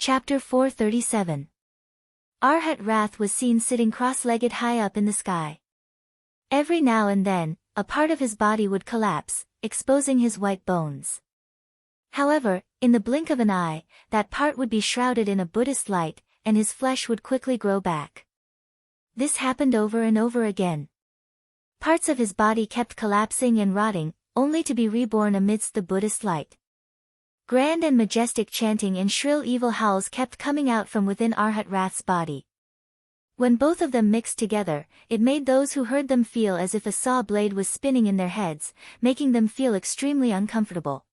Chapter 437. Arhat Rath was seen sitting cross-legged high up in the sky. Every now and then, a part of his body would collapse, exposing his white bones. However, in the blink of an eye, that part would be shrouded in a Buddhist light, and his flesh would quickly grow back. This happened over and over again. Parts of his body kept collapsing and rotting, only to be reborn amidst the Buddhist light. Grand and majestic chanting and shrill evil howls kept coming out from within Arhat Rath's body. When both of them mixed together, it made those who heard them feel as if a saw blade was spinning in their heads, making them feel extremely uncomfortable.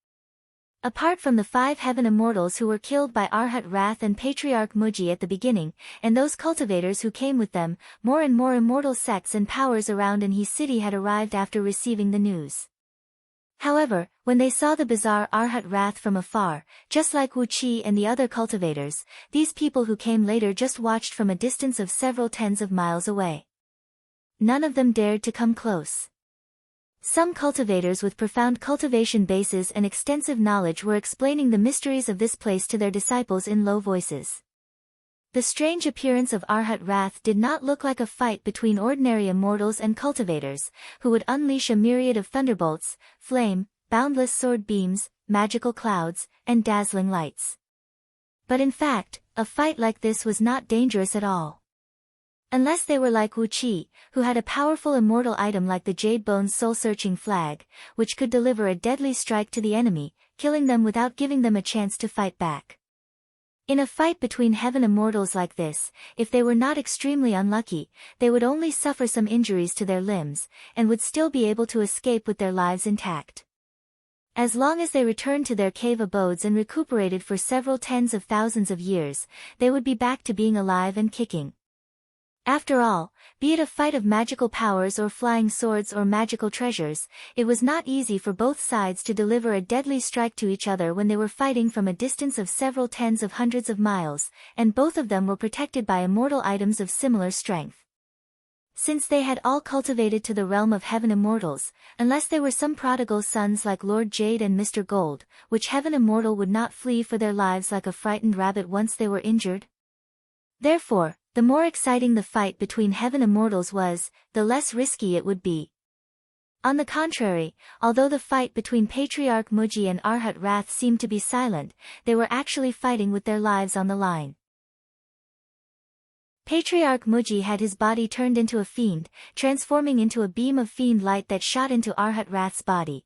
Apart from the 5 heaven immortals who were killed by Arhat Rath and Patriarch Muji at the beginning, and those cultivators who came with them, more and more immortal sects and powers around Anhi city had arrived after receiving the news. However, when they saw the bizarre Arhat Rath from afar, just like Wu Qi and the other cultivators, these people who came later just watched from a distance of several tens of miles away. None of them dared to come close. Some cultivators with profound cultivation bases and extensive knowledge were explaining the mysteries of this place to their disciples in low voices. The strange appearance of Arhat Rath did not look like a fight between ordinary immortals and cultivators, who would unleash a myriad of thunderbolts, flame, boundless sword beams, magical clouds, and dazzling lights. But in fact, a fight like this was not dangerous at all. Unless they were like Wu Qi, who had a powerful immortal item like the Jade Bone's soul-searching flag, which could deliver a deadly strike to the enemy, killing them without giving them a chance to fight back. In a fight between heaven immortals like this, if they were not extremely unlucky, they would only suffer some injuries to their limbs, and would still be able to escape with their lives intact. As long as they returned to their cave abodes and recuperated for several tens of thousands of years, they would be back to being alive and kicking. After all, be it a fight of magical powers or flying swords or magical treasures, it was not easy for both sides to deliver a deadly strike to each other when they were fighting from a distance of several tens of hundreds of miles, and both of them were protected by immortal items of similar strength. Since they had all cultivated to the realm of heaven immortals, unless they were some prodigal sons like Lord Jade and Mr. Gold, which heaven immortal would not flee for their lives like a frightened rabbit once they were injured? Therefore, the more exciting the fight between heaven immortals was, the less risky it would be. On the contrary, although the fight between Patriarch Muji and Arhat Rath seemed to be silent, they were actually fighting with their lives on the line. Patriarch Muji had his body turned into a fiend, transforming into a beam of fiend light that shot into Arhat Rath's body.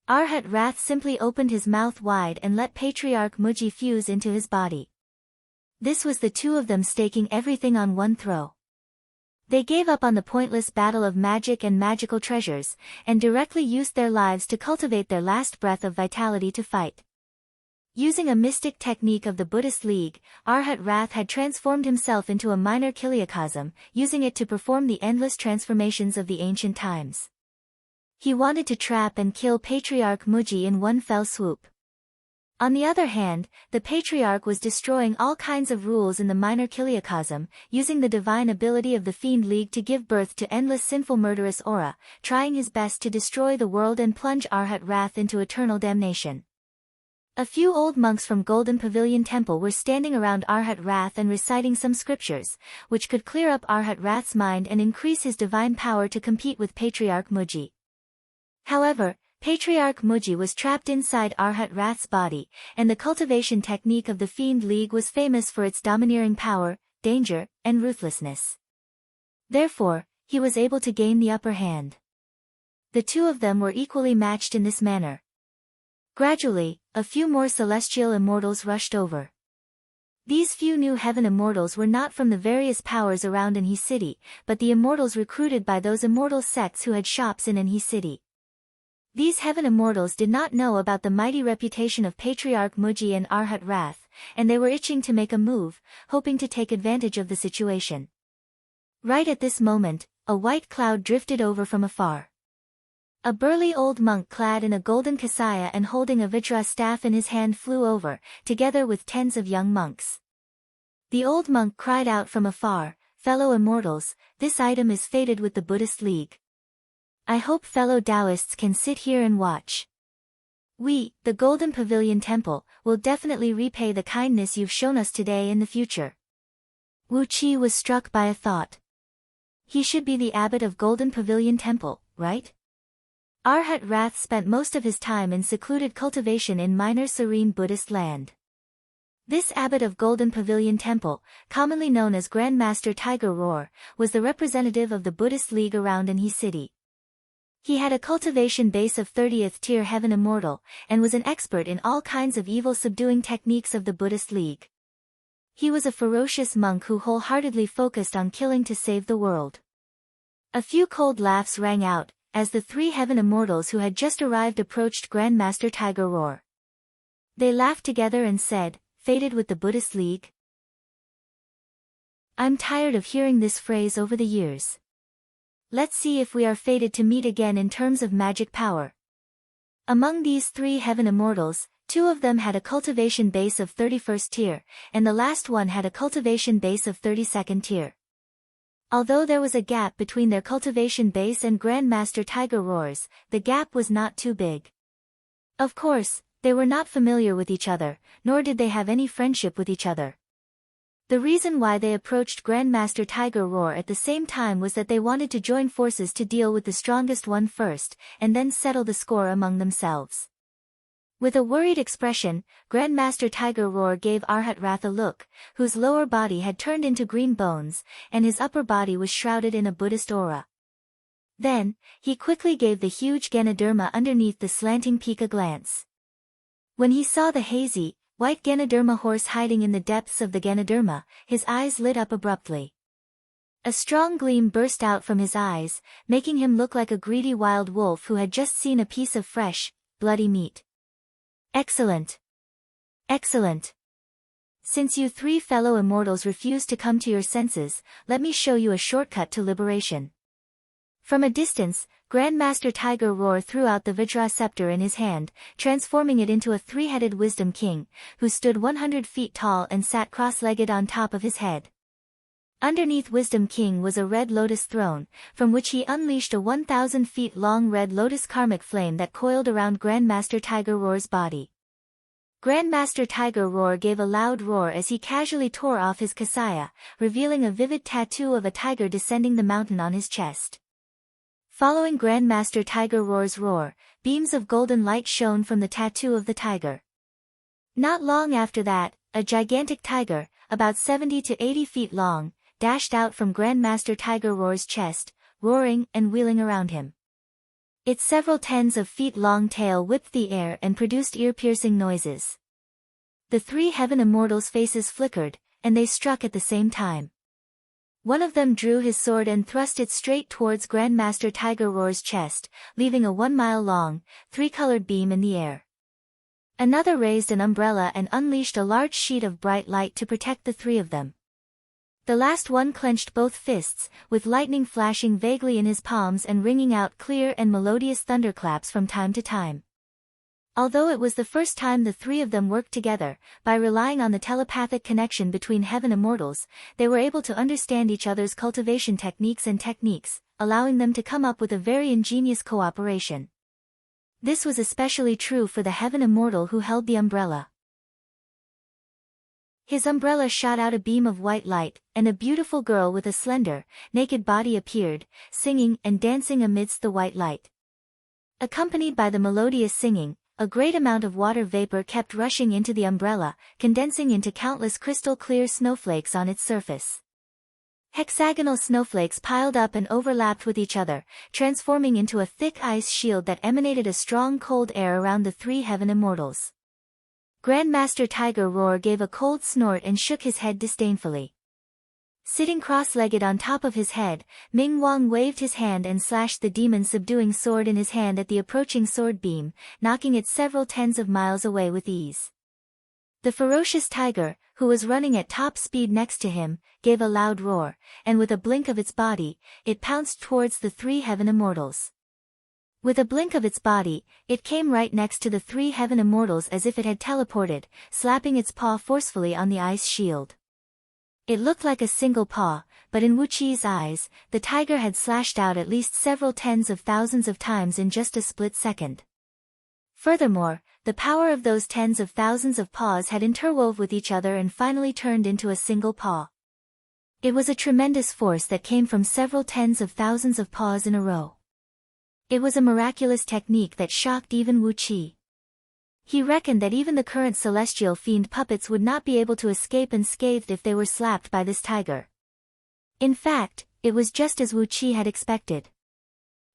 Arhat Rath simply opened his mouth wide and let Patriarch Muji fuse into his body. This was the two of them staking everything on one throw. They gave up on the pointless battle of magic and magical treasures, and directly used their lives to cultivate their last breath of vitality to fight. Using a mystic technique of the Buddhist League, Arhat Rath had transformed himself into a minor kiliacosm, using it to perform the endless transformations of the ancient times. He wanted to trap and kill Patriarch Muji in one fell swoop. On the other hand, the Patriarch was destroying all kinds of rules in the minor kiliacosm, using the divine ability of the Fiend League to give birth to endless sinful murderous aura, trying his best to destroy the world and plunge Arhat Rath into eternal damnation. A few old monks from Golden Pavilion Temple were standing around Arhat Rath and reciting some scriptures, which could clear up Arhat Rath's mind and increase his divine power to compete with Patriarch Muji. However, Patriarch Muji was trapped inside Arhat Rath's body, and the cultivation technique of the Fiend League was famous for its domineering power, danger, and ruthlessness. Therefore, he was able to gain the upper hand. The two of them were equally matched in this manner. Gradually, a few more celestial immortals rushed over. These few new heaven immortals were not from the various powers around Anhi city, but the immortals recruited by those immortal sects who had shops in Anhi city. These heaven immortals did not know about the mighty reputation of Patriarch Muji and Arhat Rath, and they were itching to make a move, hoping to take advantage of the situation. Right at this moment, a white cloud drifted over from afar. A burly old monk clad in a golden kasaya and holding a vajra staff in his hand flew over, together with tens of young monks. The old monk cried out from afar, "Fellow immortals, this item is fated with the Buddhist League. I hope fellow Taoists can sit here and watch." We, the Golden Pavilion Temple, will definitely repay the kindness you've shown us today in the future. Wu Qi was struck by a thought. He should be the abbot of Golden Pavilion Temple, right? Arhat Rath spent most of his time in secluded cultivation in minor serene Buddhist land. This abbot of Golden Pavilion Temple, commonly known as Grand Master Tiger Roar, was the representative of the Buddhist League around Anhui City. He had a cultivation base of 30th tier Heaven Immortal, and was an expert in all kinds of evil subduing techniques of the Buddhist League. He was a ferocious monk who wholeheartedly focused on killing to save the world. A few cold laughs rang out, as the 3 Heaven Immortals who had just arrived approached Grand Master Tiger Roar. They laughed together and said, "Fated with the Buddhist League?" I'm tired of hearing this phrase over the years. Let's see if we are fated to meet again in terms of magic power. Among these 3 Heaven Immortals, 2 of them had a cultivation base of 31st tier, and the last one had a cultivation base of 32nd tier. Although there was a gap between their cultivation base and Grand Master Tiger Roar's, the gap was not too big. Of course, they were not familiar with each other, nor did they have any friendship with each other. The reason why they approached Grand Master Tiger Roar at the same time was that they wanted to join forces to deal with the strongest one first, and then settle the score among themselves. With a worried expression, Grand Master Tiger Roar gave Arhat Rath a look, whose lower body had turned into green bones, and his upper body was shrouded in a Buddhist aura. Then, he quickly gave the huge Ganoderma underneath the slanting peak a glance. When he saw the hazy, white Ganoderma horse hiding in the depths of the Ganoderma, his eyes lit up abruptly. A strong gleam burst out from his eyes, making him look like a greedy wild wolf who had just seen a piece of fresh, bloody meat. Excellent! Excellent! Since you 3 fellow immortals refuse to come to your senses, let me show you a shortcut to liberation. From a distance, Grand Master Tiger Roar threw out the Vajra scepter in his hand, transforming it into a 3-headed Wisdom King, who stood 100 feet tall and sat cross-legged on top of his head. Underneath Wisdom King was a red lotus throne, from which he unleashed a 1,000 feet long red lotus karmic flame that coiled around Grand Master Tiger Roar's body. Grand Master Tiger Roar gave a loud roar as he casually tore off his kasaya, revealing a vivid tattoo of a tiger descending the mountain on his chest. Following Grand Master Tiger Roar's roar, beams of golden light shone from the tattoo of the tiger. Not long after that, a gigantic tiger, about 70 to 80 feet long, dashed out from Grand Master Tiger Roar's chest, roaring and wheeling around him. Its several tens of feet long tail whipped the air and produced ear-piercing noises. The 3 Heaven Immortals' faces flickered, and they struck at the same time. One of them drew his sword and thrust it straight towards Grand Master Tiger Roar's chest, leaving a 1-mile-long, 3-colored beam in the air. Another raised an umbrella and unleashed a large sheet of bright light to protect the 3 of them. The last one clenched both fists, with lightning flashing vaguely in his palms and ringing out clear and melodious thunderclaps from time to time. Although it was the first time the 3 of them worked together, by relying on the telepathic connection between Heaven Immortals, they were able to understand each other's cultivation techniques, allowing them to come up with a very ingenious cooperation. This was especially true for the Heaven Immortal who held the umbrella. His umbrella shot out a beam of white light, and a beautiful girl with a slender, naked body appeared, singing and dancing amidst the white light. Accompanied by the melodious singing, a great amount of water vapor kept rushing into the umbrella, condensing into countless crystal-clear snowflakes on its surface. Hexagonal snowflakes piled up and overlapped with each other, transforming into a thick ice shield that emanated a strong cold air around the 3 Heaven Immortals. Grand Master Tiger Roar gave a cold snort and shook his head disdainfully. Sitting cross-legged on top of his head, Ming Wang waved his hand and slashed the demon-subduing sword in his hand at the approaching sword beam, knocking it several tens of miles away with ease. The ferocious tiger, who was running at top speed next to him, gave a loud roar, and with a blink of its body, it pounced towards the 3 Heaven Immortals. With a blink of its body, it came right next to the 3 Heaven Immortals as if it had teleported, slapping its paw forcefully on the ice shield. It looked like a single paw, but in Wu Qi's eyes, the tiger had slashed out at least several tens of thousands of times in just a split second. Furthermore, the power of those tens of thousands of paws had interwove with each other and finally turned into a single paw. It was a tremendous force that came from several tens of thousands of paws in a row. It was a miraculous technique that shocked even Wu Qi. He reckoned that even the current celestial fiend puppets would not be able to escape unscathed if they were slapped by this tiger. In fact, it was just as Wu Qi had expected.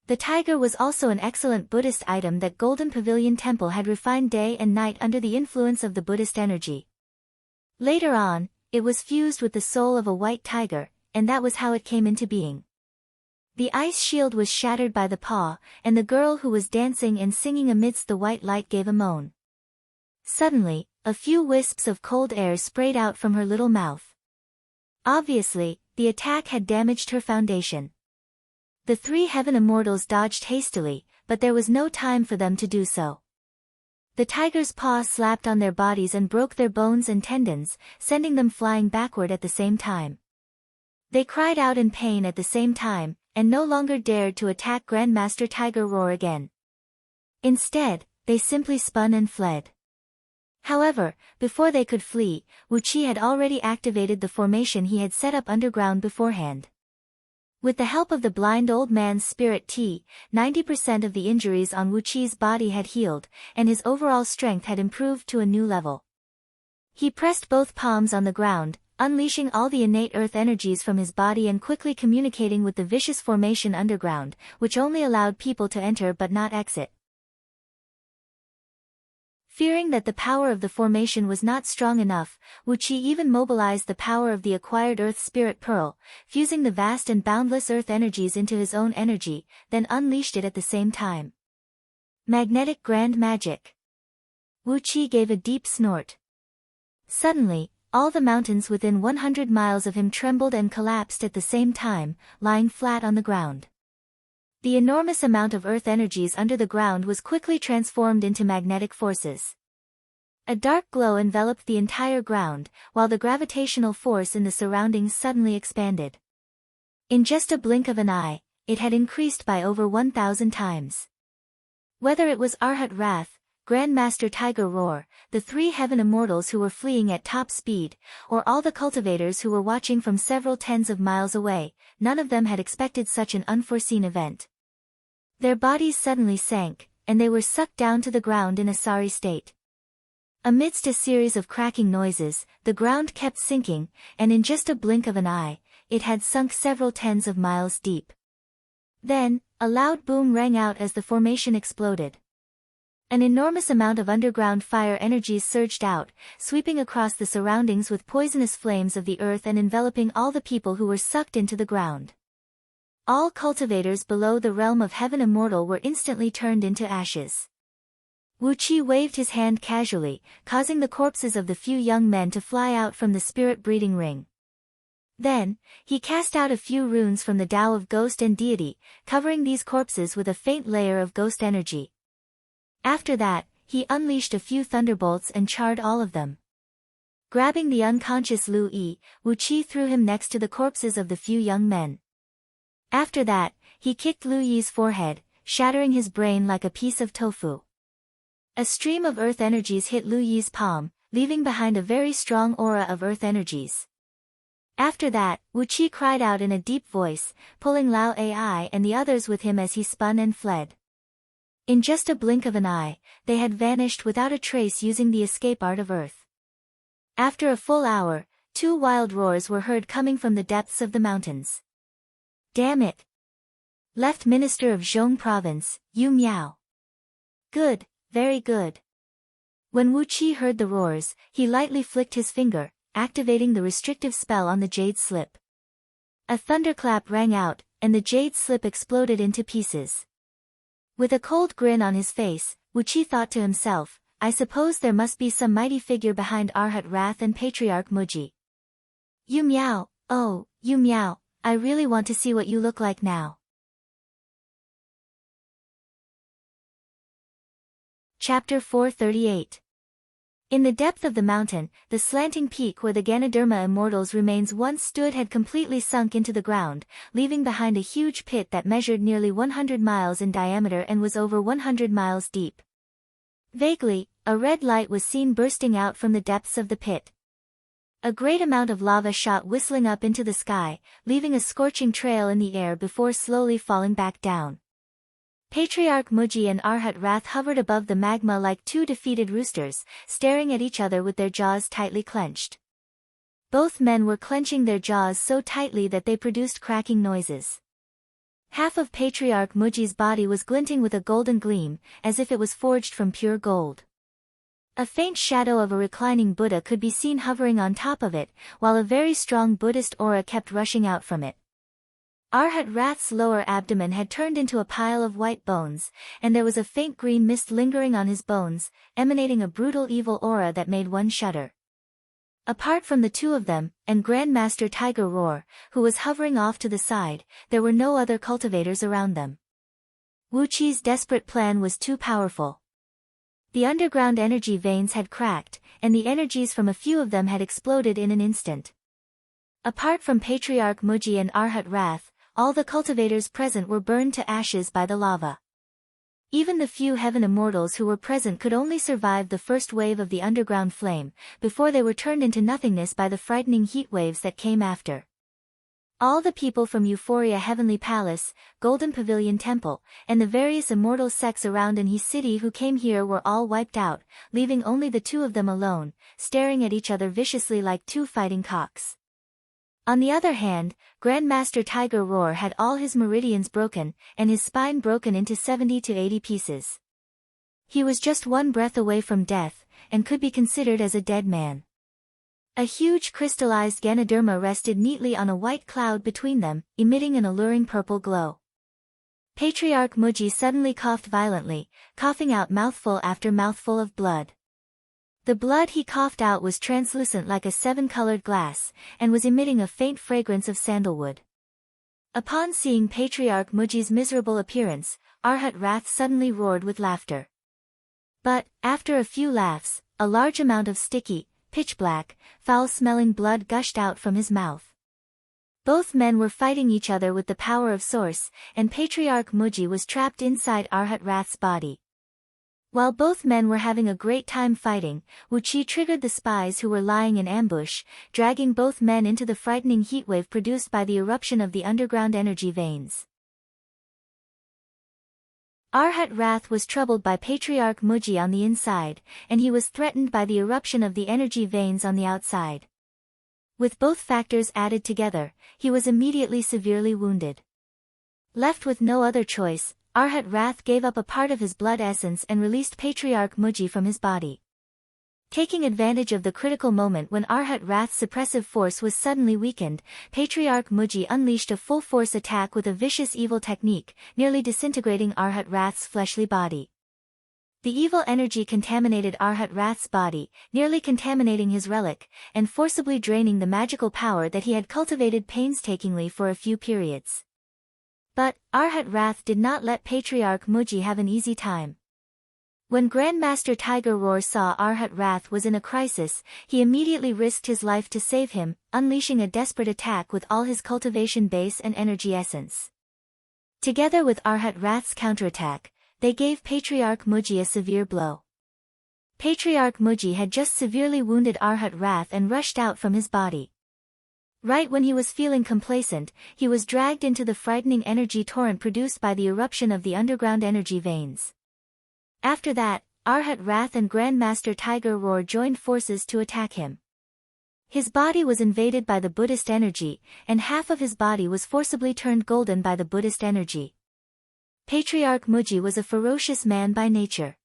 The tiger was also an excellent Buddhist item that Golden Pavilion Temple had refined day and night under the influence of the Buddhist energy. Later on, it was fused with the soul of a white tiger, and that was how it came into being. The ice shield was shattered by the paw, and the girl who was dancing and singing amidst the white light gave a moan. Suddenly, a few wisps of cold air sprayed out from her little mouth. Obviously, the attack had damaged her foundation. The three heaven immortals dodged hastily, but there was no time for them to do so. The tiger's paw slapped on their bodies and broke their bones and tendons, sending them flying backward at the same time. They cried out in pain at the same time, and no longer dared to attack Grandmaster Tiger Roar again. Instead, they simply spun and fled. However, before they could flee, Wu Qi had already activated the formation he had set up underground beforehand. With the help of the blind old man's spirit tea, 90% of the injuries on Wu Qi's body had healed, and his overall strength had improved to a new level. He pressed both palms on the ground, unleashing all the innate earth energies from his body and quickly communicating with the vicious formation underground, which only allowed people to enter but not exit. Fearing that the power of the formation was not strong enough, Wu Qi even mobilized the power of the acquired Earth Spirit Pearl, fusing the vast and boundless Earth energies into his own energy, then unleashed it at the same time. Magnetic Grand Magic. Wu Qi gave a deep snort. Suddenly, all the mountains within 100 miles of him trembled and collapsed at the same time, lying flat on the ground. The enormous amount of earth energies under the ground was quickly transformed into magnetic forces. A dark glow enveloped the entire ground, while the gravitational force in the surroundings suddenly expanded. In just a blink of an eye, it had increased by over 1,000 times. Whether it was Arhat Wrath, Grandmaster Tiger Roar, the three heaven immortals who were fleeing at top speed, or all the cultivators who were watching from several tens of miles away, none of them had expected such an unforeseen event. Their bodies suddenly sank, and they were sucked down to the ground in a sorry state. Amidst a series of cracking noises, the ground kept sinking, and in just a blink of an eye, it had sunk several tens of miles deep. Then, a loud boom rang out as the formation exploded. An enormous amount of underground fire energies surged out, sweeping across the surroundings with poisonous flames of the earth and enveloping all the people who were sucked into the ground. All cultivators below the realm of Heaven Immortal were instantly turned into ashes. Wu Qi waved his hand casually, causing the corpses of the few young men to fly out from the spirit breeding ring. Then, he cast out a few runes from the Tao of Ghost and Deity, covering these corpses with a faint layer of ghost energy. After that, he unleashed a few thunderbolts and charred all of them. Grabbing the unconscious Lu Yi, Wu Qi threw him next to the corpses of the few young men. After that, he kicked Lu Yi's forehead, shattering his brain like a piece of tofu. A stream of earth energies hit Lu Yi's palm, leaving behind a very strong aura of earth energies. After that, Wu Qi cried out in a deep voice, pulling Lao Ai and the others with him as he spun and fled. In just a blink of an eye, they had vanished without a trace using the escape art of earth. After a full hour, two wild roars were heard coming from the depths of the mountains. Damn it! Left Minister of Zhong Province, Yu Miao. Good, very good. When Wu Qi heard the roars, he lightly flicked his finger, activating the restrictive spell on the jade slip. A thunderclap rang out, and the jade slip exploded into pieces. With a cold grin on his face, Wu Qi thought to himself, I suppose there must be some mighty figure behind Arhat Wrath and Patriarch Muji. Yu Miao, oh, Yu Miao, I really want to see what you look like now. Chapter 438. In the depth of the mountain, the slanting peak where the Ganoderma Immortals' remains once stood had completely sunk into the ground, leaving behind a huge pit that measured nearly 100 miles in diameter and was over 100 miles deep. Vaguely, a red light was seen bursting out from the depths of the pit. A great amount of lava shot whistling up into the sky, leaving a scorching trail in the air before slowly falling back down. Patriarch Muji and Arhat Rath hovered above the magma like two defeated roosters, staring at each other with their jaws tightly clenched. Both men were clenching their jaws so tightly that they produced cracking noises. Half of Patriarch Muji's body was glinting with a golden gleam, as if it was forged from pure gold. A faint shadow of a reclining Buddha could be seen hovering on top of it, while a very strong Buddhist aura kept rushing out from it. Arhat Rath's lower abdomen had turned into a pile of white bones, and there was a faint green mist lingering on his bones, emanating a brutal evil aura that made one shudder. Apart from the two of them, and Grandmaster Tiger Roar, who was hovering off to the side, there were no other cultivators around them. Wu Qi's desperate plan was too powerful. The underground energy veins had cracked, and the energies from a few of them had exploded in an instant. Apart from Patriarch Muji and Arhat Rath, all the cultivators present were burned to ashes by the lava. Even the few heaven immortals who were present could only survive the first wave of the underground flame, before they were turned into nothingness by the frightening heat waves that came after. All the people from Euphoria Heavenly Palace, Golden Pavilion Temple, and the various immortal sects around in his city who came here were all wiped out, leaving only the two of them alone, staring at each other viciously like two fighting cocks. On the other hand, Grandmaster Tiger Roar had all his meridians broken, and his spine broken into 70 to 80 pieces. He was just one breath away from death, and could be considered as a dead man. A huge crystallized Ganoderma rested neatly on a white cloud between them, emitting an alluring purple glow. Patriarch Muji suddenly coughed violently, coughing out mouthful after mouthful of blood. The blood he coughed out was translucent like a seven-colored glass, and was emitting a faint fragrance of sandalwood. Upon seeing Patriarch Muji's miserable appearance, Arhat Rath suddenly roared with laughter. But, after a few laughs, a large amount of sticky, pitch-black, foul-smelling blood gushed out from his mouth. Both men were fighting each other with the power of Source, and Patriarch Muji was trapped inside Arhat Rath's body. While both men were having a great time fighting, Wu Qi triggered the spies who were lying in ambush, dragging both men into the frightening heatwave produced by the eruption of the underground energy veins. Arhat Rath was troubled by Patriarch Muji on the inside, and he was threatened by the eruption of the energy veins on the outside. With both factors added together, he was immediately severely wounded. Left with no other choice, Arhat Rath gave up a part of his blood essence and released Patriarch Muji from his body. Taking advantage of the critical moment when Arhat Rath's suppressive force was suddenly weakened, Patriarch Muji unleashed a full-force attack with a vicious evil technique, nearly disintegrating Arhat Rath's fleshly body. The evil energy contaminated Arhat Rath's body, nearly contaminating his relic, and forcibly draining the magical power that he had cultivated painstakingly for a few periods. But, Arhat Rath did not let Patriarch Muji have an easy time. When Grandmaster Tiger Roar saw Arhat Rath was in a crisis, he immediately risked his life to save him, unleashing a desperate attack with all his cultivation base and energy essence. Together with Arhat Rath's counterattack, they gave Patriarch Muji a severe blow. Patriarch Muji had just severely wounded Arhat Rath and rushed out from his body. Right when he was feeling complacent, he was dragged into the frightening energy torrent produced by the eruption of the underground energy veins. After that, Arhat Rath and Grandmaster Tiger Roar joined forces to attack him. His body was invaded by the Buddhist energy, and half of his body was forcibly turned golden by the Buddhist energy. Patriarch Muji was a ferocious man by nature.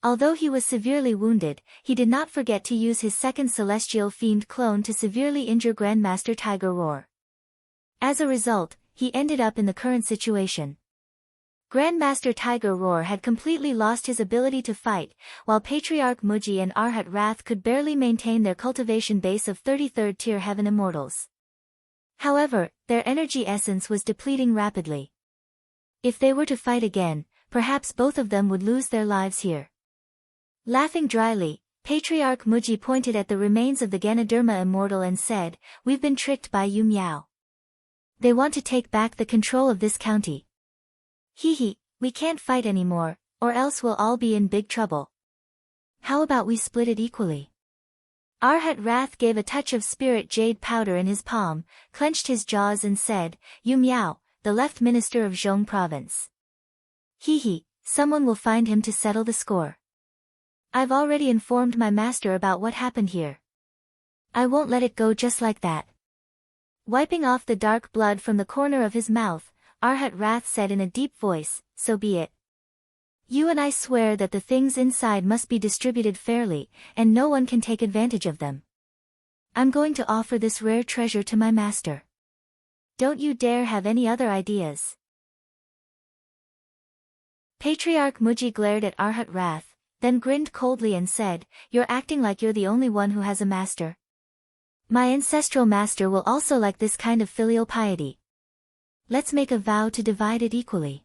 Although he was severely wounded, he did not forget to use his second celestial fiend clone to severely injure Grandmaster Tiger Roar. As a result, he ended up in the current situation. Grandmaster Tiger Roar had completely lost his ability to fight, while Patriarch Muji and Arhat Rath could barely maintain their cultivation base of 33rd tier heaven immortals. However, their energy essence was depleting rapidly. If they were to fight again, perhaps both of them would lose their lives here. Laughing dryly, Patriarch Muji pointed at the remains of the Ganoderma immortal and said, "We've been tricked by Yu Miao. They want to take back the control of this county. We can't fight anymore, or else we'll all be in big trouble." How about we split it equally? Arhat Rath gave a touch of spirit jade powder in his palm, clenched his jaws and said, "You Miao, the left minister of Zhong province. He, someone will find him to settle the score. I've already informed my master about what happened here. I won't let it go just like that." Wiping off the dark blood from the corner of his mouth, Arhat Rath said in a deep voice, "So be it. You and I swear that the things inside must be distributed fairly, and no one can take advantage of them. I'm going to offer this rare treasure to my master. Don't you dare have any other ideas." Patriarch Muji glared at Arhat Rath, then grinned coldly and said, "You're acting like you're the only one who has a master. My ancestral master will also like this kind of filial piety. Let's make a vow to divide it equally.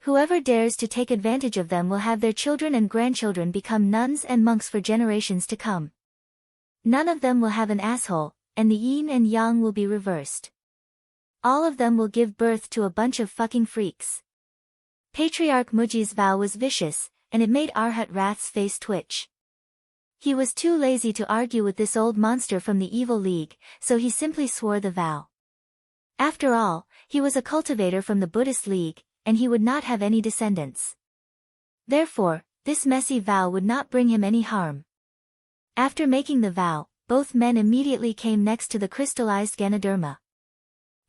Whoever dares to take advantage of them will have their children and grandchildren become nuns and monks for generations to come. None of them will have an asshole, and the yin and yang will be reversed. All of them will give birth to a bunch of fucking freaks." Patriarch Muji's vow was vicious, and it made Arhat Rath's face twitch. He was too lazy to argue with this old monster from the Evil League, so he simply swore the vow. After all, he was a cultivator from the Buddhist League, and he would not have any descendants. Therefore, this messy vow would not bring him any harm. After making the vow, both men immediately came next to the crystallized Ganoderma.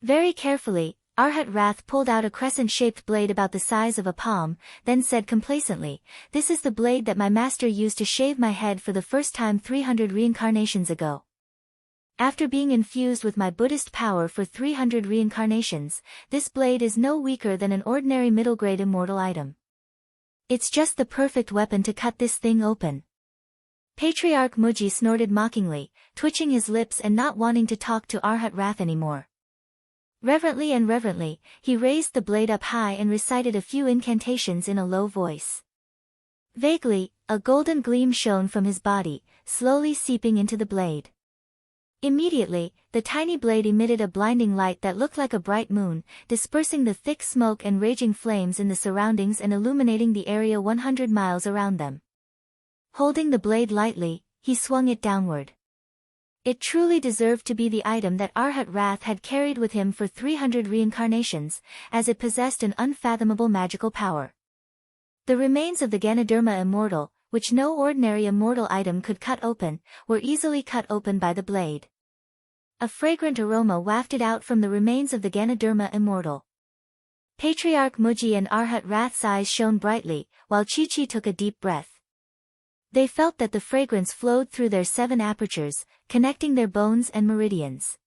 Very carefully, Arhat Rath pulled out a crescent-shaped blade about the size of a palm, then said complacently, "This is the blade that my master used to shave my head for the first time 300 reincarnations ago. After being infused with my Buddhist power for 300 reincarnations, this blade is no weaker than an ordinary middle-grade immortal item. It's just the perfect weapon to cut this thing open." Patriarch Muji snorted mockingly, twitching his lips and not wanting to talk to Arhat Rath anymore. Reverently, he raised the blade up high and recited a few incantations in a low voice. Vaguely, a golden gleam shone from his body, slowly seeping into the blade. Immediately, the tiny blade emitted a blinding light that looked like a bright moon, dispersing the thick smoke and raging flames in the surroundings and illuminating the area 100 miles around them. Holding the blade lightly, he swung it downward. It truly deserved to be the item that Arhat Rath had carried with him for 300 reincarnations, as it possessed an unfathomable magical power. The remains of the Ganoderma immortal, which no ordinary immortal item could cut open, were easily cut open by the blade. A fragrant aroma wafted out from the remains of the Ganoderma immortal. Patriarch Muji and Arhat Rath's eyes shone brightly, while Chi-Chi took a deep breath. They felt that the fragrance flowed through their 7 apertures, connecting their bones and meridians.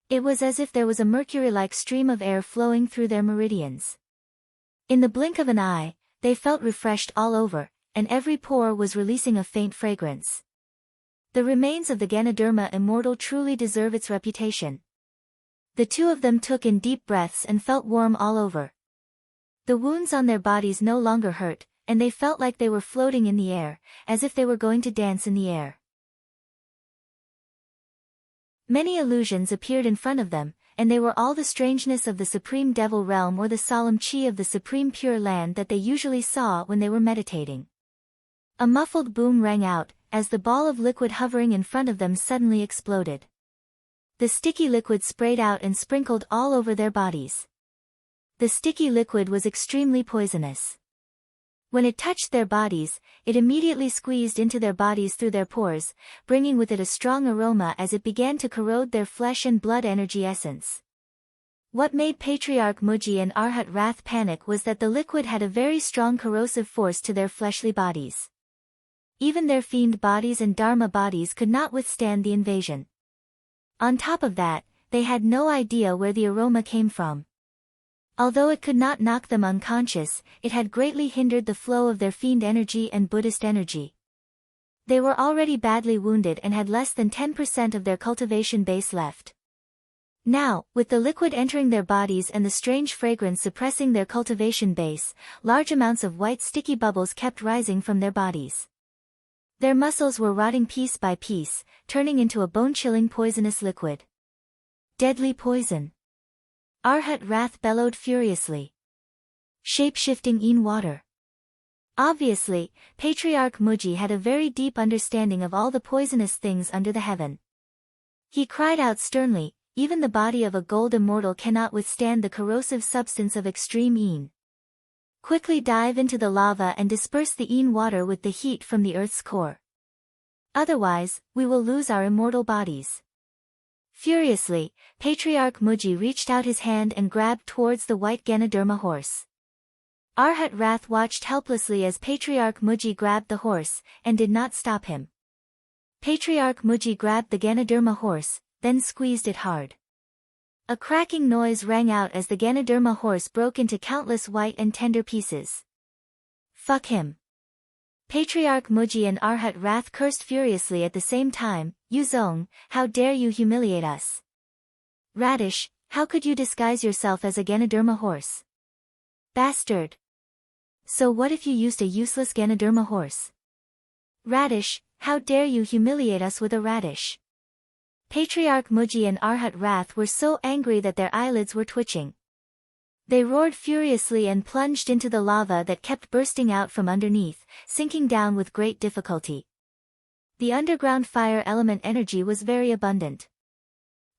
It was as if there was a mercury-like stream of air flowing through their meridians. In the blink of an eye, they felt refreshed all over, and every pore was releasing a faint fragrance. The remains of the Ganoderma immortal truly deserve its reputation. The two of them took in deep breaths and felt warm all over. The wounds on their bodies no longer hurt, and they felt like they were floating in the air, as if they were going to dance in the air. Many illusions appeared in front of them, and they were all the strangeness of the Supreme Devil Realm or the solemn chi of the Supreme Pure Land that they usually saw when they were meditating. A muffled boom rang out, as the ball of liquid hovering in front of them suddenly exploded. The sticky liquid sprayed out and sprinkled all over their bodies. The sticky liquid was extremely poisonous. When it touched their bodies, it immediately squeezed into their bodies through their pores, bringing with it a strong aroma as it began to corrode their flesh and blood energy essence. What made Patriarch Muji and Arhat Rath panic was that the liquid had a very strong corrosive force to their fleshly bodies. Even their fiend bodies and dharma bodies could not withstand the invasion. On top of that, they had no idea where the aroma came from. Although it could not knock them unconscious, it had greatly hindered the flow of their fiend energy and Buddhist energy. They were already badly wounded and had less than 10% of their cultivation base left. Now, with the liquid entering their bodies and the strange fragrance suppressing their cultivation base, large amounts of white sticky bubbles kept rising from their bodies. Their muscles were rotting piece by piece, turning into a bone-chilling poisonous liquid. Deadly poison. Arhat Rath bellowed furiously. Shape-shifting in water. Obviously, Patriarch Muji had a very deep understanding of all the poisonous things under the heaven. He cried out sternly, "Even the body of a gold immortal cannot withstand the corrosive substance of extreme Yin. Quickly dive into the lava and disperse the Yin water with the heat from the earth's core. Otherwise, we will lose our immortal bodies." Furiously, Patriarch Muji reached out his hand and grabbed towards the white Ganoderma horse. Arhat Rath watched helplessly as Patriarch Muji grabbed the horse, and did not stop him. Patriarch Muji grabbed the Ganoderma horse, then squeezed it hard. A cracking noise rang out as the Ganoderma horse broke into countless white and tender pieces. "Fuck him." Patriarch Muji and Arhat Rath cursed furiously at the same time. "You Zong, how dare you humiliate us? Radish, how could you disguise yourself as a Ganoderma horse? Bastard. So what if you used a useless Ganoderma horse? Radish, how dare you humiliate us with a radish?" Patriarch Muji and Arhat Rath were so angry that their eyelids were twitching. They roared furiously and plunged into the lava that kept bursting out from underneath, sinking down with great difficulty. The underground fire element energy was very abundant.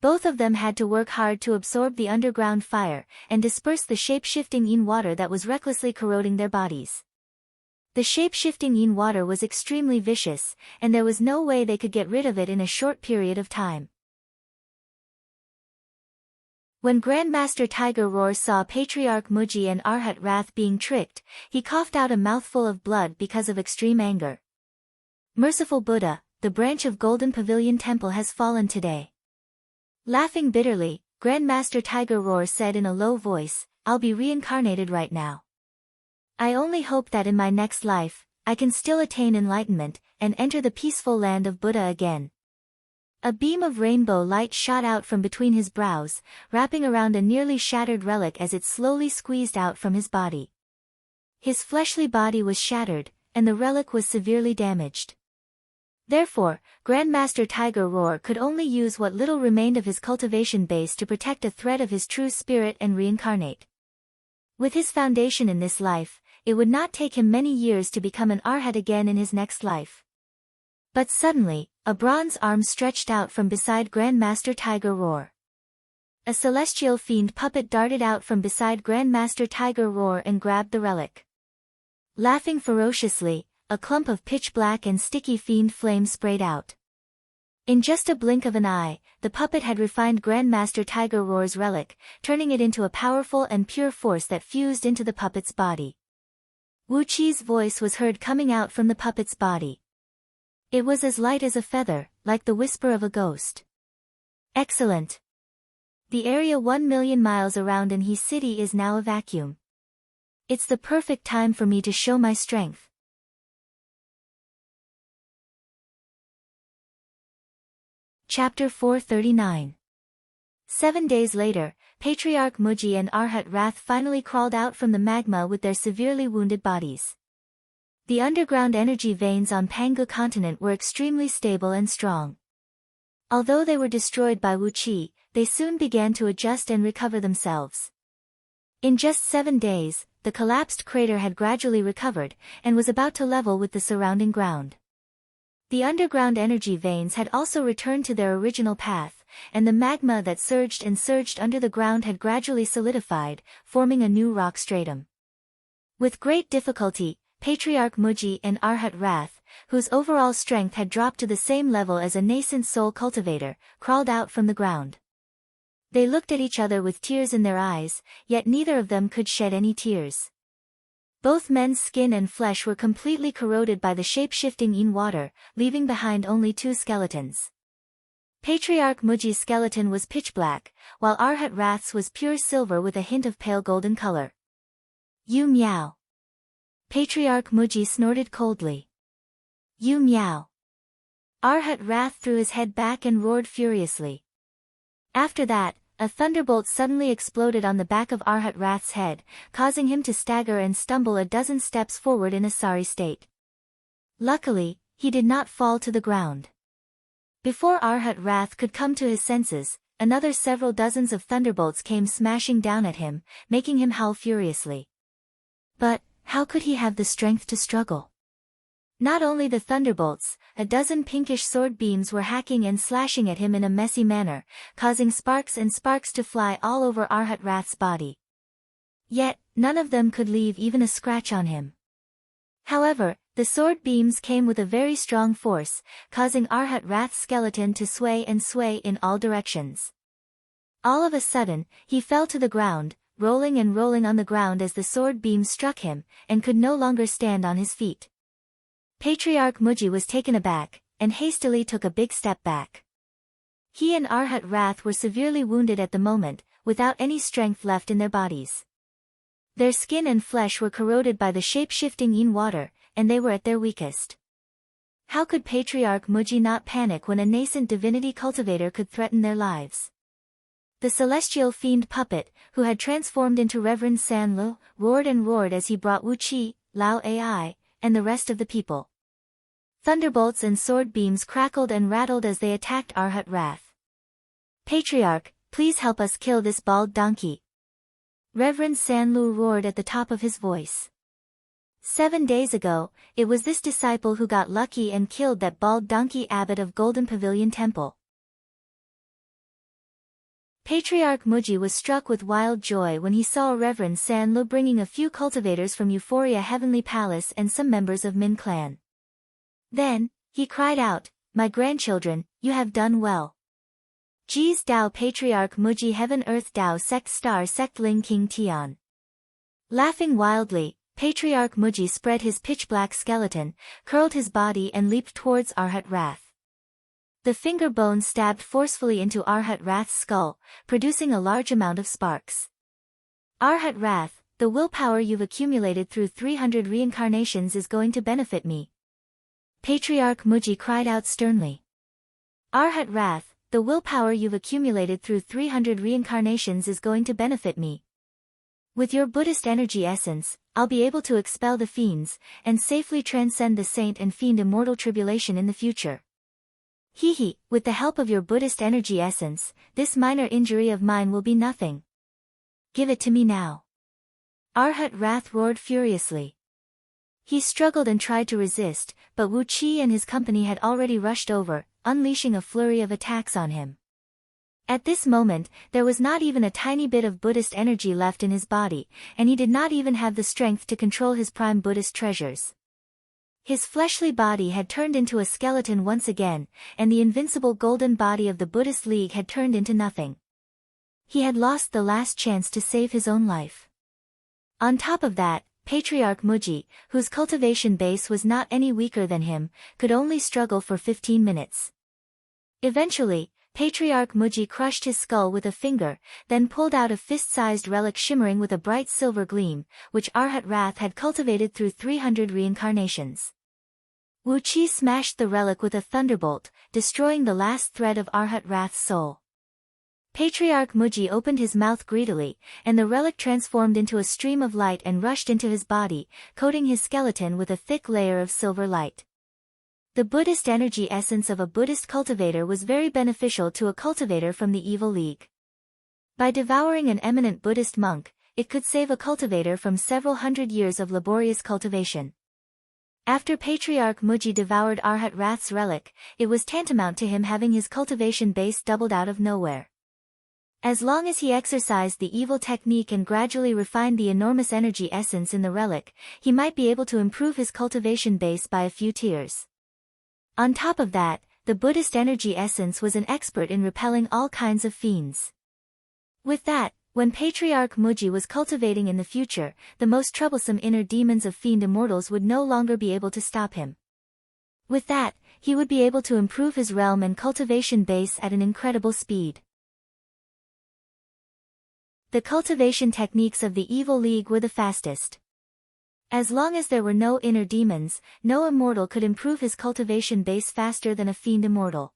Both of them had to work hard to absorb the underground fire, and disperse the shape-shifting Yin water that was recklessly corroding their bodies. The shape-shifting Yin water was extremely vicious, and there was no way they could get rid of it in a short period of time. When Grandmaster Tiger Roar saw Patriarch Muji and Arhat Rath being tricked, he coughed out a mouthful of blood because of extreme anger. "Merciful Buddha, the branch of Golden Pavilion Temple has fallen today." Laughing bitterly, Grandmaster Tiger Roar said in a low voice, "I'll be reincarnated right now. I only hope that in my next life, I can still attain enlightenment, and enter the peaceful land of Buddha again." A beam of rainbow light shot out from between his brows, wrapping around a nearly shattered relic as it slowly squeezed out from his body. His fleshly body was shattered, and the relic was severely damaged. Therefore, Grandmaster Tiger Roar could only use what little remained of his cultivation base to protect a thread of his true spirit and reincarnate. With his foundation in this life, it would not take him many years to become an Arhat again in his next life. But suddenly, a bronze arm stretched out from beside Grandmaster Tiger Roar. A celestial fiend puppet darted out from beside Grandmaster Tiger Roar and grabbed the relic. Laughing ferociously, a clump of pitch-black and sticky fiend flame sprayed out. In just a blink of an eye, the puppet had refined Grandmaster Tiger Roar's relic, turning it into a powerful and pure force that fused into the puppet's body. Wu Qi's voice was heard coming out from the puppet's body. It was as light as a feather, like the whisper of a ghost. "Excellent. The area 1,000,000 miles around Anhui City is now a vacuum. It's the perfect time for me to show my strength." Chapter 439. 7 days later, Patriarch Muji and Arhat Rath finally crawled out from the magma with their severely wounded bodies. The underground energy veins on Pangu continent were extremely stable and strong. Although they were destroyed by Wu Qi, they soon began to adjust and recover themselves. In just 7 days, the collapsed crater had gradually recovered, and was about to level with the surrounding ground. The underground energy veins had also returned to their original path, and the magma that surged and surged under the ground had gradually solidified, forming a new rock stratum. With great difficulty, Patriarch Muji and Arhat Rath, whose overall strength had dropped to the same level as a nascent soul cultivator, crawled out from the ground. They looked at each other with tears in their eyes, yet neither of them could shed any tears. Both men's skin and flesh were completely corroded by the shape-shifting Yin water, leaving behind only 2 skeletons. Patriarch Muji's skeleton was pitch black, while Arhat Rath's was pure silver with a hint of pale golden color. "You meow." Patriarch Muji snorted coldly. "You meow." Arhat Rath threw his head back and roared furiously. After that, a thunderbolt suddenly exploded on the back of Arhat Rath's head, causing him to stagger and stumble a dozen steps forward in a sorry state. Luckily, he did not fall to the ground. Before Arhat Rath could come to his senses, another several dozens of thunderbolts came smashing down at him, making him howl furiously. But, how could he have the strength to struggle? Not only the thunderbolts, a dozen pinkish sword beams were hacking and slashing at him in a messy manner, causing sparks and sparks to fly all over Arhat-Rath's body. Yet, none of them could leave even a scratch on him. However, the sword beams came with a very strong force, causing Arhat-Rath's skeleton to sway and sway in all directions. All of a sudden, he fell to the ground, rolling and rolling on the ground as the sword beams struck him, and could no longer stand on his feet. Patriarch Muji was taken aback, and hastily took a big step back. He and Arhat-Rath were severely wounded at the moment, without any strength left in their bodies. Their skin and flesh were corroded by the shape-shifting yin water, and they were at their weakest. How could Patriarch Muji not panic when a nascent divinity cultivator could threaten their lives? The celestial fiend puppet, who had transformed into Reverend Sanlu, roared and roared as he brought Wu Qi, Lao Ai, and the rest of the people. Thunderbolts and sword beams crackled and rattled as they attacked Arhat-Rath. Patriarch, please help us kill this bald donkey. Reverend Sanlu roared at the top of his voice. 7 days ago, it was this disciple who got lucky and killed that bald donkey abbot of Golden Pavilion Temple. Patriarch Muji was struck with wild joy when he saw Reverend Sanlu bringing a few cultivators from Euphoria Heavenly Palace and some members of Min clan. Then, he cried out, "My grandchildren, you have done well. Jis Dao Patriarch Muji Heaven Earth Dao Sect Star Sect Ling King Tian." Laughing wildly, Patriarch Muji spread his pitch-black skeleton, curled his body and leaped towards Arhat-Rath. The finger bone stabbed forcefully into Arhat-Rath's skull, producing a large amount of sparks. Arhat-Rath, the willpower you've accumulated through 300 reincarnations is going to benefit me. Patriarch Muji cried out sternly. Arhat-Rath, the willpower you've accumulated through 300 reincarnations is going to benefit me. With your Buddhist energy essence, I'll be able to expel the fiends, and safely transcend the saint and fiend immortal tribulation in the future. Hee, with the help of your Buddhist energy essence, this minor injury of mine will be nothing. Give it to me now. Arhat-Rath roared furiously. He struggled and tried to resist, but Wu Qi and his company had already rushed over, unleashing a flurry of attacks on him. At this moment, there was not even a tiny bit of Buddhist energy left in his body, and he did not even have the strength to control his prime Buddhist treasures. His fleshly body had turned into a skeleton once again, and the invincible golden body of the Buddhist League had turned into nothing. He had lost the last chance to save his own life. On top of that, Patriarch Muji, whose cultivation base was not any weaker than him, could only struggle for 15 minutes. Eventually, Patriarch Muji crushed his skull with a finger, then pulled out a fist-sized relic shimmering with a bright silver gleam, which Arhat-Rath had cultivated through 300 reincarnations. Wu Qi smashed the relic with a thunderbolt, destroying the last thread of Arhat-Rath's soul. Patriarch Muji opened his mouth greedily, and the relic transformed into a stream of light and rushed into his body, coating his skeleton with a thick layer of silver light. The Buddhist energy essence of a Buddhist cultivator was very beneficial to a cultivator from the Evil League. By devouring an eminent Buddhist monk, it could save a cultivator from several hundred years of laborious cultivation. After Patriarch Muji devoured Arhat-Rath's relic, it was tantamount to him having his cultivation base doubled out of nowhere. As long as he exercised the evil technique and gradually refined the enormous energy essence in the relic, he might be able to improve his cultivation base by a few tiers. On top of that, the Buddhist energy essence was an expert in repelling all kinds of fiends. With that, when Patriarch Muji was cultivating in the future, the most troublesome inner demons of fiend immortals would no longer be able to stop him. With that, he would be able to improve his realm and cultivation base at an incredible speed. The cultivation techniques of the Evil League were the fastest. As long as there were no inner demons, no immortal could improve his cultivation base faster than a fiend immortal.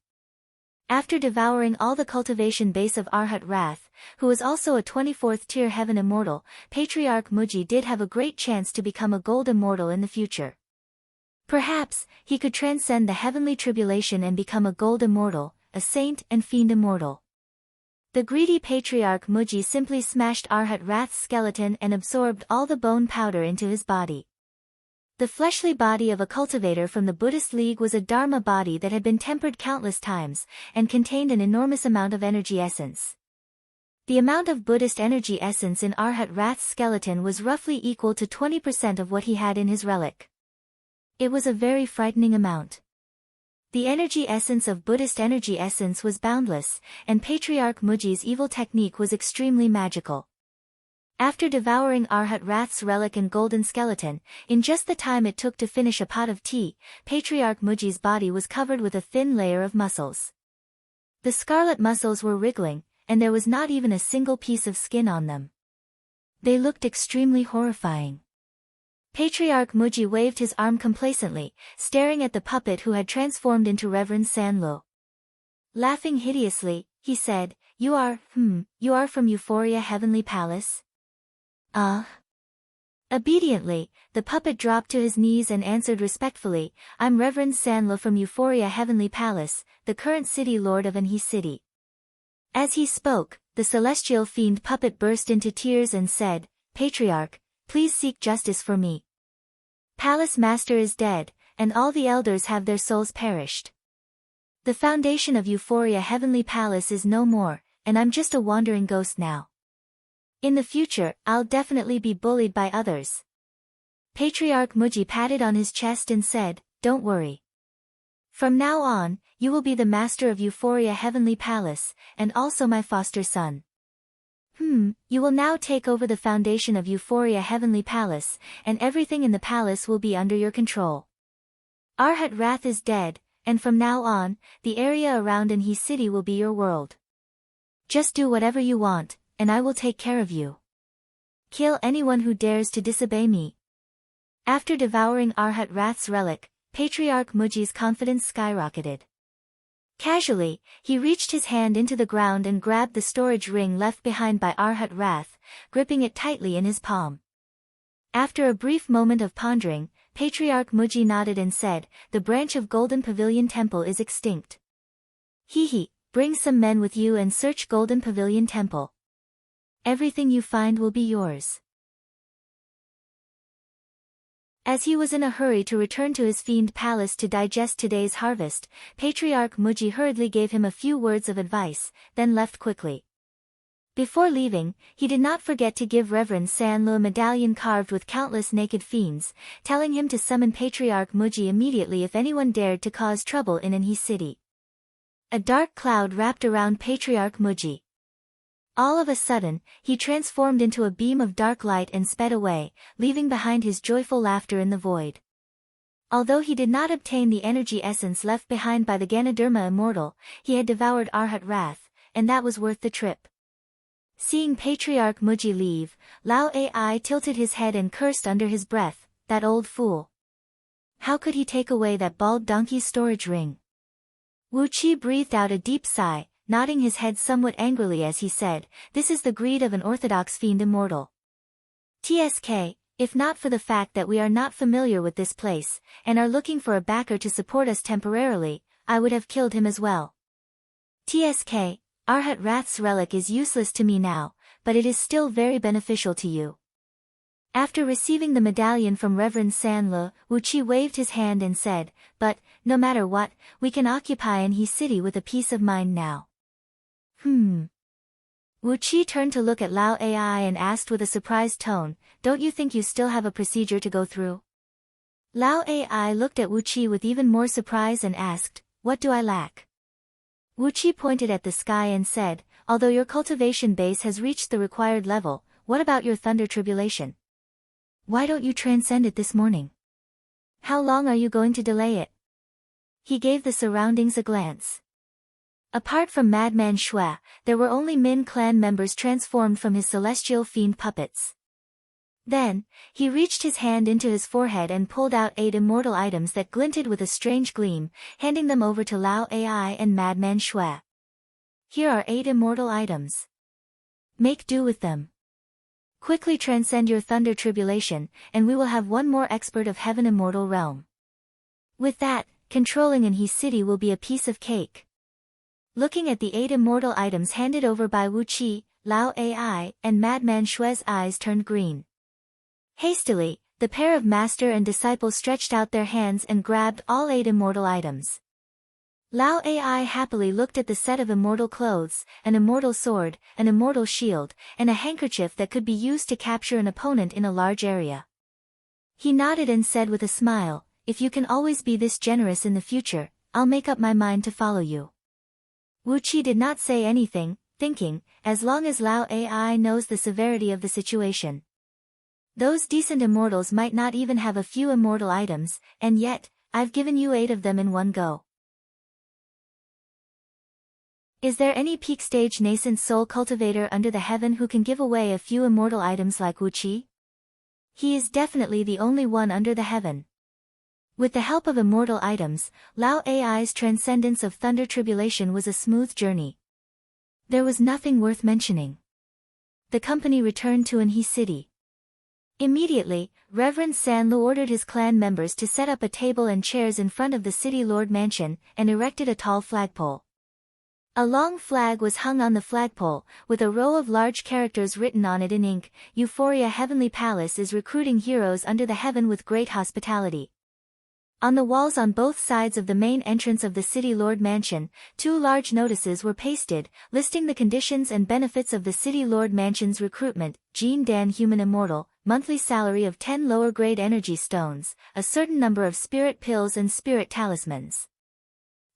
After devouring all the cultivation base of Arhat-Rath, who was also a 24th tier heaven immortal, Patriarch Muji did have a great chance to become a gold immortal in the future. Perhaps, he could transcend the heavenly tribulation and become a gold immortal, a saint and fiend immortal. The greedy patriarch Muji simply smashed Arhat Rath's skeleton and absorbed all the bone powder into his body. The fleshly body of a cultivator from the Buddhist League was a Dharma body that had been tempered countless times, and contained an enormous amount of energy essence. The amount of Buddhist energy essence in Arhat Rath's skeleton was roughly equal to 20% of what he had in his relic. It was a very frightening amount. The energy essence of Buddhist energy essence was boundless, and Patriarch Muji's evil technique was extremely magical. After devouring Arhat Rath's relic and golden skeleton, in just the time it took to finish a pot of tea, Patriarch Muji's body was covered with a thin layer of muscles. The scarlet muscles were wriggling, and there was not even a single piece of skin on them. They looked extremely horrifying. Patriarch Muji waved his arm complacently, staring at the puppet who had transformed into Reverend Sanlo. Laughing hideously, he said, you are from Euphoria Heavenly Palace? Obediently, the puppet dropped to his knees and answered respectfully, I'm Reverend Sanlo from Euphoria Heavenly Palace, the current city lord of Anhi City. As he spoke, the celestial fiend puppet burst into tears and said, Patriarch, please seek justice for me. Palace Master is dead, and all the elders have their souls perished. The foundation of Euphoria Heavenly Palace is no more, and I'm just a wandering ghost now. In the future, I'll definitely be bullied by others. Patriarch Muji patted on his chest and said, Don't worry. From now on, you will be the master of Euphoria Heavenly Palace, and also my foster son. You will now take over the foundation of Euphoria Heavenly Palace, and everything in the palace will be under your control. Arhat Rath is dead, and from now on, the area around Anhi City will be your world. Just do whatever you want, and I will take care of you. Kill anyone who dares to disobey me. After devouring Arhat Rath's relic, Patriarch Muji's confidence skyrocketed. Casually, he reached his hand into the ground and grabbed the storage ring left behind by Arhat Rath, gripping it tightly in his palm. After a brief moment of pondering, Patriarch Muji nodded and said, The branch of Golden Pavilion Temple is extinct. Bring some men with you and search Golden Pavilion Temple. Everything you find will be yours. As he was in a hurry to return to his fiend palace to digest today's harvest, Patriarch Muji hurriedly gave him a few words of advice, then left quickly. Before leaving, he did not forget to give Reverend Sanlo a medallion carved with countless naked fiends, telling him to summon Patriarch Muji immediately if anyone dared to cause trouble in Anhi City. A dark cloud wrapped around Patriarch Muji. All of a sudden, he transformed into a beam of dark light and sped away, leaving behind his joyful laughter in the void. Although he did not obtain the energy essence left behind by the Ganoderma immortal, he had devoured Arhat Rath, and that was worth the trip. Seeing Patriarch Muji leave, Lao Ai tilted his head and cursed under his breath, that old fool. How could he take away that bald donkey's storage ring? Wu Qi breathed out a deep sigh, nodding his head somewhat angrily as he said, This is the greed of an orthodox fiend immortal. TSK, if not for the fact that we are not familiar with this place, and are looking for a backer to support us temporarily, I would have killed him as well. TSK, Arhat Rath's relic is useless to me now, but it is still very beneficial to you. After receiving the medallion from Reverend Sanlo, Wu Qi waved his hand and said, But, no matter what, we can occupy Anhi City with a peace of mind now. Wu Qi turned to look at Lao Ai and asked with a surprised tone, Don't you think you still have a procedure to go through? Lao Ai looked at Wu Qi with even more surprise and asked, What do I lack? Wu Qi pointed at the sky and said, Although your cultivation base has reached the required level, what about your thunder tribulation? Why don't you transcend it this morning? How long are you going to delay it? He gave the surroundings a glance. Apart from Madman Shui, there were only Min clan members transformed from his celestial fiend puppets. Then, he reached his hand into his forehead and pulled out 8 immortal items that glinted with a strange gleam, handing them over to Lao Ai and Madman Shui. Here are 8 immortal items. Make do with them. Quickly transcend your thunder tribulation, and we will have one more expert of heaven immortal realm. With that, controlling Anhi City will be a piece of cake. Looking at the 8 immortal items handed over by Wu Qi, Lao Ai, and Madman Shui's eyes turned green. Hastily, the pair of master and disciple stretched out their hands and grabbed all 8 immortal items. Lao Ai happily looked at the set of immortal clothes, an immortal sword, an immortal shield, and a handkerchief that could be used to capture an opponent in a large area. He nodded and said with a smile, "If you can always be this generous in the future, I'll make up my mind to follow you." Wu Qi did not say anything, thinking, as long as Lao Ai knows the severity of the situation. Those decent immortals might not even have a few immortal items, and yet, I've given you 8 of them in one go. Is there any peak stage nascent soul cultivator under the heaven who can give away a few immortal items like Wu Qi? He is definitely the only one under the heaven. With the help of immortal items, Lao Ai's transcendence of thunder tribulation was a smooth journey. There was nothing worth mentioning. The company returned to Anhui City. Immediately, Reverend Sanlu ordered his clan members to set up a table and chairs in front of the city lord mansion, and erected a tall flagpole. A long flag was hung on the flagpole, with a row of large characters written on it in ink. Euphoria Heavenly Palace is recruiting heroes under the heaven with great hospitality. On the walls on both sides of the main entrance of the City Lord Mansion, 2 large notices were pasted, listing the conditions and benefits of the City Lord Mansion's recruitment: Jean Dan Human Immortal, monthly salary of 10 lower-grade energy stones, a certain number of spirit pills and spirit talismans.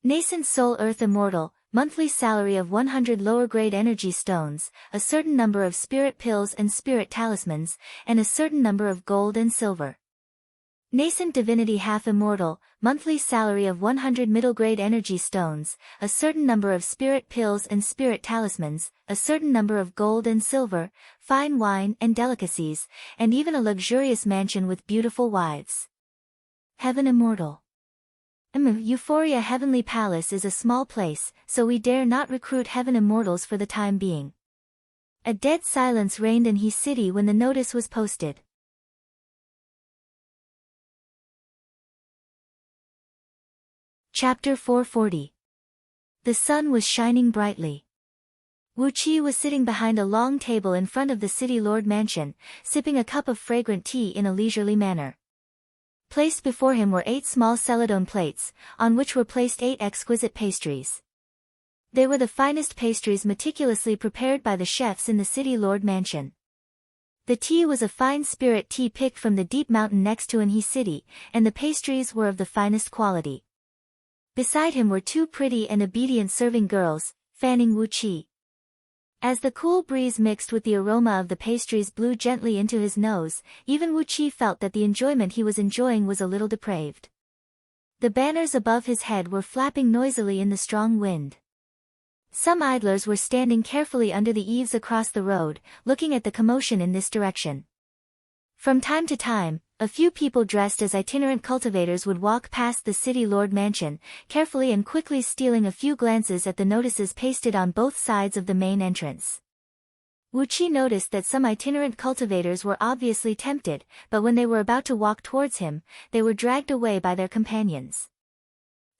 Nascent Soul Earth Immortal, monthly salary of 100 lower-grade energy stones, a certain number of spirit pills and spirit talismans, and a certain number of gold and silver. Nascent Divinity Half Immortal, monthly salary of 100 middle-grade energy stones, a certain number of spirit pills and spirit talismans, a certain number of gold and silver, fine wine and delicacies, and even a luxurious mansion with beautiful wives. Heaven Immortal. Euphoria Heavenly Palace is a small place, so we dare not recruit heaven immortals for the time being. A dead silence reigned in Anhui City when the notice was posted. Chapter 440. The sun was shining brightly. Wu Qi was sitting behind a long table in front of the City Lord Mansion, sipping a cup of fragrant tea in a leisurely manner. Placed before him were 8 small celadone plates, on which were placed 8 exquisite pastries. They were the finest pastries meticulously prepared by the chefs in the City Lord Mansion. The tea was a fine spirit tea picked from the deep mountain next to Anhui City, and the pastries were of the finest quality. Beside him were 2 pretty and obedient serving girls, fanning Wu Qi. As the cool breeze mixed with the aroma of the pastries blew gently into his nose, even Wu Qi felt that the enjoyment he was enjoying was a little depraved. The banners above his head were flapping noisily in the strong wind. Some idlers were standing carefully under the eaves across the road, looking at the commotion in this direction. From time to time, a few people dressed as itinerant cultivators would walk past the City Lord Mansion, carefully and quickly stealing a few glances at the notices pasted on both sides of the main entrance. Wu Qi noticed that some itinerant cultivators were obviously tempted, but when they were about to walk towards him, they were dragged away by their companions.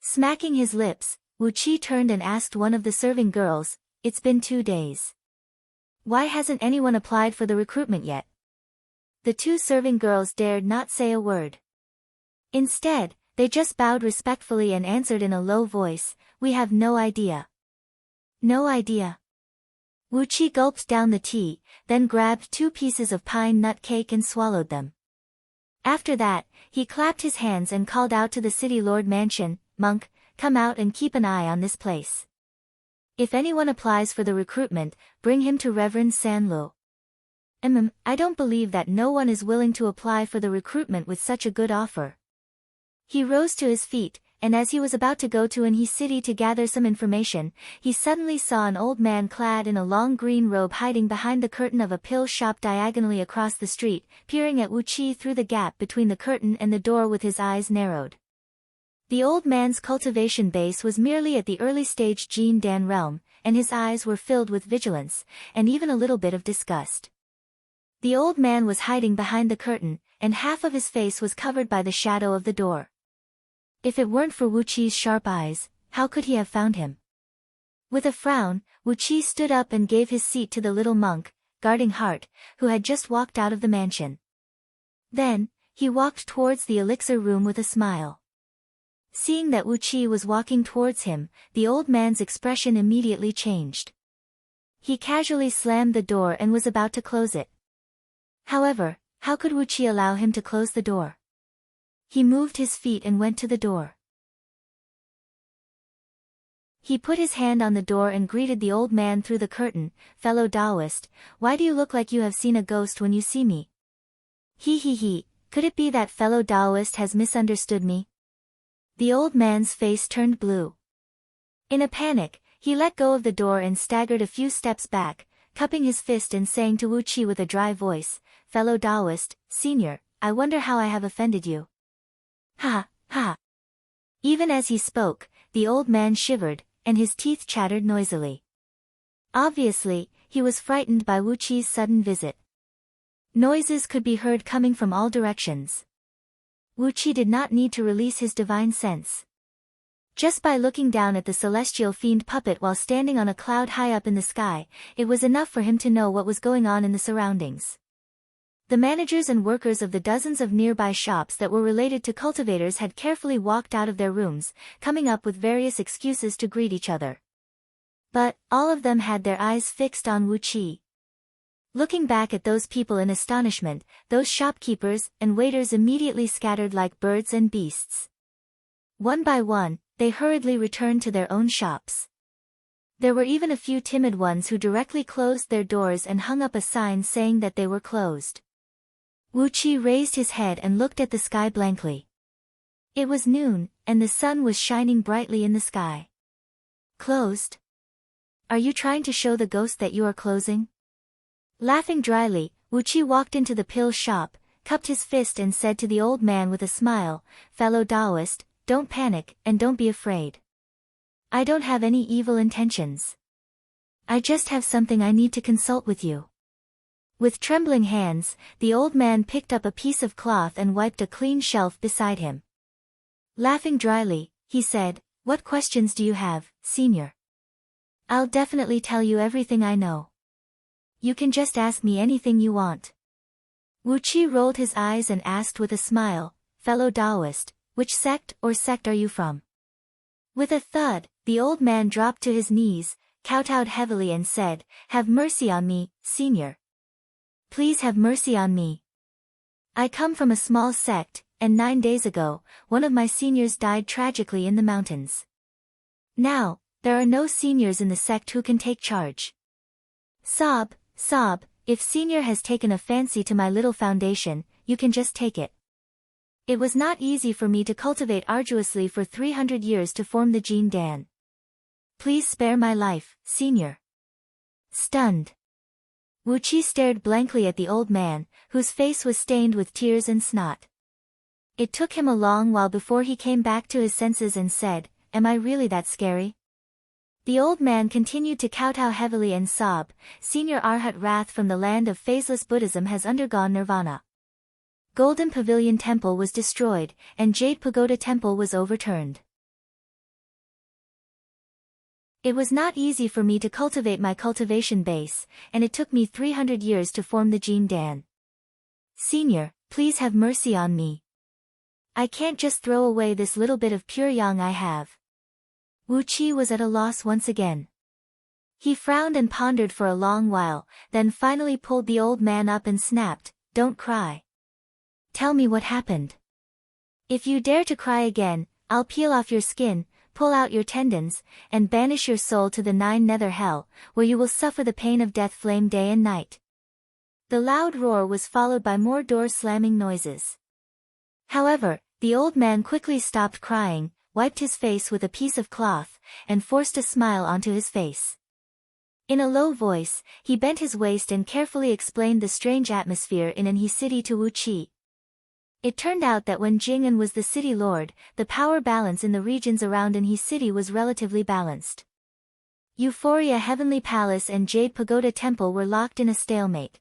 Smacking his lips, Wu Qi turned and asked one of the serving girls, "It's been 2 days. Why hasn't anyone applied for the recruitment yet?" The 2 serving girls dared not say a word. Instead, they just bowed respectfully and answered in a low voice, "We have no idea." No idea. Wu Qi gulped down the tea, then grabbed 2 pieces of pine nut cake and swallowed them. After that, he clapped his hands and called out to the City Lord Mansion, "Monk, come out and keep an eye on this place. If anyone applies for the recruitment, bring him to Reverend Sanlu. I don't believe that no one is willing to apply for the recruitment with such a good offer." He rose to his feet, and as he was about to go to Anhui City to gather some information, he suddenly saw an old man clad in a long green robe hiding behind the curtain of a pill shop diagonally across the street, peering at Wu Qi through the gap between the curtain and the door with his eyes narrowed. The old man's cultivation base was merely at the early stage Jean Dan realm, and his eyes were filled with vigilance, and even a little bit of disgust. The old man was hiding behind the curtain, and half of his face was covered by the shadow of the door. If it weren't for Wu Qi's sharp eyes, how could he have found him? With a frown, Wuqi stood up and gave his seat to the little monk, guarding Heart, who had just walked out of the mansion. Then, he walked towards the elixir room with a smile. Seeing that Wuqi was walking towards him, the old man's expression immediately changed. He casually slammed the door and was about to close it. However, how could Wuqi allow him to close the door? He moved his feet and went to the door. He put his hand on the door and greeted the old man through the curtain. "Fellow Taoist, why do you look like you have seen a ghost when you see me?" He, could it be that fellow Taoist has misunderstood me? The old man's face turned blue. In a panic, he let go of the door and staggered a few steps back, cupping his fist and saying to Wuqi with a dry voice, "Fellow Taoist, senior, I wonder how I have offended you." Ha. Even as he spoke, the old man shivered, and his teeth chattered noisily. Obviously, he was frightened by Wuqi's sudden visit. Noises could be heard coming from all directions. Wuqi did not need to release his divine sense. Just by looking down at the celestial fiend puppet while standing on a cloud high up in the sky, it was enough for him to know what was going on in the surroundings. The managers and workers of the dozens of nearby shops that were related to cultivators had carefully walked out of their rooms, coming up with various excuses to greet each other. But, all of them had their eyes fixed on Wuqi. Looking back at those people in astonishment, those shopkeepers and waiters immediately scattered like birds and beasts. One by one, they hurriedly returned to their own shops. There were even a few timid ones who directly closed their doors and hung up a sign saying that they were closed. Wuqi raised his head and looked at the sky blankly. It was noon, and the sun was shining brightly in the sky. "Closed? Are you trying to show the ghost that you are closing?" Laughing dryly, Wuqi walked into the pill shop, cupped his fist and said to the old man with a smile, "Fellow Taoist, don't panic and don't be afraid. I don't have any evil intentions. I just have something I need to consult with you." With trembling hands, the old man picked up a piece of cloth and wiped a clean shelf beside him. Laughing dryly, he said, "What questions do you have, senior? I'll definitely tell you everything I know. You can just ask me anything you want." Wuqi rolled his eyes and asked with a smile, "Fellow Taoist, which sect are you from?" With a thud, the old man dropped to his knees, kowtowed heavily and said, "Have mercy on me, senior. Please have mercy on me. I come from a small sect, and 9 days ago, one of my seniors died tragically in the mountains. Now, there are no seniors in the sect who can take charge. Sob, if senior has taken a fancy to my little foundation, you can just take it. It was not easy for me to cultivate arduously for 300 years to form the Jin Dan. Please spare my life, senior." Stunned, Wuqi stared blankly at the old man, whose face was stained with tears and snot. It took him a long while before he came back to his senses and said, "Am I really that scary?" The old man continued to kowtow heavily and sob, "Senior Arhat Rath from the land of phaseless Buddhism has undergone nirvana. Golden Pavilion Temple was destroyed, and Jade Pagoda Temple was overturned. It was not easy for me to cultivate my cultivation base, and it took me 300 years to form the Jin Dan. Senior, please have mercy on me. I can't just throw away this little bit of pure yang I have." Wuqi was at a loss once again. He frowned and pondered for a long while, then finally pulled the old man up and snapped, "Don't cry. Tell me what happened. If you dare to cry again, I'll peel off your skin, pull out your tendons, and banish your soul to the 9 nether hell, where you will suffer the pain of death flame day and night." The loud roar was followed by more door-slamming noises. However, the old man quickly stopped crying, wiped his face with a piece of cloth, and forced a smile onto his face. In a low voice, he bent his waist and carefully explained the strange atmosphere in Anhe City to Wuqi. It turned out that when Jing'an was the city lord, the power balance in the regions around Anhe City was relatively balanced. Euphoria Heavenly Palace and Jade Pagoda Temple were locked in a stalemate.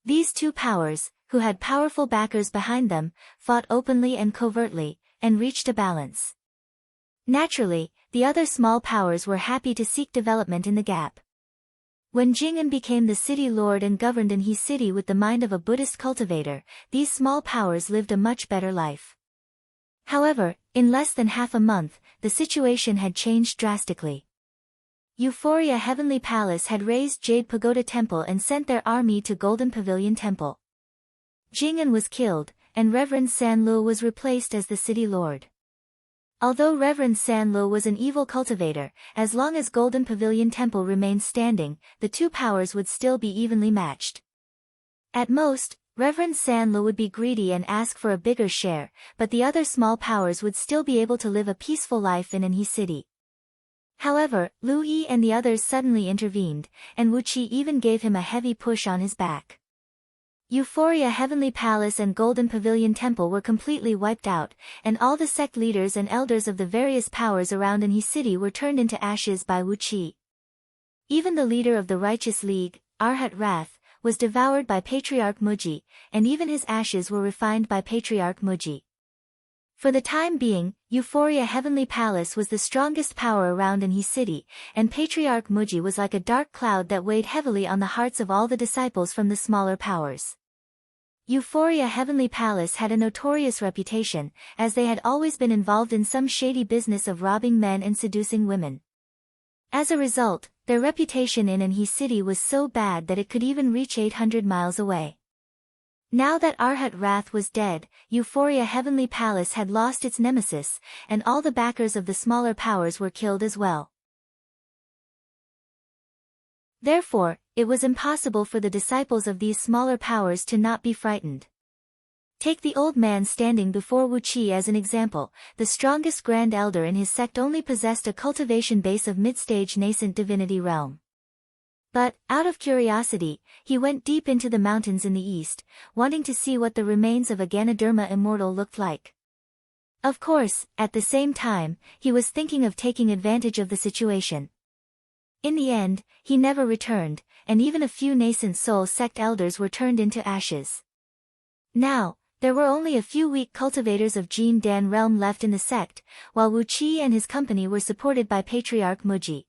These two powers, who had powerful backers behind them, fought openly and covertly, and reached a balance. Naturally, the other small powers were happy to seek development in the gap. When Jing'an became the city lord and governed Anhui city with the mind of a Buddhist cultivator, these small powers lived a much better life. However, in less than half a month, the situation had changed drastically. Euphoria Heavenly Palace had raised Jade Pagoda Temple and sent their army to Golden Pavilion Temple. Jing'an was killed, and Reverend Sanlu was replaced as the city lord. Although Reverend Sanlu was an evil cultivator, as long as Golden Pavilion Temple remained standing, the two powers would still be evenly matched. At most, Reverend Sanlu would be greedy and ask for a bigger share, but the other small powers would still be able to live a peaceful life in Anhui city. However, Lu Yi and the others suddenly intervened, and Wu Qi even gave him a heavy push on his back. Euphoria Heavenly Palace and Golden Pavilion Temple were completely wiped out, and all the sect leaders and elders of the various powers around Anhui city were turned into ashes by Wu Qi. Even the leader of the Righteous League, Arhat Wrath, was devoured by Patriarch Muji, and even his ashes were refined by Patriarch Muji. For the time being, Euphoria Heavenly Palace was the strongest power around Anhui city, and Patriarch Muji was like a dark cloud that weighed heavily on the hearts of all the disciples from the smaller powers. Euphoria Heavenly Palace had a notorious reputation, as they had always been involved in some shady business of robbing men and seducing women. As a result, their reputation in Anhui city was so bad that it could even reach 800 miles away. Now that Arhat Wrath was dead, Euphoria Heavenly Palace had lost its nemesis, and all the backers of the smaller powers were killed as well. Therefore, it was impossible for the disciples of these smaller powers to not be frightened. Take the old man standing before Wu Qi as an example. The strongest Grand Elder in his sect only possessed a cultivation base of mid-stage nascent divinity realm. But, out of curiosity, he went deep into the mountains in the east, wanting to see what the remains of a Ganoderma immortal looked like. Of course, at the same time, he was thinking of taking advantage of the situation. In the end, he never returned, and even a few nascent soul sect elders were turned into ashes. Now, there were only a few weak cultivators of Jin Dan realm left in the sect, while Wu Qi and his company were supported by Patriarch Muji.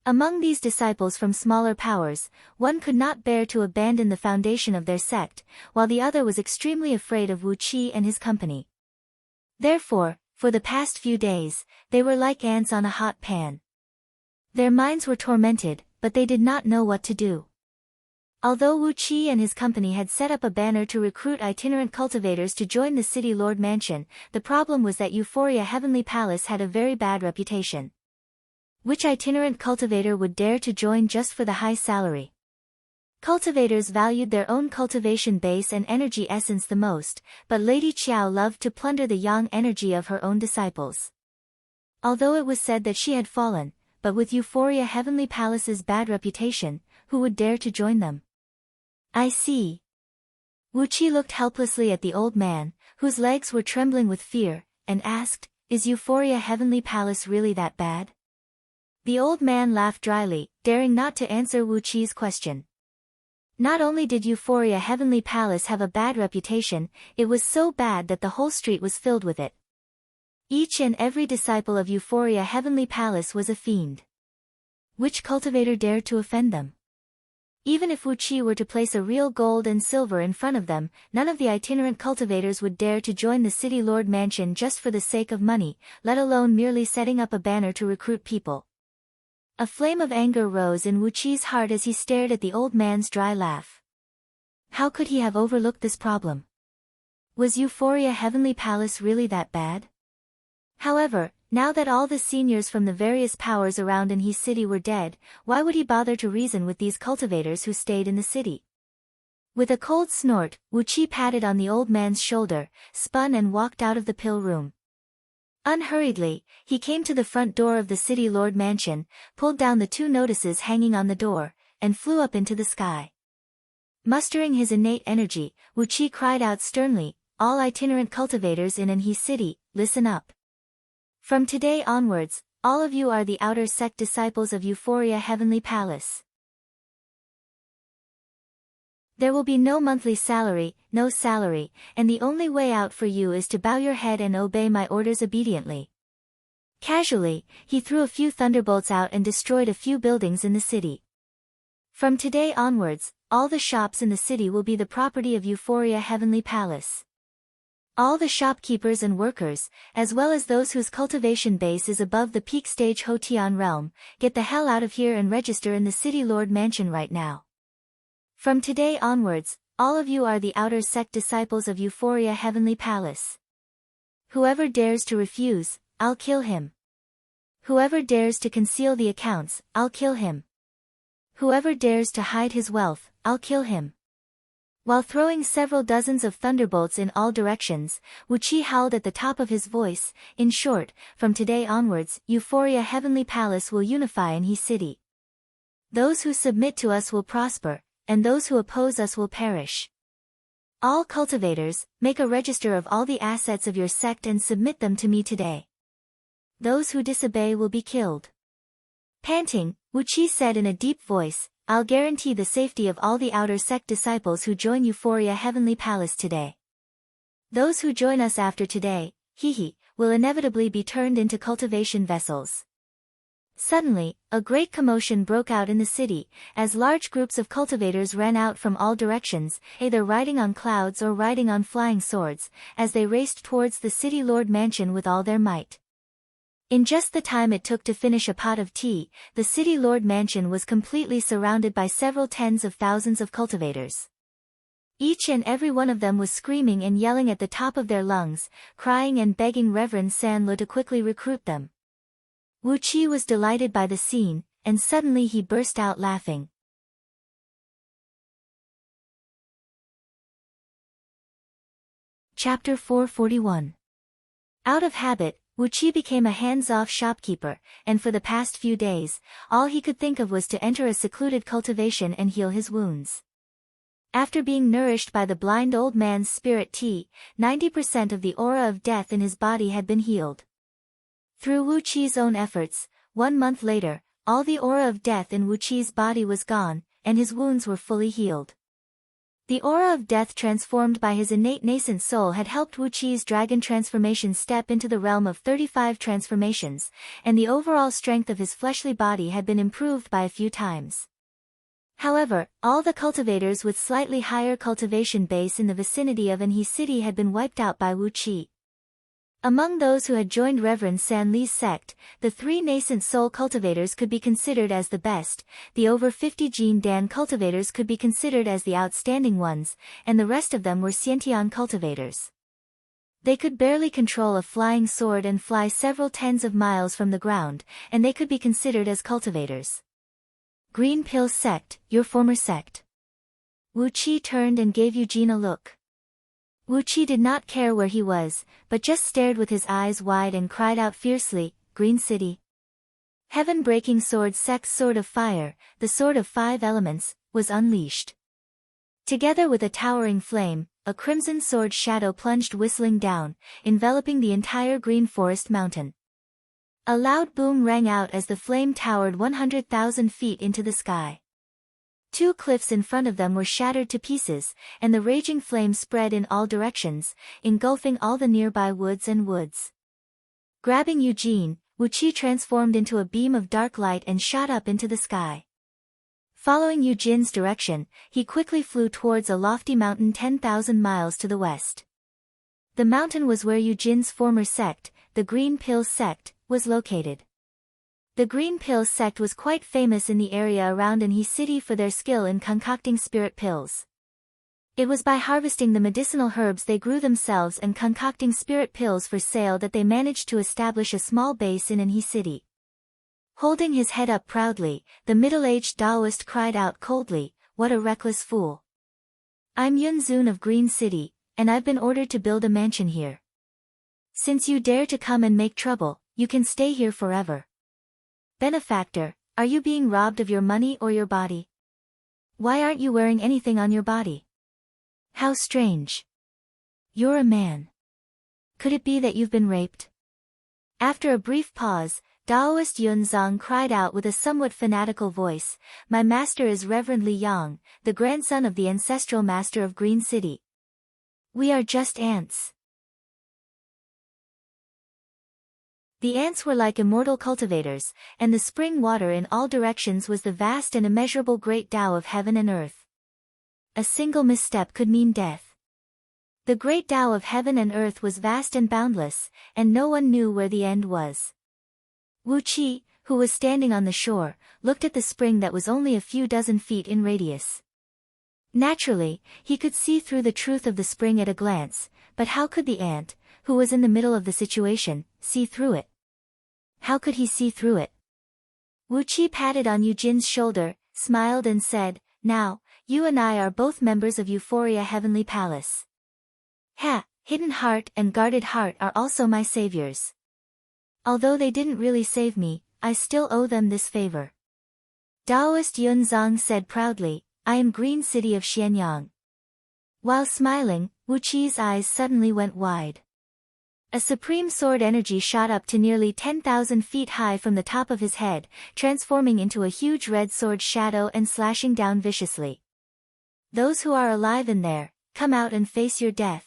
Among these disciples from smaller powers, one could not bear to abandon the foundation of their sect, while the other was extremely afraid of Wu Qi and his company. Therefore, for the past few days, they were like ants on a hot pan. Their minds were tormented, but they did not know what to do. Although Wu Qi and his company had set up a banner to recruit itinerant cultivators to join the City Lord Mansion, the problem was that Euphoria Heavenly Palace had a very bad reputation. Which itinerant cultivator would dare to join just for the high salary? Cultivators valued their own cultivation base and energy essence the most, but Lady Qiao loved to plunder the yang energy of her own disciples. Although it was said that she had fallen, but with Euphoria Heavenly Palace's bad reputation, who would dare to join them? I see. Wu Qi looked helplessly at the old man, whose legs were trembling with fear, and asked, "Is Euphoria Heavenly Palace really that bad?" The old man laughed dryly, daring not to answer Wu Qi's question. Not only did Euphoria Heavenly Palace have a bad reputation, it was so bad that the whole street was filled with it. Each and every disciple of Euphoria Heavenly Palace was a fiend. Which cultivator dared to offend them? Even if Wu Qi were to place a real gold and silver in front of them, none of the itinerant cultivators would dare to join the City Lord Mansion just for the sake of money, let alone merely setting up a banner to recruit people. A flame of anger rose in Wu Qi's heart as he stared at the old man's dry laugh. How could he have overlooked this problem? Was Euphoria Heavenly Palace really that bad? However, now that all the seniors from the various powers around Anhui city were dead, why would he bother to reason with these cultivators who stayed in the city? With a cold snort, Wu Qi patted on the old man's shoulder, spun and walked out of the pill room. Unhurriedly, he came to the front door of the City Lord Mansion, pulled down the 2 notices hanging on the door, and flew up into the sky. Mustering his innate energy, Wu Qi cried out sternly, "All itinerant cultivators in Anhui city, listen up. From today onwards, all of you are the outer sect disciples of Euphoria Heavenly Palace. There will be no monthly salary, and the only way out for you is to bow your head and obey my orders obediently. Casually, he threw a few thunderbolts out and destroyed a few buildings in the city. From today onwards, all the shops in the city will be the property of Euphoria Heavenly Palace. All the shopkeepers and workers, as well as those whose cultivation base is above the peak stage Hotian realm, get the hell out of here and register in the City Lord Mansion right now. From today onwards, all of you are the outer sect disciples of Euphoria Heavenly Palace. Whoever dares to refuse, I'll kill him. Whoever dares to conceal the accounts, I'll kill him. Whoever dares to hide his wealth, I'll kill him. While throwing several dozens of thunderbolts in all directions, Wu Qi howled at the top of his voice. In short, from today onwards, Euphoria Heavenly Palace will unify in He City. Those who submit to us will prosper, and those who oppose us will perish. All cultivators, make a register of all the assets of your sect and submit them to me today. Those who disobey will be killed. Panting, Wu Qi said in a deep voice, I'll guarantee the safety of all the outer sect disciples who join Euphoria Heavenly Palace today. Those who join us after today, will inevitably be turned into cultivation vessels. Suddenly, a great commotion broke out in the city, as large groups of cultivators ran out from all directions, either riding on clouds or riding on flying swords, as they raced towards the City Lord Mansion with all their might. In just the time it took to finish a pot of tea, the City Lord Mansion was completely surrounded by several tens of thousands of cultivators. Each and every one of them was screaming and yelling at the top of their lungs, crying and begging Reverend Sanlo to quickly recruit them. Wu Qi was delighted by the scene, and suddenly he burst out laughing. Chapter 441. Out of habit, Wu Qi became a hands-off shopkeeper, and for the past few days, all he could think of was to enter a secluded cultivation and heal his wounds. After being nourished by the blind old man's spirit tea, 90% of the aura of death in his body had been healed. Through Wu Qi's own efforts, 1 month later, all the aura of death in Wu Qi's body was gone, and his wounds were fully healed. The aura of death transformed by his innate nascent soul had helped Wu Qi's dragon transformation step into the realm of 35 transformations, and the overall strength of his fleshly body had been improved by a few times. However, all the cultivators with slightly higher cultivation base in the vicinity of Anhe City had been wiped out by Wu Qi. Among those who had joined Reverend San Li's sect, the 3 nascent soul cultivators could be considered as the best, the over 50 Jin Dan cultivators could be considered as the outstanding ones, and the rest of them were Xiantian cultivators. They could barely control a flying sword and fly several tens of miles from the ground, and they could be considered as cultivators. Green Pill Sect, your former sect. Wu Qi turned and gave Eugene a look. Wu Qi did not care where he was, but just stared with his eyes wide and cried out fiercely, Green City. Heaven-breaking sword sect's sword of fire, the sword of 5 elements, was unleashed. Together with a towering flame, a crimson sword shadow plunged whistling down, enveloping the entire green forest mountain. A loud boom rang out as the flame towered 100,000 feet into the sky. 2 cliffs in front of them were shattered to pieces, and the raging flame spread in all directions, engulfing all the nearby woods. Grabbing Eugene, Wu Qi transformed into a beam of dark light and shot up into the sky. Following Eugene's direction, he quickly flew towards a lofty mountain 10,000 miles to the west. The mountain was where Eugene's former sect, the Green Pill Sect, was located. The Green Pill Sect was quite famous in the area around Anhe City for their skill in concocting spirit pills. It was by harvesting the medicinal herbs they grew themselves and concocting spirit pills for sale that they managed to establish a small base in Anhe City. Holding his head up proudly, the middle-aged Taoist cried out coldly, "What a reckless fool! I'm Yun Zun of Green City, and I've been ordered to build a mansion here. Since you dare to come and make trouble, you can stay here forever. Benefactor, are you being robbed of your money or your body? Why aren't you wearing anything on your body? How strange. You're a man. Could it be that you've been raped?" After a brief pause, Taoist Yun Zong cried out with a somewhat fanatical voice, "My master is Reverend Li Yang, the grandson of the ancestral master of Green City. We are just ants." The ants were like immortal cultivators, and the spring water in all directions was the vast and immeasurable great Tao of heaven and earth. A single misstep could mean death. The great Tao of heaven and earth was vast and boundless, and no one knew where the end was. Wu Qi, who was standing on the shore, looked at the spring that was only a few dozen feet in radius. Naturally, he could see through the truth of the spring at a glance, but how could the ant, who was in the middle of the situation, see through it? How could he see through it? Wu Qi patted on Eugene's shoulder, smiled and said, "Now, you and I are both members of Euphoria Heavenly Palace. Hidden Heart and Guarded Heart are also my saviors. Although they didn't really save me, I still owe them this favor." Taoist Yun Zong said proudly, "I am Green City of Xianyang." While smiling, Wu Qi's eyes suddenly went wide. A supreme sword energy shot up to nearly 10,000 feet high from the top of his head, transforming into a huge red sword shadow and slashing down viciously. "Those who are alive in there, come out and face your death.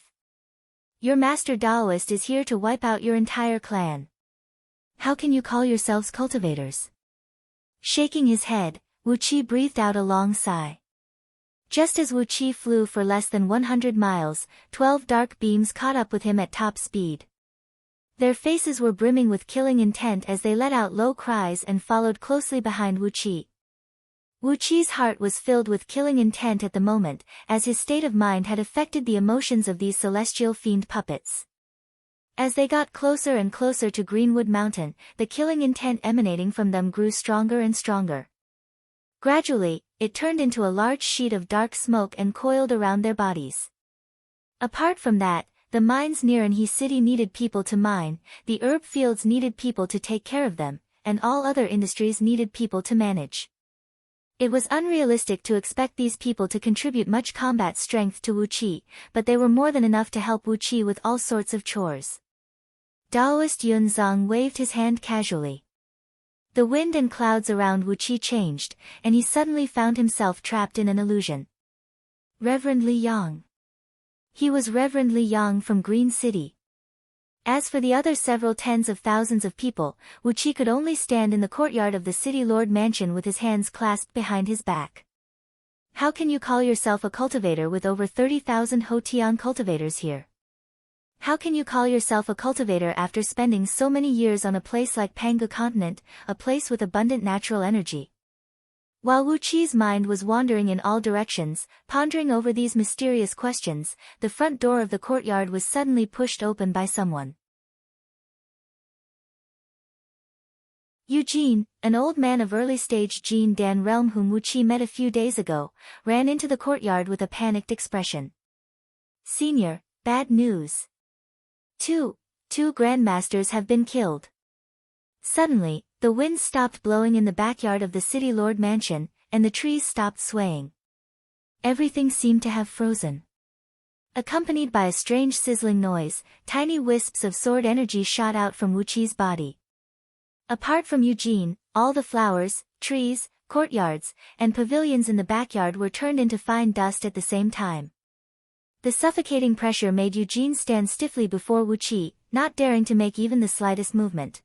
Your master Taoist is here to wipe out your entire clan. How can you call yourselves cultivators?" Shaking his head, Wu Qi breathed out a long sigh. Just as Wu Qi flew for less than 100 miles, 12 dark beams caught up with him at top speed. Their faces were brimming with killing intent as they let out low cries and followed closely behind Wu Qi. Wu Qi's heart was filled with killing intent at the moment, as his state of mind had affected the emotions of these celestial fiend puppets. As they got closer and closer to Greenwood Mountain, the killing intent emanating from them grew stronger and stronger. Gradually, it turned into a large sheet of dark smoke and coiled around their bodies. Apart from that, the mines near Anhe City needed people to mine, the herb fields needed people to take care of them, and all other industries needed people to manage. It was unrealistic to expect these people to contribute much combat strength to Wu Qi, but they were more than enough to help Wu Qi with all sorts of chores. Taoist Yun Zong waved his hand casually. The wind and clouds around Wu Qi changed, and he suddenly found himself trapped in an illusion. Reverend Li Yang. He was Reverend Li Yang from Green City. As for the other several tens of thousands of people, Wu Qi could only stand in the courtyard of the city lord mansion with his hands clasped behind his back. How can you call yourself a cultivator with over 30,000 Hotian cultivators here? How can you call yourself a cultivator after spending so many years on a place like Panggu Continent, a place with abundant natural energy? While Wu Qi's mind was wandering in all directions, pondering over these mysterious questions, the front door of the courtyard was suddenly pushed open by someone. Eugene, an old man of early-stage Jin Dan realm whom Wu Qi met a few days ago, ran into the courtyard with a panicked expression. "Senior, bad news. Two grandmasters have been killed." Suddenly, the wind stopped blowing in the backyard of the city lord mansion, and the trees stopped swaying. Everything seemed to have frozen. Accompanied by a strange sizzling noise, tiny wisps of sword energy shot out from Wu Qi's body. Apart from Eugene, all the flowers, trees, courtyards, and pavilions in the backyard were turned into fine dust at the same time. The suffocating pressure made Eugene stand stiffly before Wu Qi, not daring to make even the slightest movement.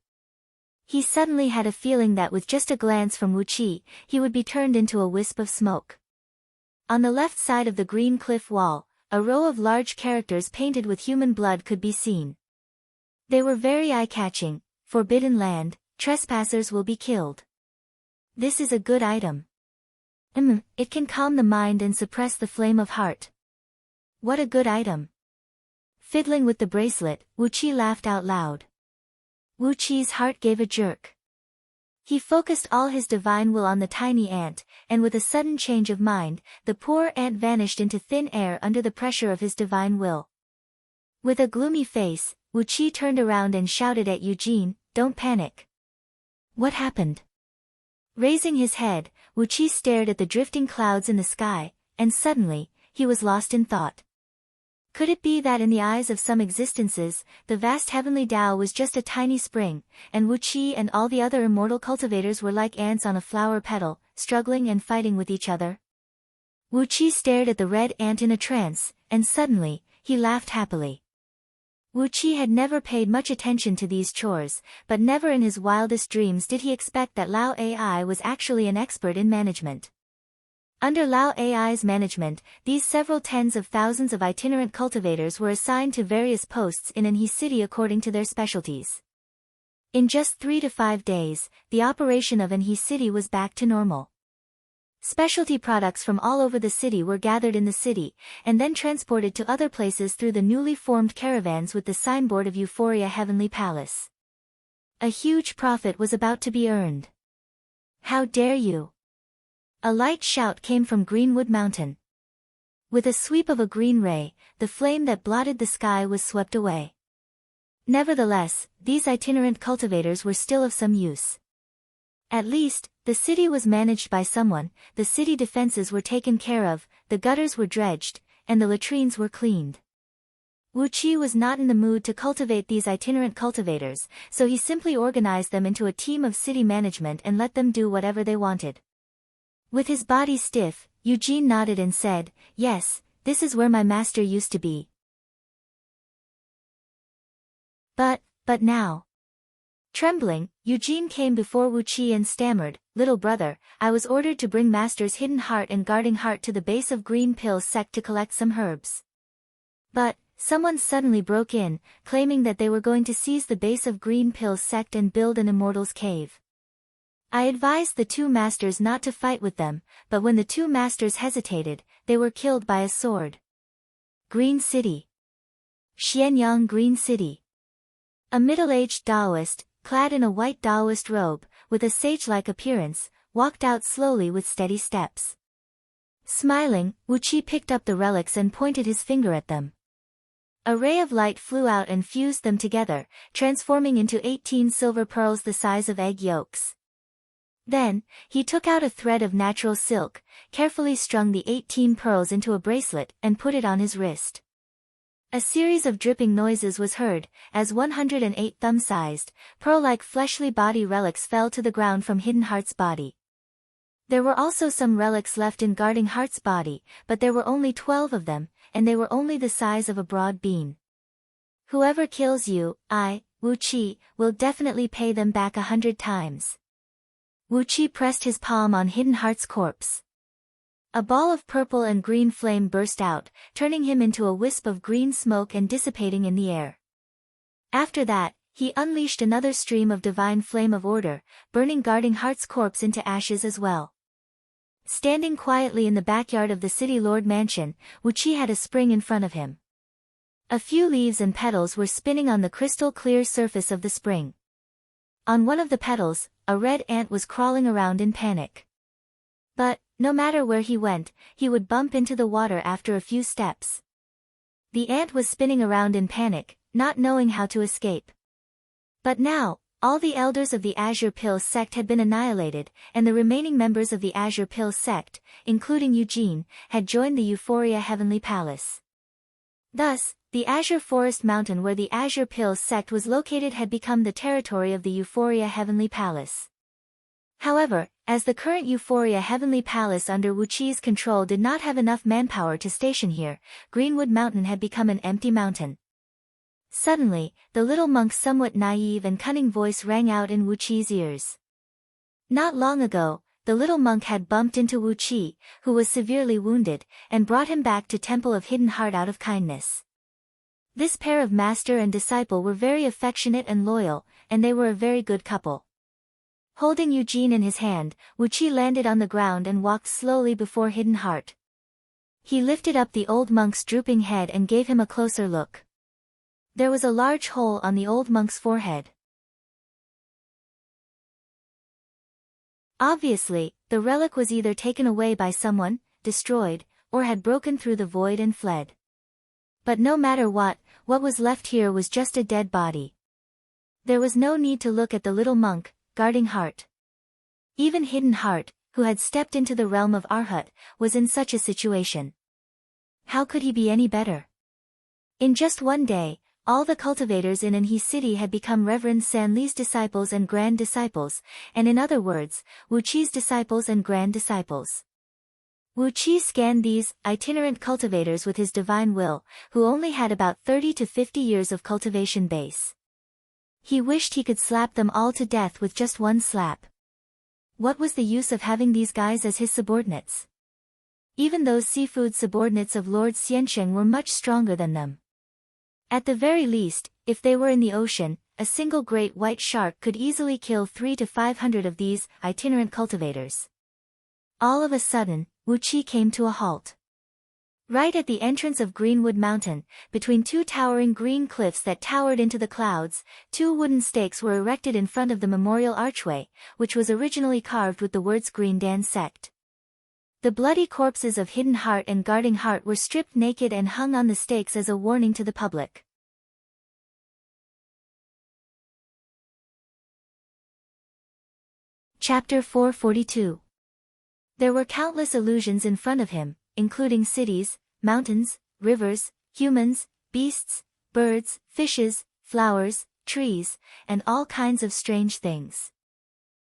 He suddenly had a feeling that with just a glance from Wu Qi, he would be turned into a wisp of smoke. On the left side of the green cliff wall, a row of large characters painted with human blood could be seen. They were very eye-catching: "Forbidden Land, trespassers will be killed." This is a good item. It can calm the mind and suppress the flame of heart. What a good item. Fiddling with the bracelet, Wu Qi laughed out loud. Wu Qi's heart gave a jerk. He focused all his divine will on the tiny ant, and with a sudden change of mind, the poor ant vanished into thin air under the pressure of his divine will. With a gloomy face, Wu Qi turned around and shouted at Eugene, "Don't panic." What happened? Raising his head, Wu Qi stared at the drifting clouds in the sky, and suddenly, he was lost in thought. Could it be that in the eyes of some existences, the vast heavenly Tao was just a tiny spring, and Wu Qi and all the other immortal cultivators were like ants on a flower petal, struggling and fighting with each other? Wu Qi stared at the red ant in a trance, and suddenly, he laughed happily. Wu Qi had never paid much attention to these chores, but never in his wildest dreams did he expect that Lao AI was actually an expert in management. Under Lao AI's management, these several tens of thousands of itinerant cultivators were assigned to various posts in Anhui city according to their specialties. In just 3 to 5 days, the operation of Anhui city was back to normal. Specialty products from all over the city were gathered in the city, and then transported to other places through the newly formed caravans with the signboard of Euphoria Heavenly Palace. A huge profit was about to be earned. How dare you! A light shout came from Greenwood Mountain. With a sweep of a green ray, the flame that blotted the sky was swept away. Nevertheless, these itinerant cultivators were still of some use. At least, the city was managed by someone, the city defenses were taken care of, the gutters were dredged, and the latrines were cleaned. Wu Qi was not in the mood to cultivate these itinerant cultivators, so he simply organized them into a team of city management and let them do whatever they wanted. With his body stiff, Eugene nodded and said, "Yes, this is where my master used to be." But now. Trembling, Eugene came before Wu Qi and stammered, "Little brother, I was ordered to bring Master's hidden heart and guarding heart to the base of Green Pill sect to collect some herbs. But, someone suddenly broke in, claiming that they were going to seize the base of Green Pill sect and build an immortal's cave. I advised the 2 masters not to fight with them, but when the 2 masters hesitated, they were killed by a sword." Green City. Xianyang Green City. A middle-aged Taoist, clad in a white Taoist robe, with a sage-like appearance, walked out slowly with steady steps. Smiling, Wu Qi picked up the relics and pointed his finger at them. A ray of light flew out and fused them together, transforming into 18 silver pearls the size of egg yolks. Then, he took out a thread of natural silk, carefully strung the 18 pearls into a bracelet, and put it on his wrist. A series of dripping noises was heard, as 108 thumb-sized, pearl-like fleshly body relics fell to the ground from Hidden Heart's body. There were also some relics left in Guarding Heart's body, but there were only 12 of them, and they were only the size of a broad bean. "Whoever kills you, Wu Qi, will definitely pay them back 100 times. Wu Qi pressed his palm on Hidden Heart's corpse. A ball of purple and green flame burst out, turning him into a wisp of green smoke and dissipating in the air. After that, he unleashed another stream of divine flame of order, burning Guarding Heart's corpse into ashes as well. Standing quietly in the backyard of the City Lord Mansion, Wu Qi had a spring in front of him. A few leaves and petals were spinning on the crystal-clear surface of the spring. On one of the petals, a red ant was crawling around in panic. But, no matter where he went, he would bump into the water after a few steps. The ant was spinning around in panic, not knowing how to escape. But now, all the elders of the Azure Pill sect had been annihilated, and the remaining members of the Azure Pill sect, including Eugene, had joined the Euphoria Heavenly Palace. Thus, the Azure Forest Mountain where the Azure Pill sect was located had become the territory of the Euphoria Heavenly Palace. However, as the current Euphoria Heavenly Palace under Wu Qi's control did not have enough manpower to station here, Greenwood Mountain had become an empty mountain. Suddenly, the little monk's somewhat naive and cunning voice rang out in Wu Qi's ears. Not long ago, the little monk had bumped into Wu Qi, who was severely wounded, and brought him back to Temple of Hidden Heart out of kindness. This pair of master and disciple were very affectionate and loyal, and they were a very good couple. Holding Eugene in his hand, Wu Qi landed on the ground and walked slowly before Hidden Heart. He lifted up the old monk's drooping head and gave him a closer look. There was a large hole on the old monk's forehead. Obviously, the relic was either taken away by someone, destroyed, or had broken through the void and fled. But no matter what was left here was just a dead body. There was no need to look at the little monk, Guarding Heart. Even Hidden Heart, who had stepped into the realm of Arhat, was in such a situation. How could he be any better? In just one day, all the cultivators in Anhui city had become Reverend Sanli's disciples and grand disciples, and in other words, Wu Qi's disciples and grand disciples. Wu Qi scanned these itinerant cultivators with his divine will, who only had about 30 to 50 years of cultivation base. He wished he could slap them all to death with just one slap. What was the use of having these guys as his subordinates? Even those seafood subordinates of Lord Xiansheng were much stronger than them. At the very least, if they were in the ocean, a single great white shark could easily kill 300 to 500 of these itinerant cultivators. All of a sudden, Wu Qi came to a halt. Right at the entrance of Greenwood Mountain, between two towering green cliffs that towered into the clouds, two wooden stakes were erected in front of the memorial archway, which was originally carved with the words Green Dan Sect. The bloody corpses of Hidden Heart and Guarding Heart were stripped naked and hung on the stakes as a warning to the public. Chapter 442. There were countless illusions in front of him, including cities, mountains, rivers, humans, beasts, birds, fishes, flowers, trees, and all kinds of strange things.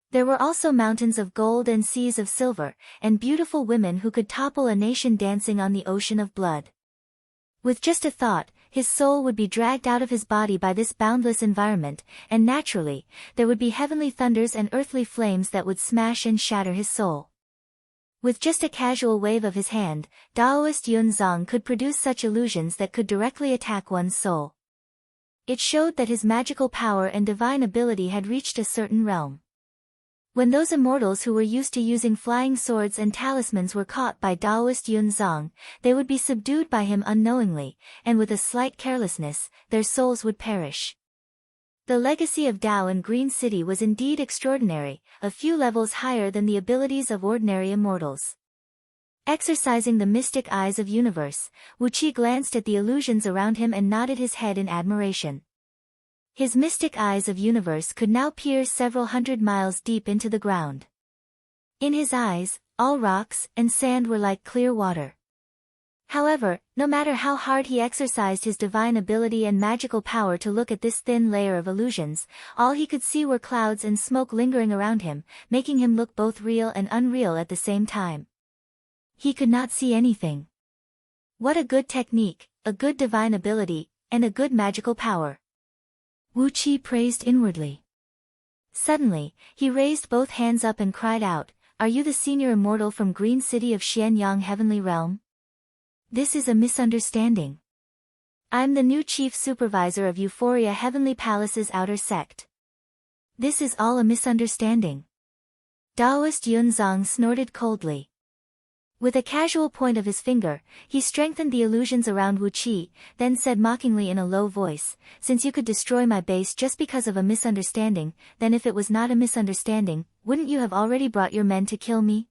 There were also mountains of gold and seas of silver, and beautiful women who could topple a nation dancing on the ocean of blood. With just a thought, his soul would be dragged out of his body by this boundless environment, and naturally, there would be heavenly thunders and earthly flames that would smash and shatter his soul. With just a casual wave of his hand, Daoist Yun Zong could produce such illusions that could directly attack one's soul. It showed that his magical power and divine ability had reached a certain realm. When those immortals who were used to using flying swords and talismans were caught by Daoist Yun Zong, they would be subdued by him unknowingly, and with a slight carelessness, their souls would perish. The legacy of Dao in Green City was indeed extraordinary, a few levels higher than the abilities of ordinary immortals. Exercising the mystic eyes of universe, Wu Qi glanced at the illusions around him and nodded his head in admiration. His mystic eyes of universe could now peer several hundred miles deep into the ground. In his eyes, all rocks and sand were like clear water. However, no matter how hard he exercised his divine ability and magical power to look at this thin layer of illusions, all he could see were clouds and smoke lingering around him, making him look both real and unreal at the same time. He could not see anything. What a good technique, a good divine ability, and a good magical power. Wu Qi praised inwardly. Suddenly, he raised both hands up and cried out, "Are you the senior immortal from Green City of Xianyang Heavenly Realm? This is a misunderstanding. I'm the new chief supervisor of Euphoria Heavenly Palace's outer sect. This is all a misunderstanding." Daoist Yun Zong snorted coldly. With a casual point of his finger, he strengthened the illusions around Wu Qi, then said mockingly in a low voice, "Since you could destroy my base just because of a misunderstanding, then if it was not a misunderstanding, wouldn't you have already brought your men to kill me?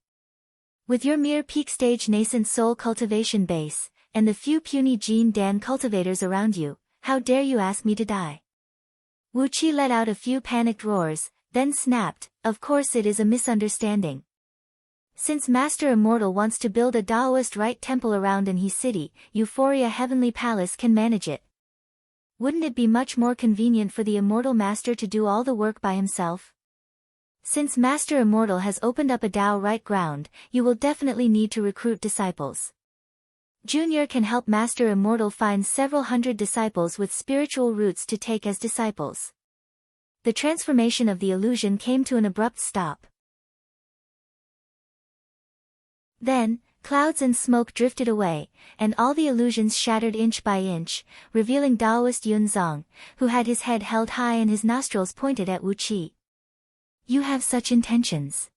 With your mere peak-stage nascent soul cultivation base, and the few puny Gene Dan cultivators around you, how dare you ask me to die?" Wu Qi let out a few panicked roars, then snapped, "Of course it is a misunderstanding. Since Master Immortal wants to build a Daoist Rite Temple around Anhe City, Euphoria Heavenly Palace can manage it. Wouldn't it be much more convenient for the Immortal Master to do all the work by himself? Since Master Immortal has opened up a Dao Rite ground, you will definitely need to recruit disciples. Junior can help Master Immortal find several hundred disciples with spiritual roots to take as disciples." The transformation of the illusion came to an abrupt stop. Then, clouds and smoke drifted away, and all the illusions shattered inch by inch, revealing Daoist Yun Zong, who had his head held high and his nostrils pointed at Wu Qi. "You have such intentions.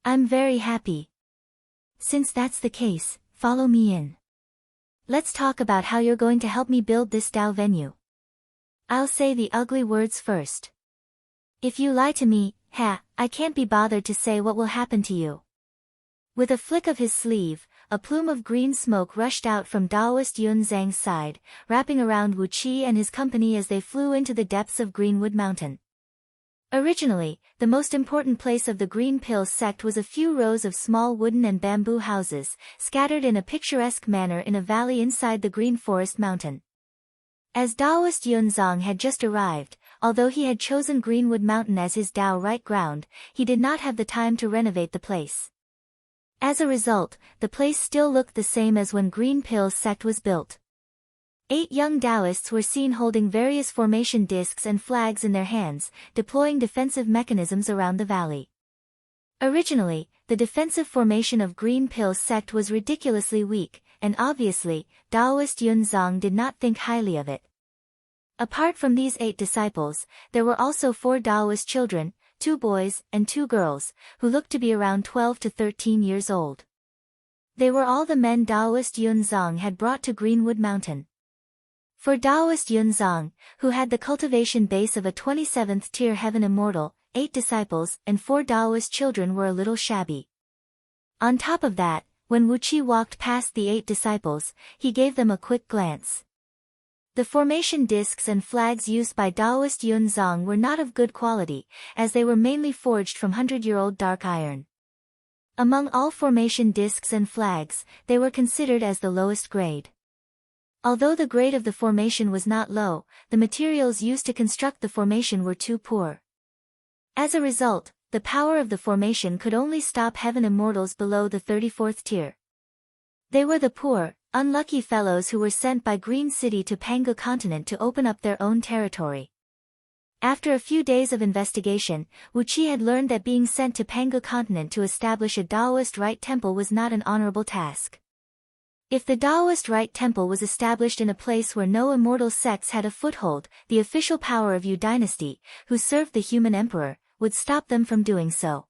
I'm very happy. Since that's the case, follow me in. Let's talk about how you're going to help me build this Dao venue. I'll say the ugly words first. If you lie to me, I can't be bothered to say what will happen to you." With a flick of his sleeve, a plume of green smoke rushed out from Daoist Yun Zhang's side, wrapping around Wu Qi and his company as they flew into the depths of Greenwood Mountain. Originally, the most important place of the Green Pill sect was a few rows of small wooden and bamboo houses, scattered in a picturesque manner in a valley inside the Green Forest Mountain. As Daoist Yun Zong had just arrived, although he had chosen Greenwood Mountain as his Dao Rite ground, he did not have the time to renovate the place. As a result, the place still looked the same as when Green Pill's sect was built. 8 young Taoists were seen holding various formation discs and flags in their hands, deploying defensive mechanisms around the valley. Originally, the defensive formation of Green Pill's sect was ridiculously weak, and obviously, Taoist Yunzong did not think highly of it. Apart from these 8 disciples, there were also 4 Taoist children, 2 boys and 2 girls, who looked to be around 12 to 13 years old. They were all the men Taoist Yunzong had brought to Greenwood Mountain. For Taoist Yunzong, who had the cultivation base of a 27th tier heaven immortal, 8 disciples and 4 Taoist children were a little shabby. On top of that, when Wuqi walked past the 8 disciples, he gave them a quick glance. The formation discs and flags used by Taoist Yunzong were not of good quality, as they were mainly forged from 100-year-old dark iron. Among all formation discs and flags, they were considered as the lowest grade. Although the grade of the formation was not low, the materials used to construct the formation were too poor. As a result, the power of the formation could only stop heaven immortals below the 34th tier. They were the poor, unlucky fellows who were sent by Green City to Pangu continent to open up their own territory. After a few days of investigation, Wuqi had learned that being sent to Pangu continent to establish a Taoist Rite temple was not an honorable task. If the Taoist Rite temple was established in a place where no immortal sects had a foothold, the official power of Yu dynasty, who served the human emperor, would stop them from doing so.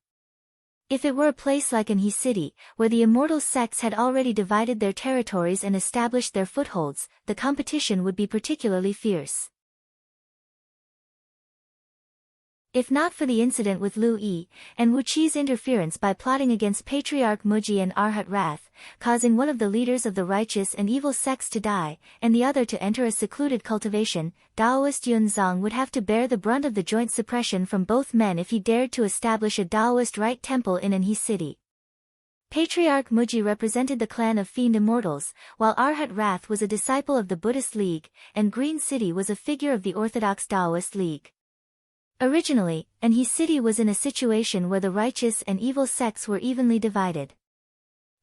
If it were a place like Anhui City, where the immortal sects had already divided their territories and established their footholds, the competition would be particularly fierce. If not for the incident with Lu Yi, and Wuqi's interference by plotting against Patriarch Muji and Arhat Wrath, causing one of the leaders of the righteous and evil sects to die, and the other to enter a secluded cultivation, Taoist Yunzong would have to bear the brunt of the joint suppression from both men if he dared to establish a Taoist Rite temple in Anhui City. Patriarch Muji represented the clan of Fiend Immortals, while Arhat Wrath was a disciple of the Buddhist League, and Green City was a figure of the Orthodox Taoist League. Originally, Anhui City was in a situation where the righteous and evil sects were evenly divided.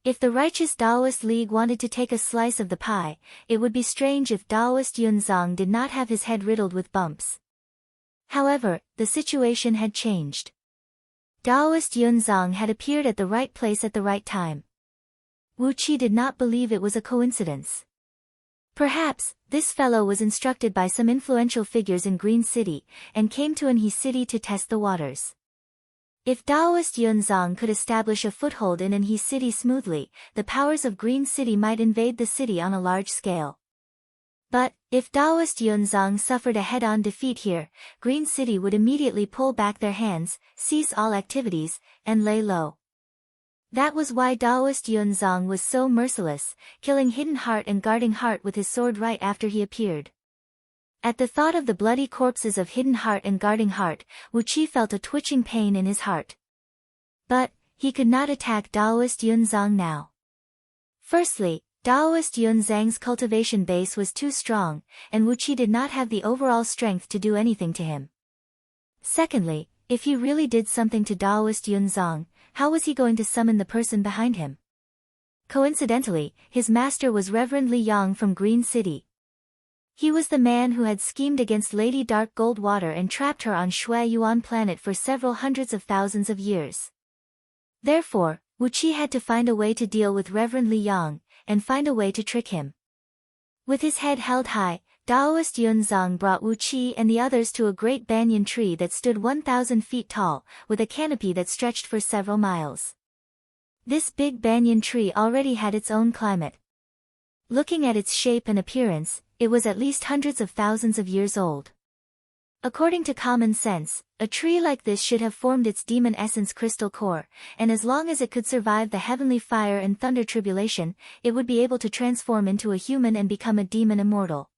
If the righteous Taoist League wanted to take a slice of the pie, it would be strange if Taoist Yunzong did not have his head riddled with bumps. However, the situation had changed. Taoist Yunzong had appeared at the right place at the right time. Wuqi did not believe it was a coincidence. Perhaps, this fellow was instructed by some influential figures in Green City, and came to Anhui City to test the waters. If Taoist Yunzong could establish a foothold in Anhui City smoothly, the powers of Green City might invade the city on a large scale. But, if Taoist Yunzong suffered a head-on defeat here, Green City would immediately pull back their hands, cease all activities, and lay low. That was why Taoist Yunzong was so merciless, killing Hidden Heart and Guarding Heart with his sword right after he appeared. At the thought of the bloody corpses of Hidden Heart and Guarding Heart, Wuqi felt a twitching pain in his heart. But, he could not attack Taoist Yunzong now. Firstly, Taoist Yunzang's cultivation base was too strong, and Wuqi did not have the overall strength to do anything to him. Secondly, if he really did something to Taoist Yunzong, how was he going to summon the person behind him? Coincidentally, his master was Reverend Li Yang from Green City. He was the man who had schemed against Lady Dark Goldwater and trapped her on Shui Yuan planet for several hundreds of thousands of years. Therefore, Wuqi had to find a way to deal with Reverend Li Yang, and find a way to trick him. With his head held high, Taoist Yunzong brought Wuqi and the others to a great banyan tree that stood 1,000 feet tall, with a canopy that stretched for several miles. This big banyan tree already had its own climate. Looking at its shape and appearance, it was at least hundreds of thousands of years old. According to common sense, a tree like this should have formed its demon essence crystal core, and as long as it could survive the heavenly fire and thunder tribulation, it would be able to transform into a human and become a demon immortal.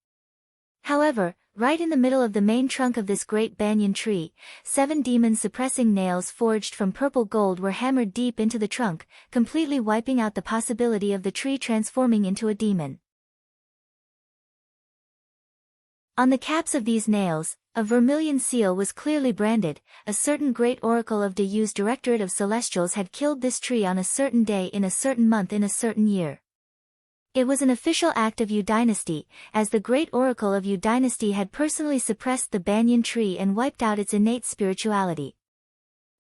However, right in the middle of the main trunk of this great banyan tree, 7 demon-suppressing nails forged from purple gold were hammered deep into the trunk, completely wiping out the possibility of the tree transforming into a demon. On the caps of these nails, A vermilion seal was clearly branded. A certain great oracle of Yu's Directorate of Celestials had killed this tree on a certain day in a certain month in a certain year. It was an official act of Yu dynasty, as the great oracle of Yu dynasty had personally suppressed the banyan tree and wiped out its innate spirituality.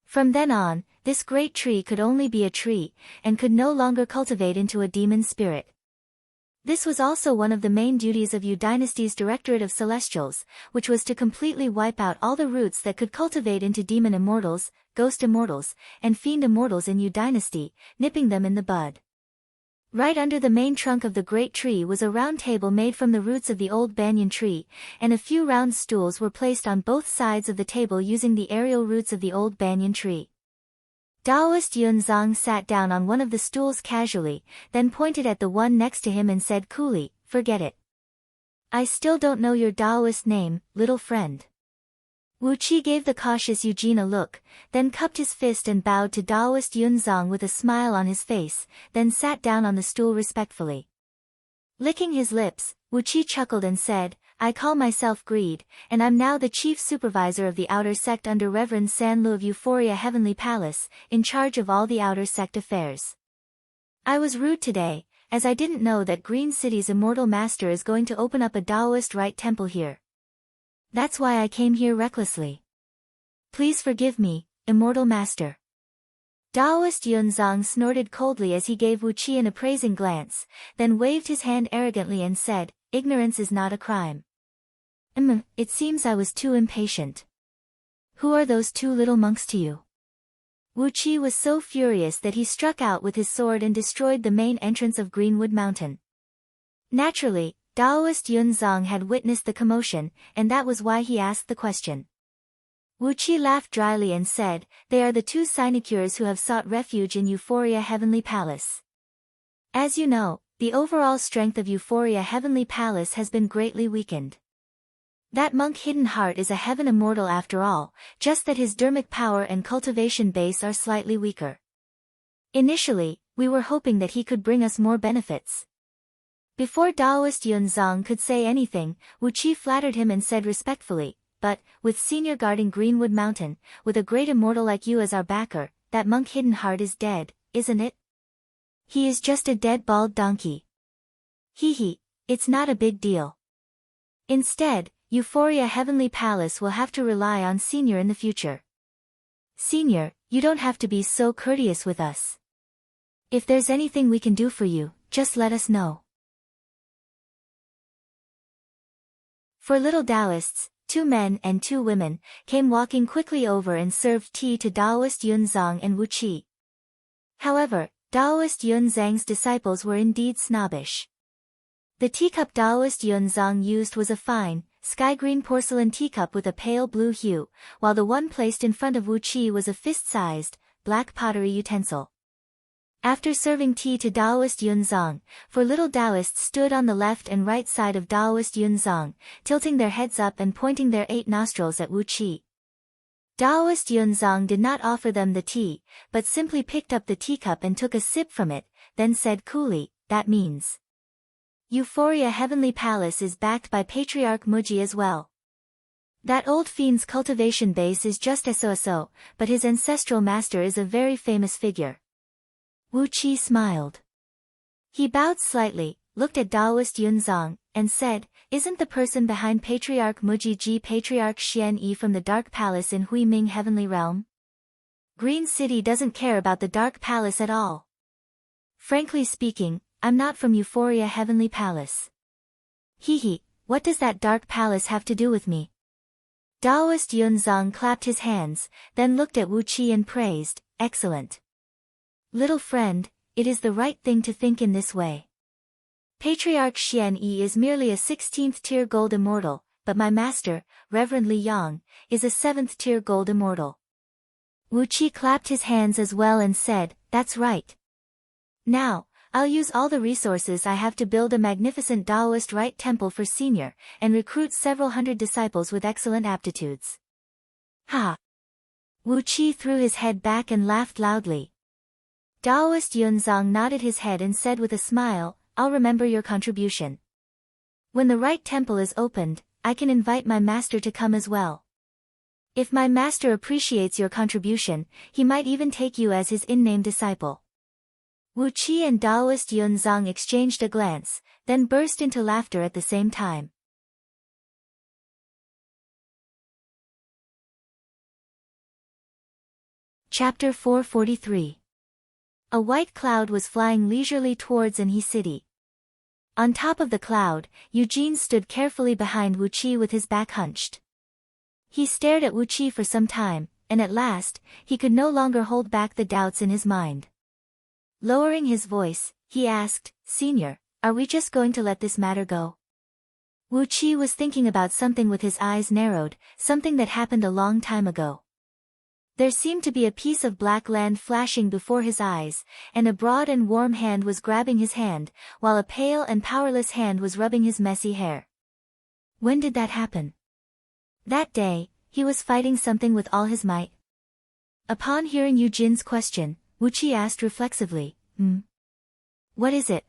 From then on, this great tree could only be a tree, and could no longer cultivate into a demon spirit. This was also one of the main duties of Yu dynasty's Directorate of Celestials, which was to completely wipe out all the roots that could cultivate into demon immortals, ghost immortals, and fiend immortals in Yu dynasty, nipping them in the bud. Right under the main trunk of the great tree was a round table made from the roots of the old banyan tree, and a few round stools were placed on both sides of the table using the aerial roots of the old banyan tree. Taoist Yun Zong sat down on one of the stools casually, then pointed at the one next to him and said coolly, "Forget it. I still don't know your Taoist name, little friend." Wu Qi gave the cautious Eugene a look, then cupped his fist and bowed to Taoist Yun Zong with a smile on his face, then sat down on the stool respectfully. Licking his lips, Wu Qi chuckled and said, "I call myself Greed, and I'm now the chief supervisor of the outer sect under Reverend San Lu of Euphoria Heavenly Palace, in charge of all the outer sect affairs. I was rude today, as I didn't know that Green City's immortal master is going to open up a Taoist rite temple here. That's why I came here recklessly. Please forgive me, immortal master." Taoist Yun Zong snorted coldly as he gave Wu Qi an appraising glance, then waved his hand arrogantly and said, "Ignorance is not a crime." It seems I was too impatient. Who are those two little monks to you?" Wu Qi was so furious that he struck out with his sword and destroyed the main entrance of Greenwood Mountain. Naturally, Taoist Yun Zong had witnessed the commotion, and that was why he asked the question. Wu Qi laughed dryly and said, "They are the two sinecures who have sought refuge in Euphoria Heavenly Palace. As you know, the overall strength of Euphoria Heavenly Palace has been greatly weakened. That monk Hidden Heart is a heaven immortal after all, just that his dermic power and cultivation base are slightly weaker. Initially, we were hoping that he could bring us more benefits." Before Taoist Yun Zong could say anything, Wu Qi flattered him and said respectfully, "But, with Senior guarding Greenwood Mountain, with a great immortal like you as our backer, that monk Hidden Heart is dead, isn't it? He is just a dead bald donkey. Hee, it's not a big deal. Instead, Euphoria Heavenly Palace will have to rely on Senior in the future. Senior, you don't have to be so courteous with us. If there's anything we can do for you, just let us know." For little Taoists, 2 men and 2 women came walking quickly over and served tea to Taoist Yun Zong and Wu Qi. However, Taoist Yun Zhang's disciples were indeed snobbish. The teacup Taoist Yun Zong used was a fine, sky-green porcelain teacup with a pale blue hue, while the one placed in front of Wu Qi was a fist-sized, black pottery utensil. After serving tea to Taoist Yun Zong, 4 little Taoists stood on the left and right side of Taoist Yun Zong, tilting their heads up and pointing their 8 nostrils at Wu Qi. Taoist Yun Zong did not offer them the tea, but simply picked up the teacup and took a sip from it, then said coolly, "That means Euphoria Heavenly Palace is backed by Patriarch Muji as well. That old fiend's cultivation base is just so, but his ancestral master is a very famous figure." Wu Qi smiled. He bowed slightly, looked at Taoist Yun Zong, and said, "Isn't the person behind Patriarch Muji Ji Patriarch Xian Yi from the Dark Palace in Huiming Heavenly Realm? Green City doesn't care about the Dark Palace at all. Frankly speaking, I'm not from Euphoria Heavenly Palace. Hee, what does that Dark Palace have to do with me?" Taoist Yun Zong clapped his hands, then looked at Wu Qi and praised, "Excellent. Little friend, it is the right thing to think in this way. Patriarch Xian Yi is merely a 16th-tier gold immortal, but my master, Reverend Li Yang, is a 7th-tier gold immortal." Wu Qi clapped his hands as well and said, "That's right. Now, I'll use all the resources I have to build a magnificent Taoist rite temple for Senior, and recruit several hundred disciples with excellent aptitudes." Ha! Wu Qi threw his head back and laughed loudly. Taoist Yun Zong nodded his head and said with a smile, "I'll remember your contribution. When the rite temple is opened, I can invite my master to come as well. If my master appreciates your contribution, he might even take you as his in-name disciple." Wu Qi and Taoist Yunzang exchanged a glance, then burst into laughter at the same time. Chapter 443. A white cloud was flying leisurely towards Anhe City. On top of the cloud, Eugene stood carefully behind Wu Qi with his back hunched. He stared at Wu Qi for some time, and at last, he could no longer hold back the doubts in his mind. Lowering his voice, he asked, "Senior, are we just going to let this matter go?" Wu Qi was thinking about something with his eyes narrowed, something that happened a long time ago. There seemed to be a piece of black land flashing before his eyes, and a broad and warm hand was grabbing his hand, while a pale and powerless hand was rubbing his messy hair. When did that happen? That day, he was fighting something with all his might. Upon hearing Eugene's question, Wu Qi asked reflexively, What is it?"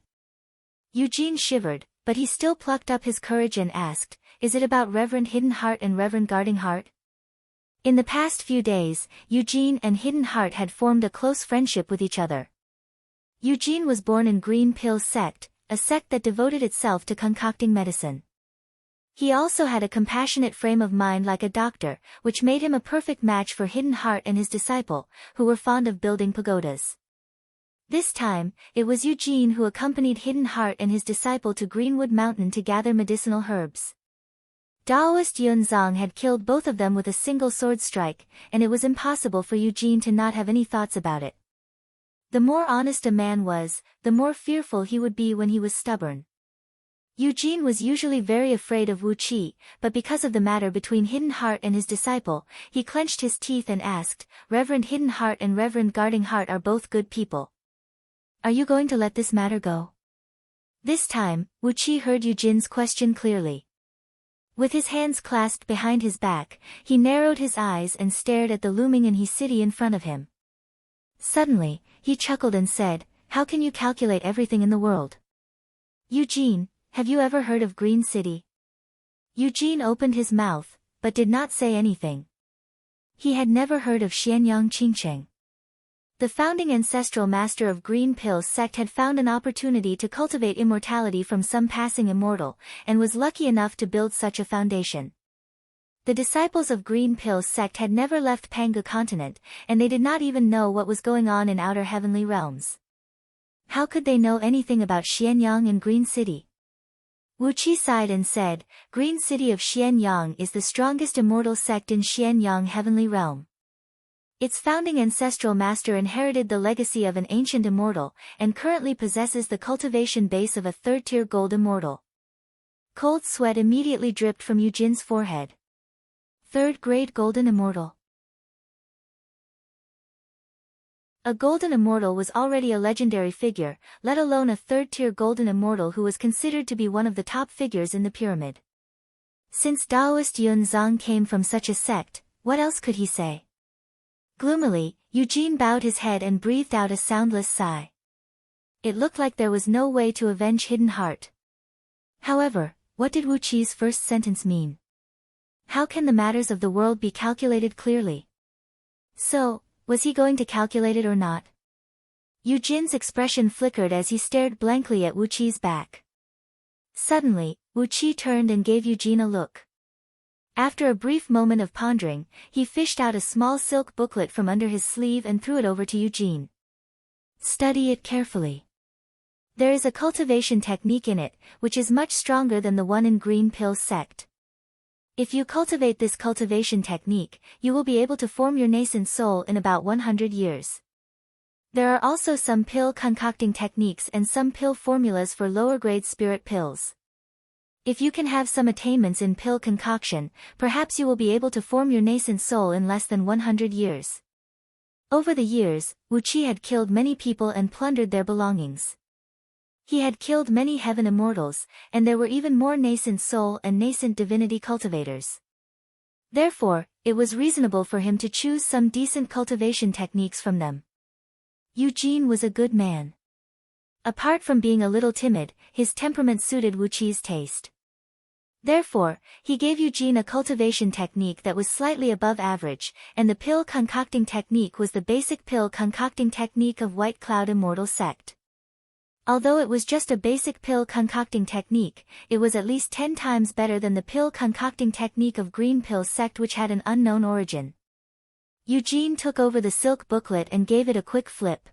Eugene shivered, but he still plucked up his courage and asked, "Is it about Reverend Hidden Heart and Reverend Guarding Heart?" In the past few days, Eugene and Hidden Heart had formed a close friendship with each other. Eugene was born in Green Pill sect, a sect that devoted itself to concocting medicine. He also had a compassionate frame of mind like a doctor, which made him a perfect match for Hidden Heart and his disciple, who were fond of building pagodas. This time, it was Eugene who accompanied Hidden Heart and his disciple to Greenwood Mountain to gather medicinal herbs. Taoist Yunzang had killed both of them with a single sword strike, and it was impossible for Eugene to not have any thoughts about it. The more honest a man was, the more fearful he would be when he was stubborn. Eugene was usually very afraid of Wu Qi, but because of the matter between Hidden Heart and his disciple, he clenched his teeth and asked, "Reverend Hidden Heart and Reverend Guarding Heart are both good people. Are you going to let this matter go?" This time, Wu Qi heard Eugene's question clearly. With his hands clasped behind his back, he narrowed his eyes and stared at the looming Anhe City in front of him. Suddenly, he chuckled and said, "How can you calculate everything in the world? Eugene, have you ever heard of Green City?" Eugene opened his mouth, but did not say anything. He had never heard of Xianyang Qingcheng. The founding ancestral master of Green Pill sect had found an opportunity to cultivate immortality from some passing immortal, and was lucky enough to build such a foundation. The disciples of Green Pill sect had never left Panga continent, and they did not even know what was going on in outer heavenly realms. How could they know anything about Xianyang and Green City? Wu Qi sighed and said, "Green City of Xianyang is the strongest immortal sect in Xianyang heavenly realm. Its founding ancestral master inherited the legacy of an ancient immortal, and currently possesses the cultivation base of a third-tier gold immortal." Cold sweat immediately dripped from Eugene's forehead. Third-grade golden immortal. A golden immortal was already a legendary figure, let alone a third-tier golden immortal who was considered to be one of the top figures in the pyramid. Since Taoist Yunzang came from such a sect, what else could he say? Gloomily, Eugene bowed his head and breathed out a soundless sigh. It looked like there was no way to avenge Hidden Heart. However, what did Wu Qi's first sentence mean? How can the matters of the world be calculated clearly? So, was he going to calculate it or not? Eugene's expression flickered as he stared blankly at Wu Qi's back. Suddenly, Wu Qi turned and gave Eugene a look. After a brief moment of pondering, he fished out a small silk booklet from under his sleeve and threw it over to Eugene. "Study it carefully. There is a cultivation technique in it, which is much stronger than the one in Green Pill sect. If you cultivate this cultivation technique, you will be able to form your nascent soul in about 100 years. There are also some pill concocting techniques and some pill formulas for lower-grade spirit pills. If you can have some attainments in pill concoction, perhaps you will be able to form your nascent soul in less than 100 years. Over the years, Wu Qi had killed many people and plundered their belongings. He had killed many heaven immortals, and there were even more nascent soul and nascent divinity cultivators. Therefore, it was reasonable for him to choose some decent cultivation techniques from them. Eugene was a good man. Apart from being a little timid, his temperament suited Wu Qi's taste. Therefore, he gave Eugene a cultivation technique that was slightly above average, and the pill concocting technique was the basic pill concocting technique of White Cloud Immortal Sect. Although it was just a basic pill concocting technique, it was at least 10 times better than the pill concocting technique of Green Pill Sect, which had an unknown origin. Eugene took over the silk booklet and gave it a quick flip.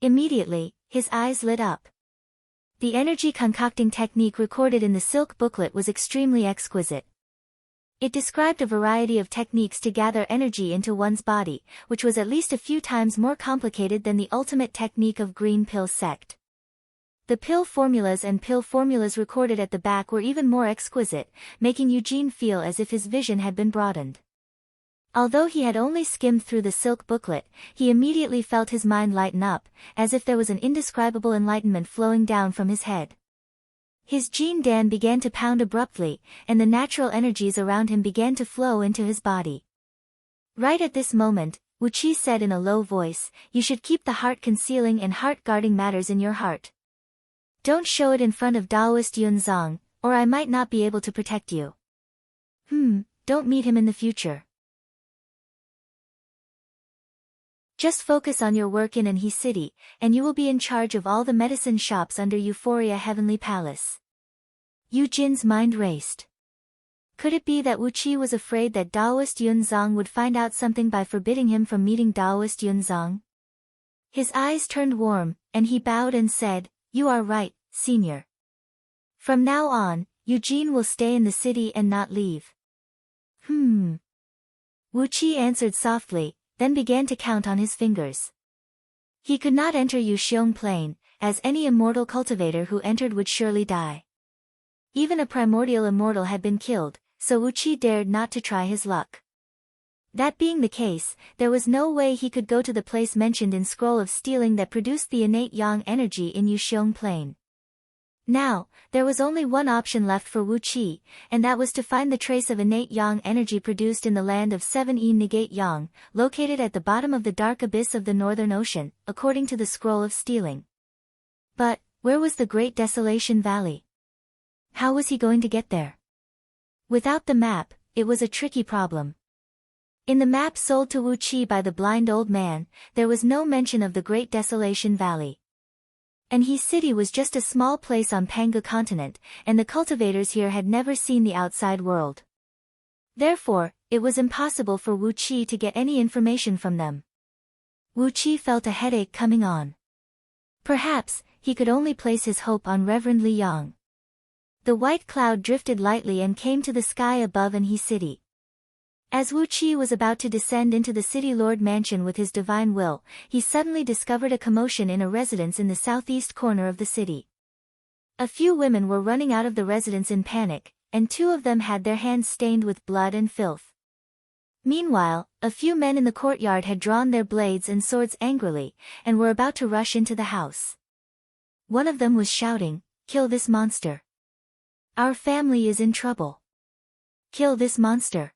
Immediately, his eyes lit up. The energy concocting technique recorded in the silk booklet was extremely exquisite. It described a variety of techniques to gather energy into one's body, which was at least a few times more complicated than the ultimate technique of Green Pill Sect. The pill formulas recorded at the back were even more exquisite, making Eugene feel as if his vision had been broadened. Although he had only skimmed through the silk booklet, he immediately felt his mind lighten up, as if there was an indescribable enlightenment flowing down from his head. His Jin Dan began to pound abruptly, and the natural energies around him began to flow into his body. Right at this moment, Wu Qi said in a low voice, "You should keep the heart-concealing and heart-guarding matters in your heart. Don't show it in front of Daoist Yunzong, or I might not be able to protect you. Don't meet him in the future. Just focus on your work in Anhe City, and you will be in charge of all the medicine shops under Euphoria Heavenly Palace." Yu Jin's mind raced. Could it be that Wu Qi was afraid that Daoist Yunzong would find out something by forbidding him from meeting Daoist Yunzong? His eyes turned warm, and he bowed and said, "You are right, Senior. From now on, Eugene will stay in the city and not leave." Wu Qi answered softly, then began to count on his fingers. He could not enter Yuxiong Plain, as any immortal cultivator who entered would surely die. Even a primordial immortal had been killed, so Wu Qi dared not to try his luck. That being the case, there was no way he could go to the place mentioned in Scroll of Stealing that produced the innate yang energy in Yuxiong Plain. Now, there was only one option left for Wu Qi, and that was to find the trace of innate yang energy produced in the land of 7E Negate Yang, located at the bottom of the dark abyss of the Northern Ocean, according to the Scroll of Stealing. But, where was the Great Desolation Valley? How was he going to get there? Without the map, it was a tricky problem. In the map sold to Wu Qi by the blind old man, there was no mention of the Great Desolation Valley. Anhe City was just a small place on Panga continent, and the cultivators here had never seen the outside world. Therefore, it was impossible for Wu Qi to get any information from them. Wu Qi felt a headache coming on. Perhaps, he could only place his hope on Reverend Li Yang. The white cloud drifted lightly and came to the sky above Anhe City. As Wu Qi was about to descend into the City Lord Mansion with his divine will, he suddenly discovered a commotion in a residence in the southeast corner of the city. A few women were running out of the residence in panic, and 2 of them had their hands stained with blood and filth. Meanwhile, a few men in the courtyard had drawn their blades and swords angrily, and were about to rush into the house. One of them was shouting, "Kill this monster! Our family is in trouble! Kill this monster!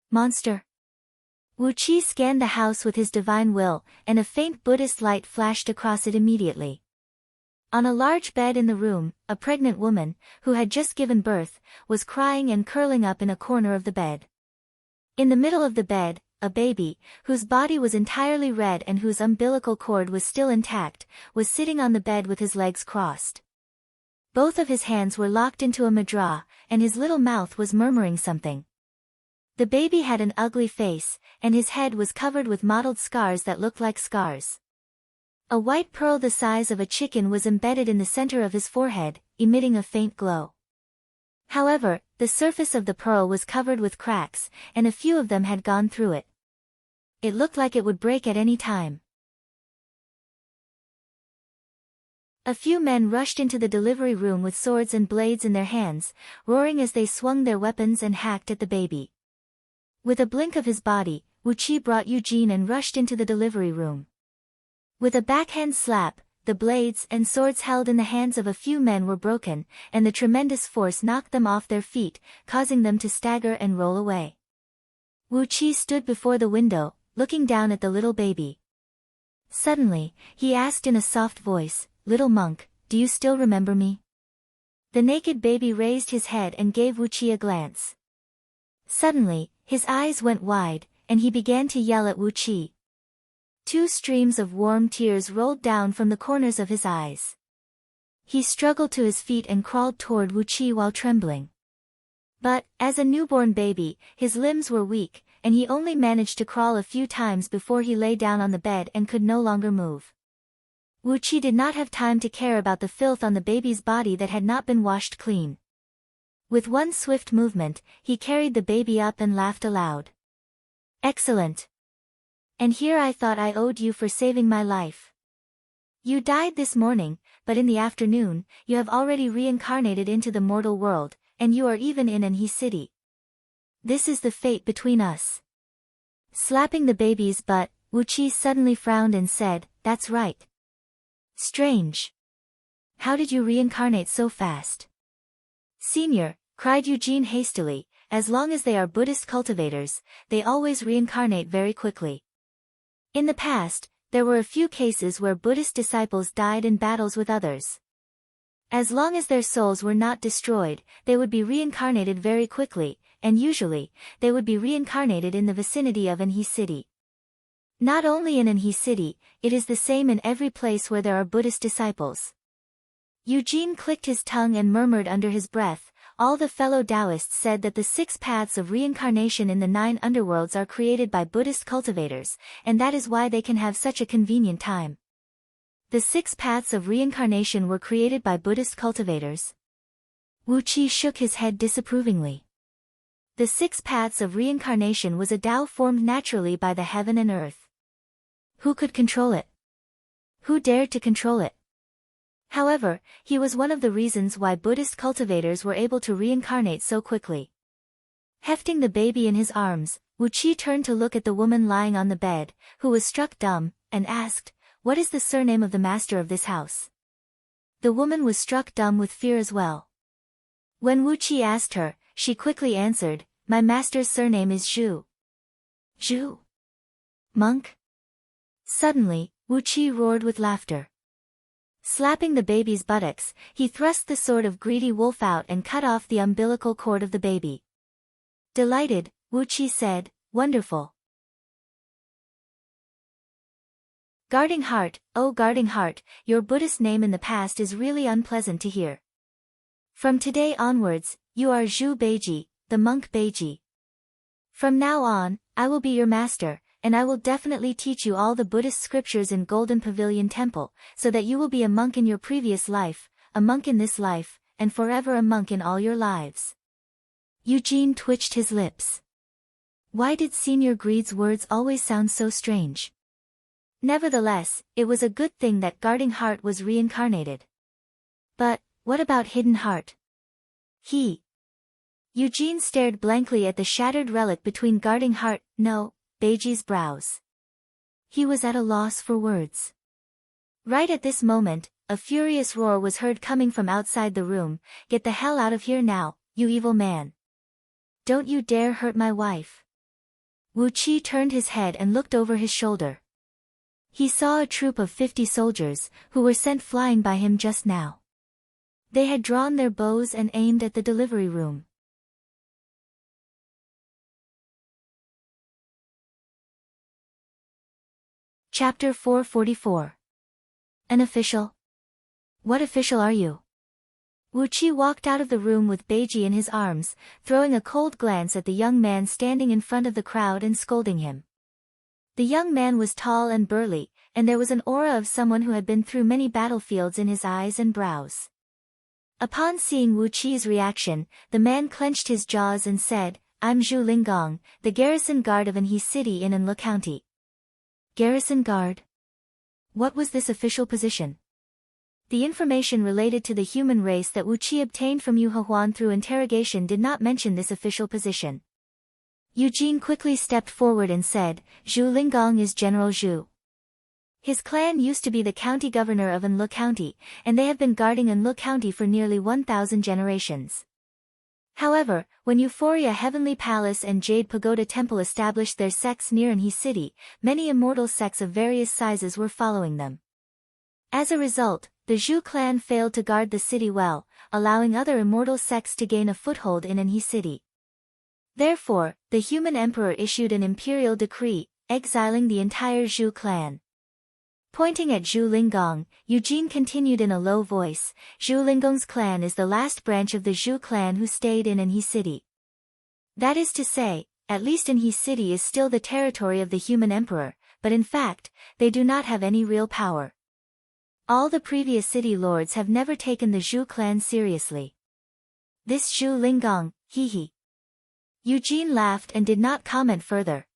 Monster!" Wu Qi scanned the house with his divine will, and a faint Buddhist light flashed across it immediately. On a large bed in the room, a pregnant woman, who had just given birth, was crying and curling up in a corner of the bed. In the middle of the bed, a baby, whose body was entirely red and whose umbilical cord was still intact, was sitting on the bed with his legs crossed. Both of his hands were locked into a mudra, and his little mouth was murmuring something. The baby had an ugly face, and his head was covered with mottled scars that looked like scars. A white pearl the size of a chicken was embedded in the center of his forehead, emitting a faint glow. However, the surface of the pearl was covered with cracks, and a few of them had gone through it. It looked like it would break at any time. A few men rushed into the delivery room with swords and blades in their hands, roaring as they swung their weapons and hacked at the baby. With a blink of his body, Wu Qi brought Eugene and rushed into the delivery room. With a backhand slap, the blades and swords held in the hands of a few men were broken, and the tremendous force knocked them off their feet, causing them to stagger and roll away. Wu Qi stood before the window, looking down at the little baby. Suddenly, he asked in a soft voice, "Little monk, do you still remember me?" The naked baby raised his head and gave Wuqi a glance. Suddenly, his eyes went wide, and he began to yell at Wuqi. 2 streams of warm tears rolled down from the corners of his eyes. He struggled to his feet and crawled toward Wuqi while trembling. But, as a newborn baby, his limbs were weak, and he only managed to crawl a few times before he lay down on the bed and could no longer move. Wuqi did not have time to care about the filth on the baby's body that had not been washed clean. With one swift movement, he carried the baby up and laughed aloud. Excellent! And here I thought I owed you for saving my life. You died this morning, but in the afternoon, you have already reincarnated into the mortal world, and you are even in Anhi city. This is the fate between us. Slapping the baby's butt, Wuqi suddenly frowned and said, That's right. Strange. How did you reincarnate so fast? Senior, cried Eugene hastily, as long as they are Buddhist cultivators, they always reincarnate very quickly. In the past, there were a few cases where Buddhist disciples died in battles with others. As long as their souls were not destroyed, they would be reincarnated very quickly, and usually, they would be reincarnated in the vicinity of Anhi city. Not only in Anhi city, it is the same in every place where there are Buddhist disciples. Eugene clicked his tongue and murmured under his breath, all the fellow Taoists said that the 6 paths of reincarnation in the 9 underworlds are created by Buddhist cultivators, and that is why they can have such a convenient time. The 6 paths of reincarnation were created by Buddhist cultivators. Wuqi shook his head disapprovingly. The 6 paths of reincarnation was a Tao formed naturally by the heaven and earth. Who could control it? Who dared to control it? However, he was one of the reasons why Buddhist cultivators were able to reincarnate so quickly. Hefting the baby in his arms, Wuqi turned to look at the woman lying on the bed, who was struck dumb, and asked, What is the surname of the master of this house? The woman was struck dumb with fear as well. When Wuqi asked her, she quickly answered, My master's surname is Zhu. Zhu? Monk? Suddenly, Wuqi roared with laughter. Slapping the baby's buttocks, he thrust the sword of greedy wolf out and cut off the umbilical cord of the baby. Delighted, Wuqi said, Wonderful. Guarding Heart, oh Guarding Heart, your Buddhist name in the past is really unpleasant to hear. From today onwards, you are Zhu Beiji, the monk Beiji. From now on, I will be your master, and I will definitely teach you all the Buddhist scriptures in Golden Pavilion Temple, so that you will be a monk in your previous life, a monk in this life, and forever a monk in all your lives. Eugene twitched his lips. Why did Senior Greed's words always sound so strange? Nevertheless, it was a good thing that Guarding Heart was reincarnated. But, what about Hidden Heart? Eugene stared blankly at the shattered relic between Guarding Heart, no, Beiji's brows. He was at a loss for words. Right at this moment, a furious roar was heard coming from outside the room, Get the hell out of here now, you evil man. Don't you dare hurt my wife. Wuqi turned his head and looked over his shoulder. He saw a troop of 50 soldiers, who were sent flying by him just now. They had drawn their bows and aimed at the delivery room. Chapter 444. An official? What official are you? Wuqi walked out of the room with Beiji in his arms, throwing a cold glance at the young man standing in front of the crowd and scolding him. The young man was tall and burly, and there was an aura of someone who had been through many battlefields in his eyes and brows. Upon seeing Wuqi's reaction, the man clenched his jaws and said, I'm Zhu Linggong, the garrison guard of Anhi city in Anlu County. Garrison guard? What was this official position? The information related to the human race that Wuqi obtained from Yu Huan through interrogation did not mention this official position. Eugene quickly stepped forward and said, Zhu Linggong is General Zhu. His clan used to be the county governor of Anlu County, and they have been guarding Anlu County for nearly 1,000 generations. However, when Euphoria Heavenly Palace and Jade Pagoda Temple established their sects near Anhi city, many immortal sects of various sizes were following them. As a result, the Zhou clan failed to guard the city well, allowing other immortal sects to gain a foothold in Anhui city. Therefore, the human emperor issued an imperial decree, exiling the entire Zhou clan. Pointing at Zhu Lingong, Eugene continued in a low voice, Zhu Lingong's clan is the last branch of the Zhou clan who stayed in Anhui city. That is to say, at least Anhui city is still the territory of the human emperor, but in fact, they do not have any real power. All the previous city lords have never taken the Zhou clan seriously. This Zhu Lingong, hee. Eugene laughed and did not comment further.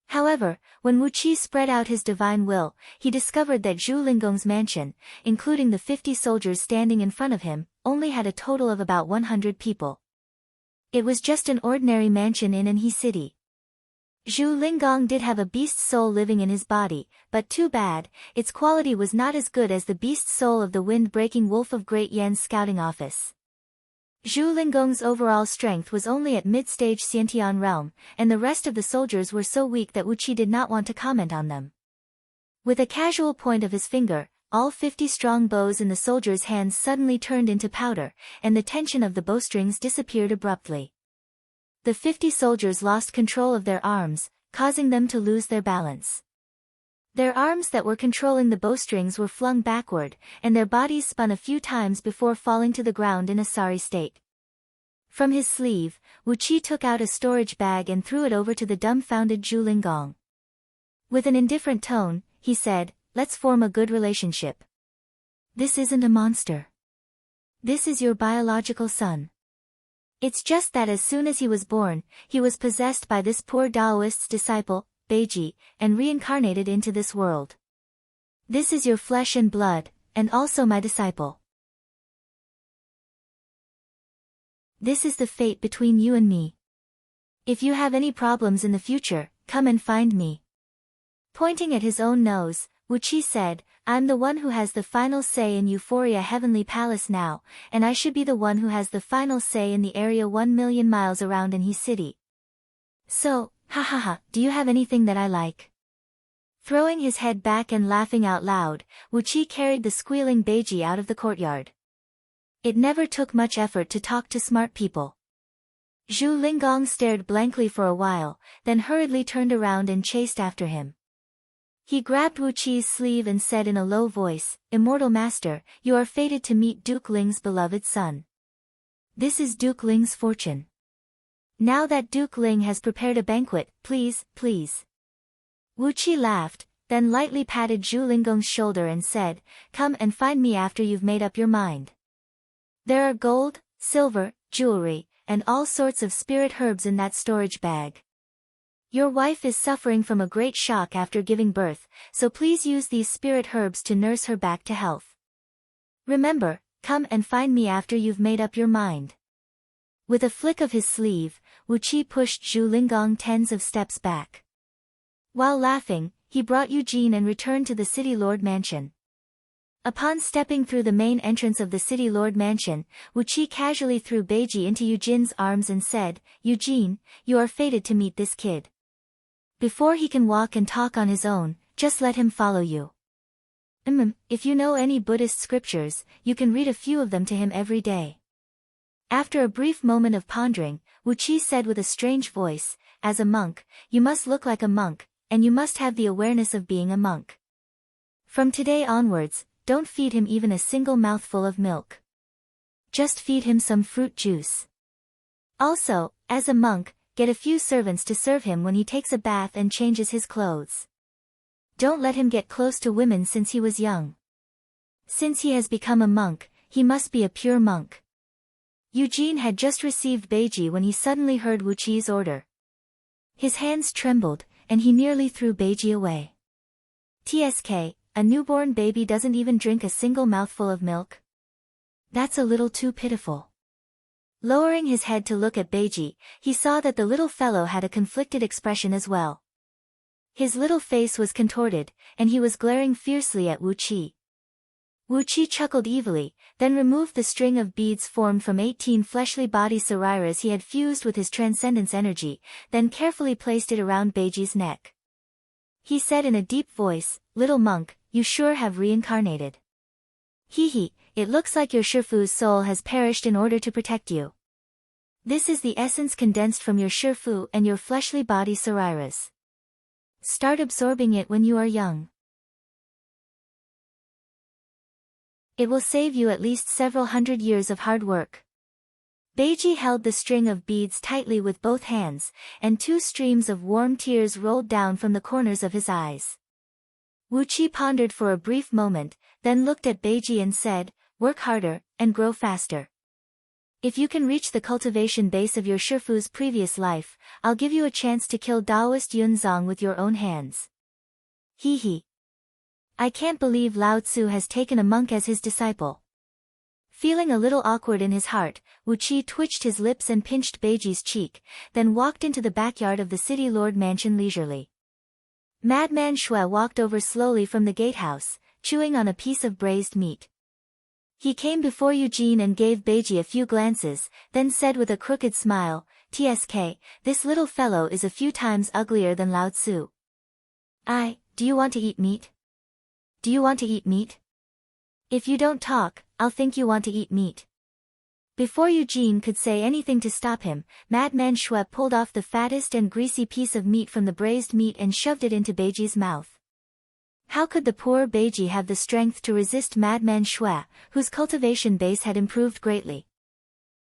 However, when Wu Qi spread out his divine will, he discovered that Zhu Lingong's mansion, including the 50 soldiers standing in front of him, only had a total of about 100 people. It was just an ordinary mansion in Anhui city. Zhu Lingong did have a beast soul living in his body, but too bad, its quality was not as good as the beast soul of the wind-breaking wolf of Great Yan's scouting office. Zhu Lingong's overall strength was only at mid-stage Xiantian realm, and the rest of the soldiers were so weak that Wu Qi did not want to comment on them. With a casual point of his finger, all 50 strong bows in the soldiers' hands suddenly turned into powder, and the tension of the bowstrings disappeared abruptly. The 50 soldiers lost control of their arms, causing them to lose their balance. Their arms that were controlling the bowstrings were flung backward, and their bodies spun a few times before falling to the ground in a sorry state. From his sleeve, Wu Qi took out a storage bag and threw it over to the dumbfounded Zhu Lingong. With an indifferent tone, he said, "Let's form a good relationship. This isn't a monster. This is your biological son. It's just that as soon as he was born, he was possessed by this poor Taoist's disciple, Beiji, and reincarnated into this world. This is your flesh and blood, and also my disciple. This is the fate between you and me. If you have any problems in the future, come and find me." Pointing at his own nose, Wu Qi said, "I'm the one who has the final say in Euphoria Heavenly Palace now, and I should be the one who has the final say in the area 1 million miles around Anhui city. So, do you have anything that I like?" Throwing his head back and laughing out loud, Wu Qi carried the squealing Beiji out of the courtyard. It never took much effort to talk to smart people. Zhu Lingong stared blankly for a while, then hurriedly turned around and chased after him. He grabbed Wu Qi's sleeve and said in a low voice, "Immortal Master, you are fated to meet Duke Ling's beloved son. This is Duke Ling's fortune. Now that Duke Ling has prepared a banquet, please. Wu Qi laughed, then lightly patted Zhu Lingong's shoulder and said, "Come and find me after you've made up your mind. There are gold, silver, jewelry, and all sorts of spirit herbs in that storage bag. Your wife is suffering from a great shock after giving birth, so please use these spirit herbs to nurse her back to health. Remember, come and find me after you've made up your mind." With a flick of his sleeve, Wu Qi pushed Zhu Lingong tens of steps back. While laughing, he brought Eugene and returned to the City Lord Mansion. Upon stepping through the main entrance of the City Lord Mansion, Wu Qi casually threw Beiji into Eugene's arms and said, "Eugene, you are fated to meet this kid. Before he can walk and talk on his own, just let him follow you. If you know any Buddhist scriptures, you can read a few of them to him every day." After a brief moment of pondering, Wu Qi said with a strange voice, "As a monk, you must look like a monk, and you must have the awareness of being a monk. From today onwards, don't feed him even a single mouthful of milk. Just feed him some fruit juice. Also, as a monk, get a few servants to serve him when he takes a bath and changes his clothes. Don't let him get close to women since he was young. Since he has become a monk, he must be a pure monk." Eugene had just received Beiji when he suddenly heard Wu Qi's order. His hands trembled, and he nearly threw Beiji away. "TSK, a newborn baby doesn't even drink a single mouthful of milk? That's a little too pitiful." Lowering his head to look at Beiji, he saw that the little fellow had a conflicted expression as well. His little face was contorted, and he was glaring fiercely at Wu Qi. Wu Qi chuckled evilly, then removed the string of beads formed from 18 fleshly body sariras he had fused with his transcendence energy, then carefully placed it around Beiji's neck. He said in a deep voice, "Little monk, you sure have reincarnated. Hee, it looks like your Shifu's soul has perished in order to protect you. This is the essence condensed from your Shifu and your fleshly body Sariras. Start absorbing it when you are young. It will save you at least several hundred years of hard work." Beiji held the string of beads tightly with both hands, and 2 streams of warm tears rolled down from the corners of his eyes. Wu Qi pondered for a brief moment, then looked at Beiji and said, "Work harder, and grow faster. If you can reach the cultivation base of your Shifu's previous life, I'll give you a chance to kill Taoist Yunzong with your own hands." Hee. I can't believe Lao Tzu has taken a monk as his disciple. Feeling a little awkward in his heart, Wu Qi twitched his lips and pinched Beiji's cheek, then walked into the backyard of the city lord mansion leisurely. Madman Shui walked over slowly from the gatehouse, chewing on a piece of braised meat. He came before Eugene and gave Beiji a few glances, then said with a crooked smile, "Tsk, this little fellow is a few times uglier than Lao Tzu. Do you want to eat meat? Do you want to eat meat? If you don't talk, I'll think you want to eat meat." Before Eugene could say anything to stop him, Madman Shui pulled off the fattest and greasy piece of meat from the braised meat and shoved it into Beiji's mouth. How could the poor Beiji have the strength to resist Madman Shui, whose cultivation base had improved greatly?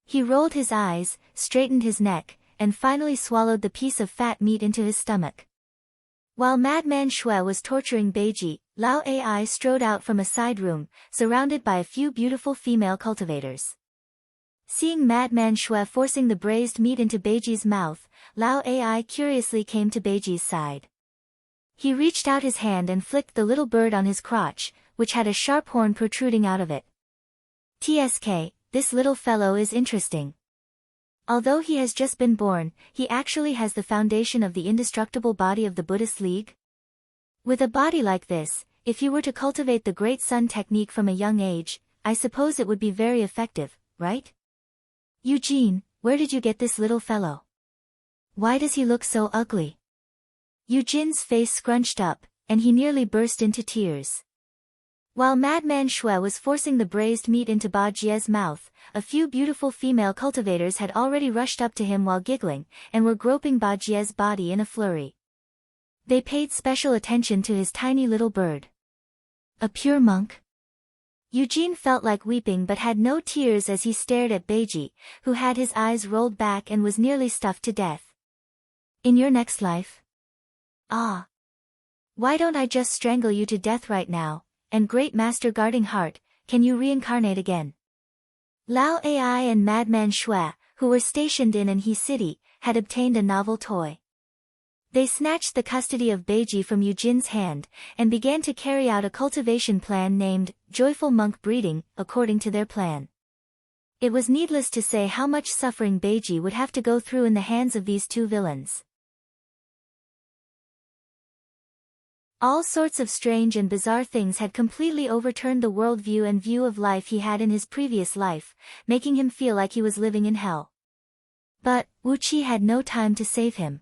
He rolled his eyes, straightened his neck, and finally swallowed the piece of fat meat into his stomach. While Madman Shui was torturing Beiji, Lao Ai strode out from a side room, surrounded by a few beautiful female cultivators. Seeing Madman Shui forcing the braised meat into Beiji's mouth, Lao Ai curiously came to Beiji's side. He reached out his hand and flicked the little bird on his crotch, which had a sharp horn protruding out of it. "Tsk, this little fellow is interesting. Although he has just been born, he actually has the foundation of the indestructible body of the Buddhist League. With a body like this, if you were to cultivate the Great Sun technique from a young age, I suppose it would be very effective, right? Eugene, where did you get this little fellow? Why does he look so ugly?" Eugene's face scrunched up, and he nearly burst into tears. While Madman Shui was forcing the braised meat into Ba Jie's mouth, a few beautiful female cultivators had already rushed up to him while giggling, and were groping Ba Jie's body in a flurry. They paid special attention to his tiny little bird. A pure monk? Eugene felt like weeping but had no tears as he stared at Beiji, who had his eyes rolled back and was nearly stuffed to death. "In your next life? Why don't I just strangle you to death right now, and Great Master Guarding Heart, can you reincarnate again?" Lao Ai and Madman Shui, who were stationed in Anhe City, had obtained a novel toy. They snatched the custody of Beiji from Eugene's hand, and began to carry out a cultivation plan named Joyful Monk Breeding, according to their plan. It was needless to say how much suffering Beiji would have to go through in the hands of these 2 villains. All sorts of strange and bizarre things had completely overturned the worldview and view of life he had in his previous life, making him feel like he was living in hell. But Wu Qi had no time to save him.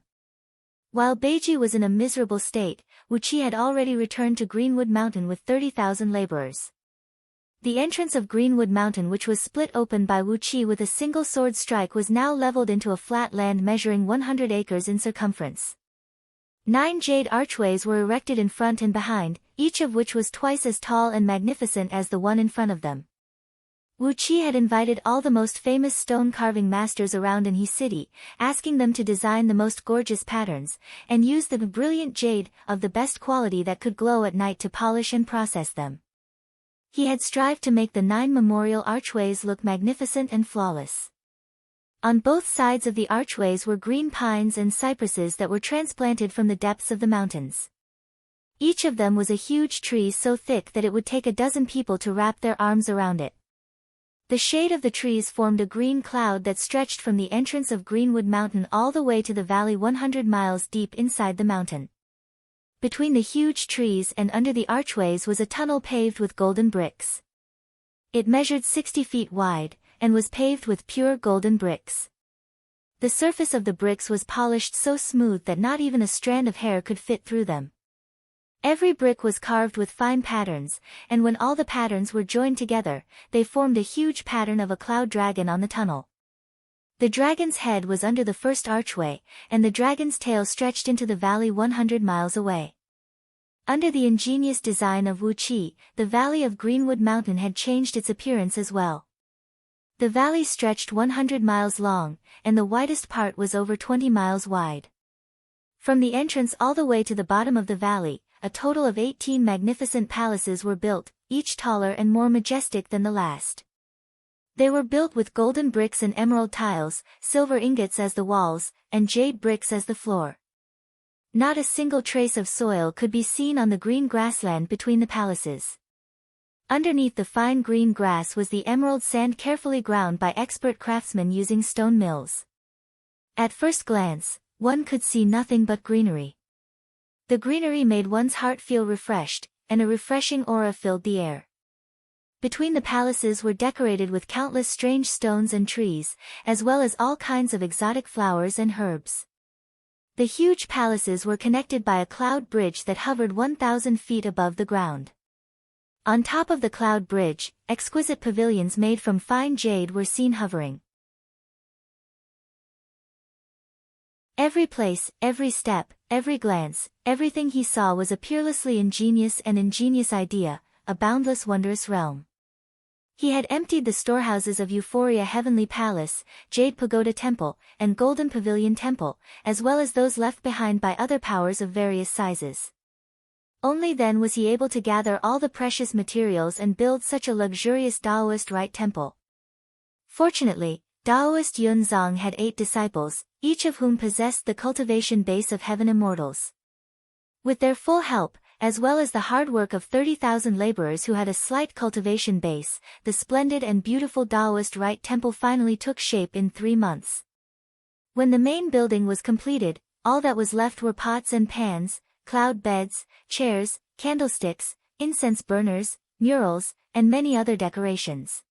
While Beiji was in a miserable state, Wu Qi had already returned to Greenwood Mountain with 30,000 laborers. The entrance of Greenwood Mountain, which was split open by Wu Qi with a single sword strike, was now leveled into a flat land measuring 100 acres in circumference. 9 jade archways were erected in front and behind, each of which was twice as tall and magnificent as the one in front of them. Wu Qi had invited all the most famous stone carving masters around Anhe City, asking them to design the most gorgeous patterns, and use the brilliant jade of the best quality that could glow at night to polish and process them. He had strived to make the 9 memorial archways look magnificent and flawless. On both sides of the archways were green pines and cypresses that were transplanted from the depths of the mountains. Each of them was a huge tree so thick that it would take a dozen people to wrap their arms around it. The shade of the trees formed a green cloud that stretched from the entrance of Greenwood Mountain all the way to the valley 100 miles deep inside the mountain. Between the huge trees and under the archways was a tunnel paved with golden bricks. It measured 60 feet wide, and was paved with pure golden bricks. The surface of the bricks was polished so smooth that not even a strand of hair could fit through them. Every brick was carved with fine patterns, and when all the patterns were joined together, they formed a huge pattern of a cloud dragon on the tunnel. The dragon's head was under the first archway, and the dragon's tail stretched into the valley 100 miles away. Under the ingenious design of Wu Qi, the valley of Greenwood Mountain had changed its appearance as well. The valley stretched 100 miles long, and the widest part was over 20 miles wide. From the entrance all the way to the bottom of the valley, a total of 18 magnificent palaces were built, each taller and more majestic than the last. They were built with golden bricks and emerald tiles, silver ingots as the walls, and jade bricks as the floor. Not a single trace of soil could be seen on the green grassland between the palaces. Underneath the fine green grass was the emerald sand carefully ground by expert craftsmen using stone mills. At first glance, one could see nothing but greenery. The greenery made one's heart feel refreshed, and a refreshing aura filled the air. Between the palaces were decorated with countless strange stones and trees, as well as all kinds of exotic flowers and herbs. The huge palaces were connected by a cloud bridge that hovered 1,000 feet above the ground. On top of the cloud bridge, exquisite pavilions made from fine jade were seen hovering. Every place, every step, every glance, everything he saw was a peerlessly ingenious idea, a boundless wondrous realm. He had emptied the storehouses of Euphoria Heavenly Palace, Jade Pagoda Temple, and Golden Pavilion Temple, as well as those left behind by other powers of various sizes. Only then was he able to gather all the precious materials and build such a luxurious Taoist Rite Temple. Fortunately, Taoist Yunzong had 8 disciples, each of whom possessed the cultivation base of heaven immortals. With their full help, as well as the hard work of 30,000 laborers who had a slight cultivation base, the splendid and beautiful Taoist Rite Temple finally took shape in 3 months. When the main building was completed, all that was left were pots and pans, cloud beds, chairs, candlesticks, incense burners, murals, and many other decorations.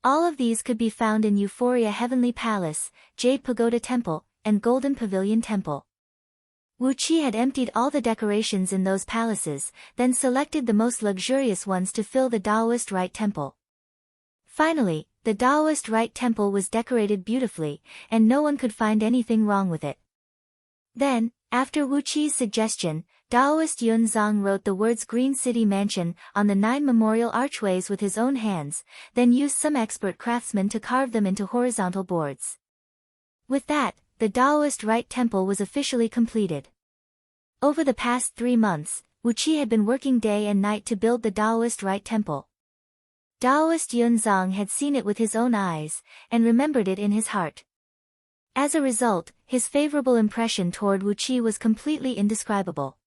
All of these could be found in Euphoria Heavenly Palace, Jade Pagoda Temple, and Golden Pavilion Temple. Wu Qi had emptied all the decorations in those palaces, then selected the most luxurious ones to fill the Taoist Rite Temple. Finally, the Taoist Rite Temple was decorated beautifully, and no one could find anything wrong with it. Then, after Wu Qi's suggestion, Taoist Yunzong wrote the words Green City Mansion on the 9 memorial archways with his own hands, then used some expert craftsmen to carve them into horizontal boards. With that, the Taoist Rite Temple was officially completed. Over the past 3 months, Wu Qi had been working day and night to build the Taoist Rite Temple. Taoist Yunzong had seen it with his own eyes, and remembered it in his heart. As a result, his favorable impression toward Wu Qi was completely indescribable.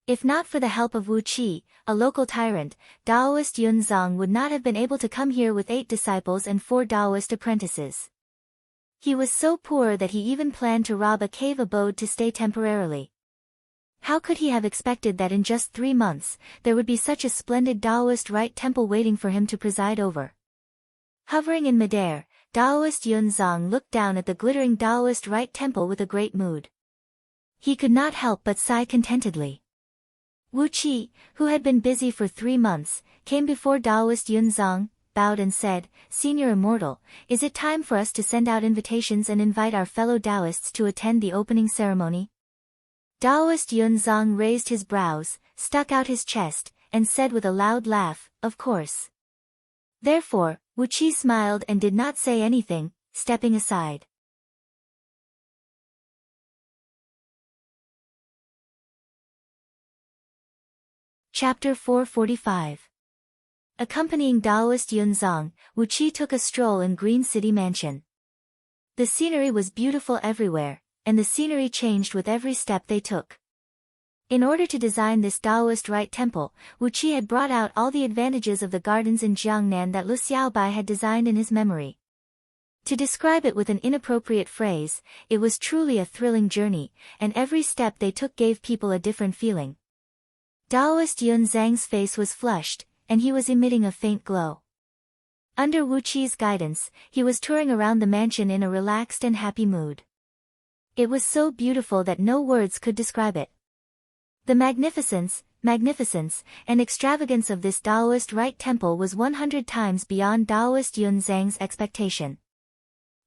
If not for the help of Wu Qi, a local tyrant, Taoist Yunzong would not have been able to come here with 8 disciples and 4 Taoist apprentices. He was so poor that he even planned to rob a cave abode to stay temporarily. How could he have expected that in just 3 months, there would be such a splendid Taoist Rite Temple waiting for him to preside over? Hovering in midair, Taoist Yunzong looked down at the glittering Taoist Rite Temple with a great mood. He could not help but sigh contentedly. Wu Qi, who had been busy for 3 months, came before Taoist Yunzong, bowed and said, "Senior Immortal, is it time for us to send out invitations and invite our fellow Taoists to attend the opening ceremony?" Taoist Yunzong raised his brows, stuck out his chest, and said with a loud laugh, "Of course." Therefore, Wu Qi smiled and did not say anything, stepping aside. Chapter 445. Accompanying Taoist Yunzong, Wu Qi took a stroll in Green City Mansion. The scenery was beautiful everywhere, and the scenery changed with every step they took. In order to design this Taoist Rite Temple, Wu Qi had brought out all the advantages of the gardens in Jiangnan that Lu Xiaobai had designed in his memory. To describe it with an inappropriate phrase, it was truly a thrilling journey, and every step they took gave people a different feeling. Taoist Yunzang's face was flushed, and he was emitting a faint glow. Under Wu Qi's guidance, he was touring around the mansion in a relaxed and happy mood. It was so beautiful that no words could describe it. The magnificence, and extravagance of this Taoist right temple was 100 times beyond Taoist Yun Zhang's expectation.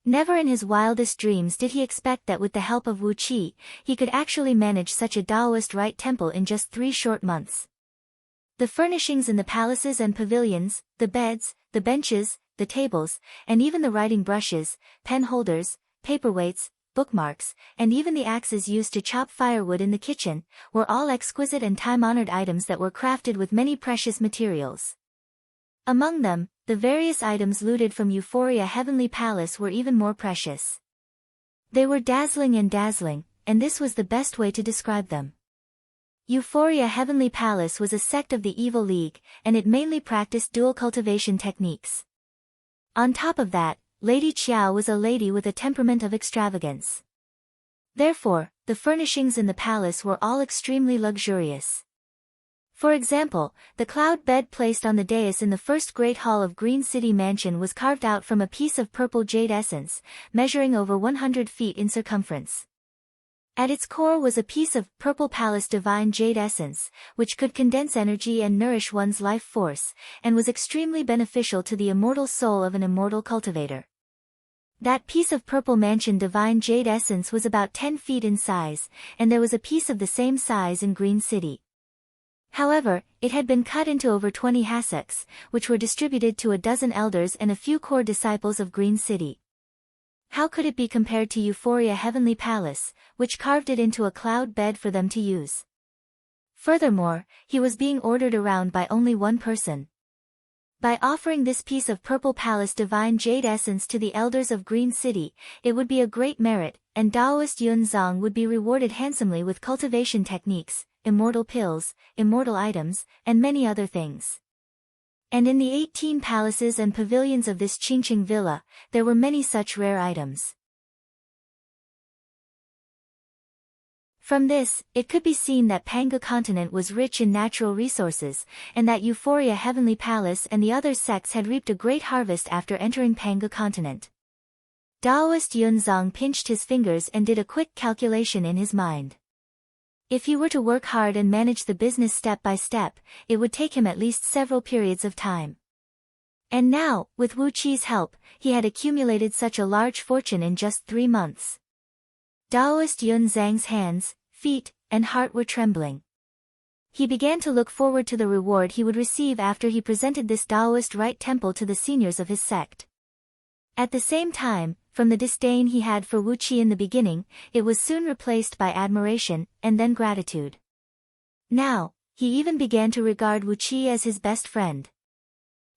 Never in his wildest dreams did he expect that with the help of Wu Qi, he could actually manage such a Taoist right temple in just 3 short months. The furnishings in the palaces and pavilions, the beds, the benches, the tables, and even the writing brushes, pen holders, paperweights, bookmarks, and even the axes used to chop firewood in the kitchen, were all exquisite and time-honored items that were crafted with many precious materials. Among them, the various items looted from Euphoria Heavenly Palace were even more precious. They were dazzling, and this was the best way to describe them. Euphoria Heavenly Palace was a sect of the Evil League, and it mainly practiced dual cultivation techniques. On top of that, Lady Qiao was a lady with a temperament of extravagance. Therefore, the furnishings in the palace were all extremely luxurious. For example, the cloud bed placed on the dais in the first great hall of Green City Mansion was carved out from a piece of purple jade essence, measuring over 100 feet in circumference. At its core was a piece of Purple Palace Divine Jade Essence, which could condense energy and nourish one's life force, and was extremely beneficial to the immortal soul of an immortal cultivator. That piece of Purple Mansion Divine Jade Essence was about 10 feet in size, and there was a piece of the same size in Green City. However, it had been cut into over 20 hassocks, which were distributed to a dozen elders and a few core disciples of Green City. How could it be compared to Euphoria Heavenly Palace, which carved it into a cloud bed for them to use? Furthermore, he was being ordered around by only one person. By offering this piece of Purple Palace Divine Jade Essence to the elders of Green City, it would be a great merit, and Taoist Yun Zhang would be rewarded handsomely with cultivation techniques, immortal pills, immortal items, and many other things. And in the 18 palaces and pavilions of this Qingqing villa, there were many such rare items. From this, it could be seen that Panga continent was rich in natural resources, and that Euphoria Heavenly Palace and the other sects had reaped a great harvest after entering Panga continent. Taoist Yun Zhang pinched his fingers and did a quick calculation in his mind. If he were to work hard and manage the business step by step, it would take him at least several periods of time. And now, with Wu Qi's help, he had accumulated such a large fortune in just 3 months. Taoist Yun Zhang's hands, feet, and heart were trembling. He began to look forward to the reward he would receive after he presented this Taoist right temple to the seniors of his sect. At the same time, from the disdain he had for Wu Qi in the beginning, it was soon replaced by admiration, and then gratitude. Now, he even began to regard Wu Qi as his best friend.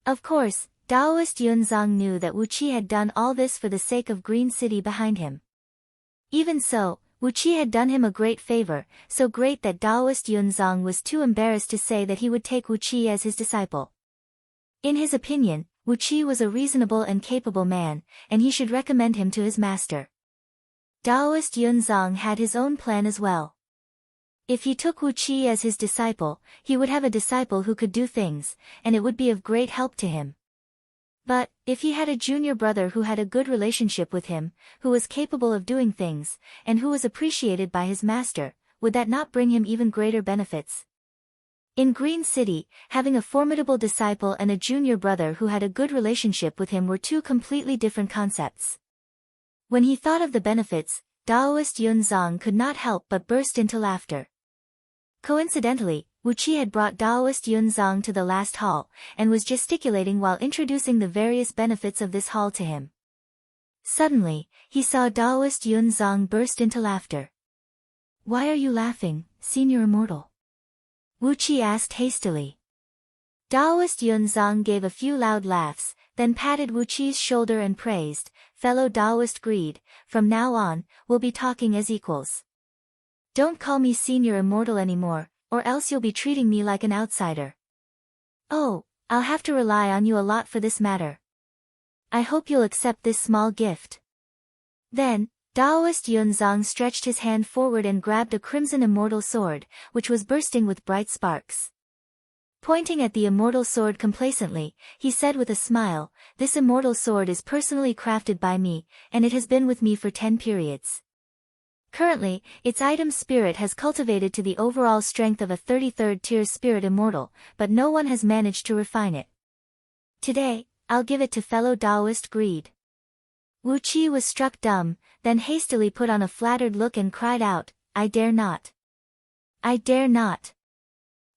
Of course, Taoist Yun Zhang knew that Wu Qi had done all this for the sake of Green City behind him. Even so, Wu Qi had done him a great favor, so great that Taoist Yun Zhang was too embarrassed to say that he would take Wu Qi as his disciple. In his opinion, Wu Qi was a reasonable and capable man, and he should recommend him to his master. Taoist Yun Zhang had his own plan as well. If he took Wu Qi as his disciple, he would have a disciple who could do things, and it would be of great help to him. But, if he had a junior brother who had a good relationship with him, who was capable of doing things, and who was appreciated by his master, would that not bring him even greater benefits? In Green City, having a formidable disciple and a junior brother who had a good relationship with him were two completely different concepts. When he thought of the benefits, Taoist Yun Zhang could not help but burst into laughter. Coincidentally, Wu Qi had brought Taoist Yun Zhang to the last hall, and was gesticulating while introducing the various benefits of this hall to him. Suddenly, he saw Taoist Yun Zhang burst into laughter. "Why are you laughing, Senior Immortal?" Wu Qi asked hastily. Taoist Yun Zhang gave a few loud laughs, then patted Wu Qi's shoulder and praised, "Fellow Taoist Greed, from now on, we'll be talking as equals. Don't call me Senior Immortal anymore, or else you'll be treating me like an outsider. Oh, I'll have to rely on you a lot for this matter. I hope you'll accept this small gift." Then, Taoist Yun Zhang stretched his hand forward and grabbed a crimson immortal sword, which was bursting with bright sparks. Pointing at the immortal sword complacently, he said with a smile, "This immortal sword is personally crafted by me, and it has been with me for 10 periods. Currently, its item spirit has cultivated to the overall strength of a 33rd tier spirit immortal, but no one has managed to refine it. Today, I'll give it to fellow Taoist Greed. Wu Qi was struck dumb, then hastily put on a flattered look and cried out, I dare not. I dare not.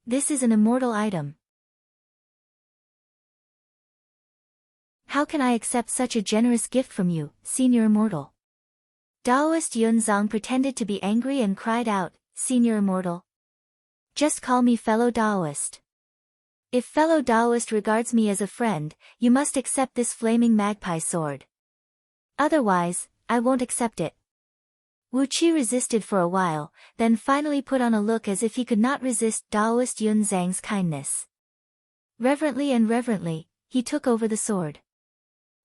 This is an immortal item. How can I accept such a generous gift from you, Senior Immortal? Taoist Yunzong pretended to be angry and cried out, Senior Immortal. Just call me fellow Taoist. If fellow Taoist regards me as a friend, you must accept this flaming magpie sword. Otherwise, I won't accept it. Wu Qi resisted for a while, then finally put on a look as if he could not resist Taoist Yunzang's kindness. Reverently, he took over the sword.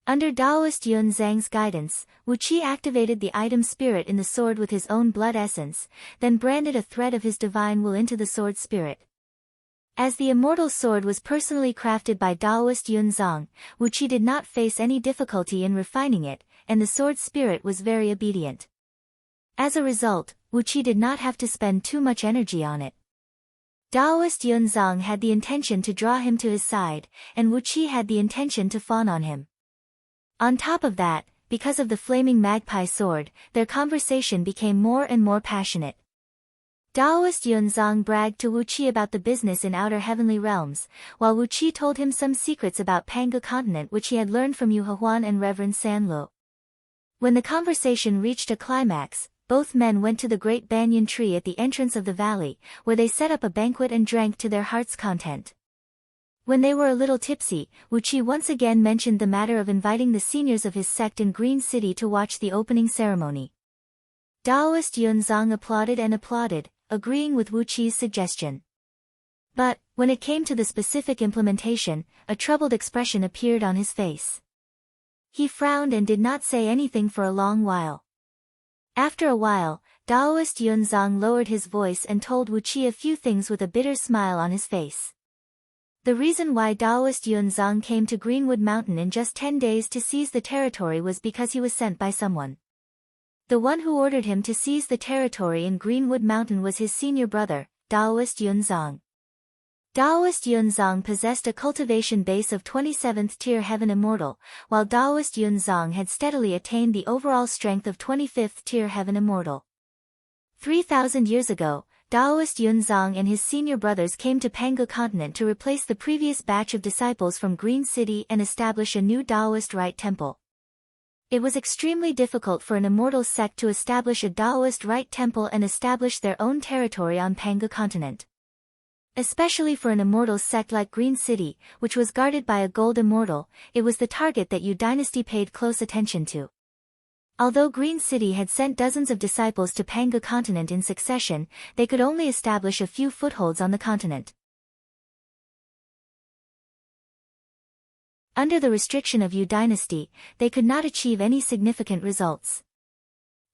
Under Taoist Yunzang's guidance, Wu Qi activated the item spirit in the sword with his own blood essence, then branded a thread of his divine will into the sword spirit. As the immortal sword was personally crafted by Taoist Yunzang, Wu Qi did not face any difficulty in refining it, and the sword spirit was very obedient. As a result, Wu Qi did not have to spend too much energy on it. Taoist Yunzang had the intention to draw him to his side, and Wu Qi had the intention to fawn on him. On top of that, because of the flaming magpie sword, their conversation became more and more passionate. Taoist Yunzang bragged to Wu Qi about the business in outer heavenly realms, while Wu Qi told him some secrets about Panga continent which he had learned from Yu Hehuan and Reverend Sanlu. When the conversation reached a climax, both men went to the great banyan tree at the entrance of the valley, where they set up a banquet and drank to their heart's content. When they were a little tipsy, Wu Qi once again mentioned the matter of inviting the seniors of his sect in Green City to watch the opening ceremony. Taoist Yunzang applauded, agreeing with Wu Qi's suggestion. But, when it came to the specific implementation, a troubled expression appeared on his face. He frowned and did not say anything for a long while. After a while, Taoist Yunzang lowered his voice and told Wu Qi a few things with a bitter smile on his face. The reason why Taoist Yunzang came to Greenwood Mountain in just 10 days to seize the territory was because he was sent by someone. The one who ordered him to seize the territory in Greenwood Mountain was his senior brother, Taoist Yunzang. Taoist Yunzang possessed a cultivation base of 27th tier heaven immortal, while Taoist Yunzang had steadily attained the overall strength of 25th tier heaven immortal. 3,000 years ago, Taoist Yunzang and his senior brothers came to Panga continent to replace the previous batch of disciples from Green City and establish a new Taoist Rite temple. It was extremely difficult for an immortal sect to establish a Taoist Rite temple and establish their own territory on Panga continent. Especially for an immortal sect like Green City, which was guarded by a gold immortal, it was the target that Yu dynasty paid close attention to. Although Green City had sent dozens of disciples to Panga continent in succession, they could only establish a few footholds on the continent. Under the restriction of Yu dynasty, they could not achieve any significant results.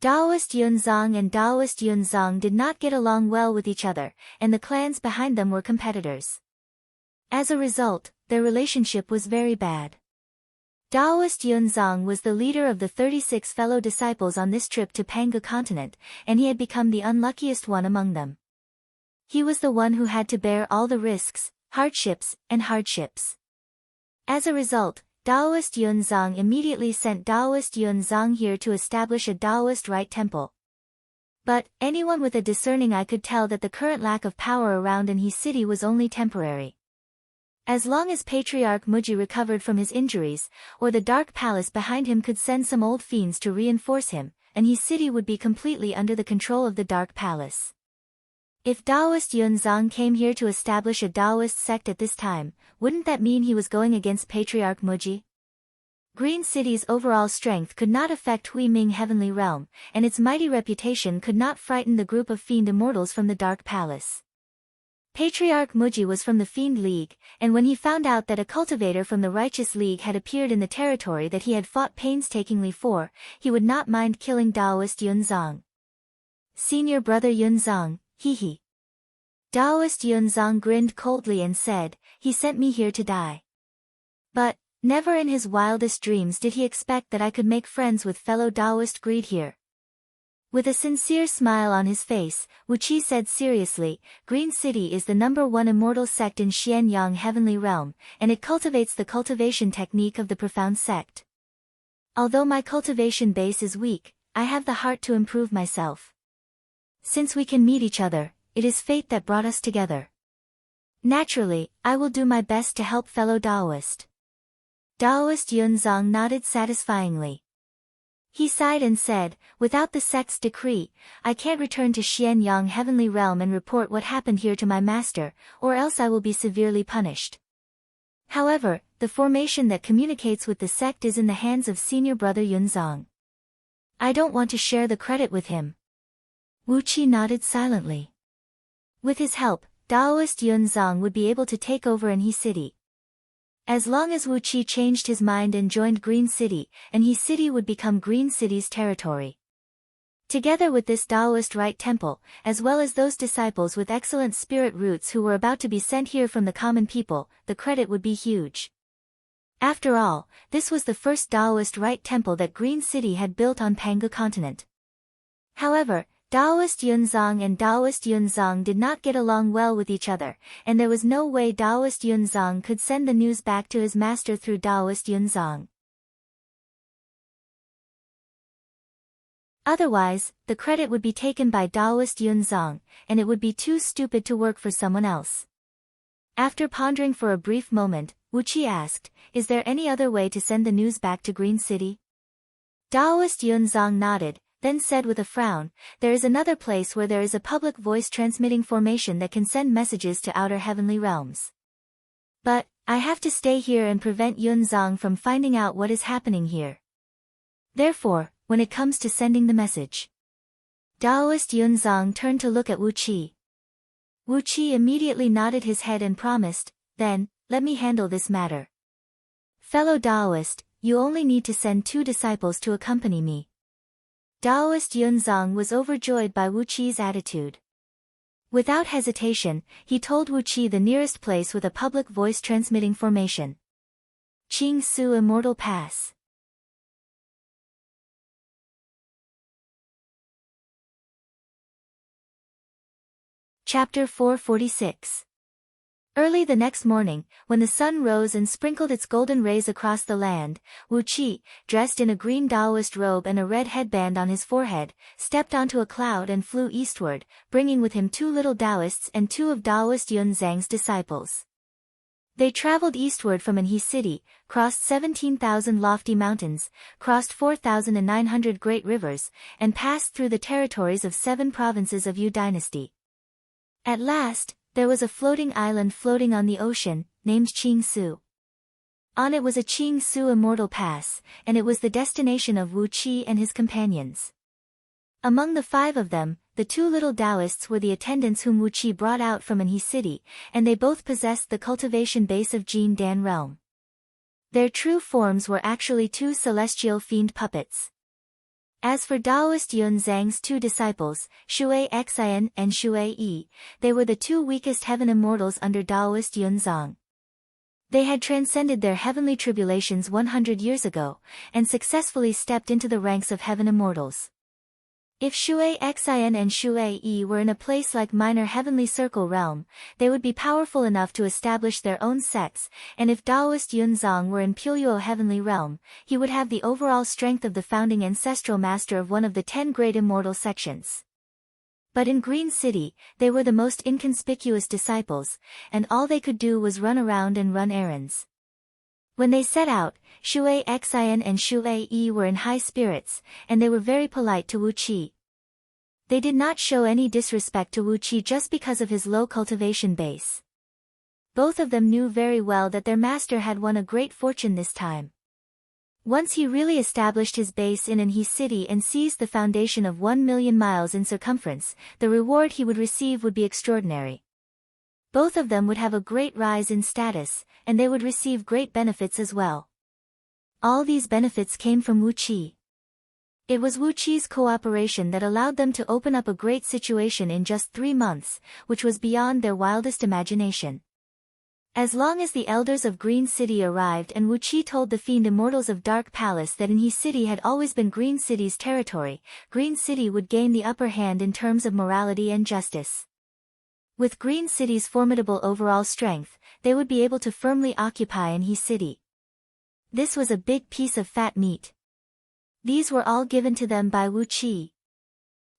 Taoist Yunzang and Taoist Yunzang did not get along well with each other, and the clans behind them were competitors. As a result, their relationship was very bad. Taoist Yunzang was the leader of the 36 fellow disciples on this trip to Panga continent, and he had become the unluckiest one among them. He was the one who had to bear all the risks, hardships. As a result, Taoist Yunzang immediately sent Taoist Yunzang here to establish a Taoist Rite temple. But, anyone with a discerning eye could tell that the current lack of power around Anhui city was only temporary. As long as Patriarch Muji recovered from his injuries, or the Dark Palace behind him could send some old fiends to reinforce him, Anhui city would be completely under the control of the Dark Palace. If Taoist Yunzang came here to establish a Taoist sect at this time, wouldn't that mean he was going against Patriarch Muji? Green City's overall strength could not affect Hui Ming Heavenly Realm, and its mighty reputation could not frighten the group of fiend immortals from the Dark Palace. Patriarch Muji was from the Fiend League, and when he found out that a cultivator from the Righteous League had appeared in the territory that he had fought painstakingly for, he would not mind killing Taoist Yunzang. Senior brother Yunzang, hee. Taoist Yunzang grinned coldly and said, he sent me here to die. But, never in his wildest dreams did he expect that I could make friends with fellow Taoist greed here. With a sincere smile on his face, Wuqi said seriously, Green City is the #1 immortal sect in Xianyang Heavenly Realm, and it cultivates the cultivation technique of the profound sect. Although my cultivation base is weak, I have the heart to improve myself. Since we can meet each other, it is fate that brought us together. Naturally, I will do my best to help fellow Daoist. Daoist Yunzong nodded satisfyingly. He sighed and said, without the sect's decree, I can't return to Xianyang Heavenly Realm and report what happened here to my master, or else I will be severely punished. However, the formation that communicates with the sect is in the hands of senior brother Yunzong. I don't want to share the credit with him. Wuqi nodded silently. With his help, Daoist Yunzong would be able to take over Anhe City. As long as Wuqi changed his mind and joined Green City, Anhe City would become Green City's territory. Together with this Daoist Rite Temple, as well as those disciples with excellent spirit roots who were about to be sent here from the common people, the credit would be huge. After all, this was the first Daoist Rite Temple that Green City had built on Panggu continent. However, Daoist Yunzong and Daoist Yunzong did not get along well with each other, and there was no way Daoist Yunzong could send the news back to his master through Daoist Yunzong. Otherwise, the credit would be taken by Daoist Yunzong, and it would be too stupid to work for someone else. After pondering for a brief moment, Wuqi asked, is there any other way to send the news back to Green City? Daoist Yunzong nodded, then said with a frown, there is another place where there is a public voice transmitting formation that can send messages to outer heavenly realms. But, I have to stay here and prevent Yunzong from finding out what is happening here. Therefore, when it comes to sending the message. Daoist Yunzong turned to look at Wuqi. Wuqi immediately nodded his head and promised, then, let me handle this matter. Fellow Daoist, you only need to send 2 disciples to accompany me. Daoist Yunzong was overjoyed by Wuqi's attitude. Without hesitation, he told Wuqi the nearest place with a public voice transmitting formation. Qing Su Immortal Pass. Chapter 446. Early the next morning, when the sun rose and sprinkled its golden rays across the land, Wuqi, dressed in a green Daoist robe and a red headband on his forehead, stepped onto a cloud and flew eastward, bringing with him 2 little Daoists and 2 of Daoist Yunzang's disciples. They traveled eastward from Anhe City, crossed 17,000 lofty mountains, crossed 4,900 great rivers, and passed through the territories of 7 provinces of Yu dynasty. At last, there was a floating island floating on the ocean, named Qing Su. On it was a Qing Su Immortal Pass, and it was the destination of Wuqi and his companions. Among the 5 of them, the 2 little Daoists were the attendants whom Wuqi brought out from Anhe City, and they both possessed the cultivation base of Jin Dan realm. Their true forms were actually 2 celestial fiend puppets. As for Daoist Yunzang's 2 disciples, Shui Xian and Shui Yi, they were the 2 weakest heaven immortals under Daoist Yunzang. They had transcended their heavenly tribulations 100 years ago, and successfully stepped into the ranks of heaven immortals. If Shui Xian and Shui Yi were in a place like minor heavenly circle realm, they would be powerful enough to establish their own sects, and if Daoist Yunzang were in Puyo heavenly realm, he would have the overall strength of the founding ancestral master of one of the 10 great immortal sections. But in Green City, they were the most inconspicuous disciples, and all they could do was run around and run errands. When they set out, Shui Xian and Shui Yi were in high spirits, and they were very polite to Wuqi. They did not show any disrespect to Wuqi just because of his low cultivation base. Both of them knew very well that their master had won a great fortune this time. Once he really established his base in Anhe City and seized the foundation of 1 million miles in circumference, the reward he would receive would be extraordinary. Both of them would have a great rise in status, and they would receive great benefits as well. All these benefits came from Wuqi. It was Wuqi's cooperation that allowed them to open up a great situation in just 3 months, which was beyond their wildest imagination. As long as the elders of Green City arrived and Wuqi told the fiend immortals of Dark Palace that He City had always been Green City's territory, Green City would gain the upper hand in terms of morality and justice. With Green City's formidable overall strength, they would be able to firmly occupy He City. This was a big piece of fat meat. These were all given to them by Wuqi.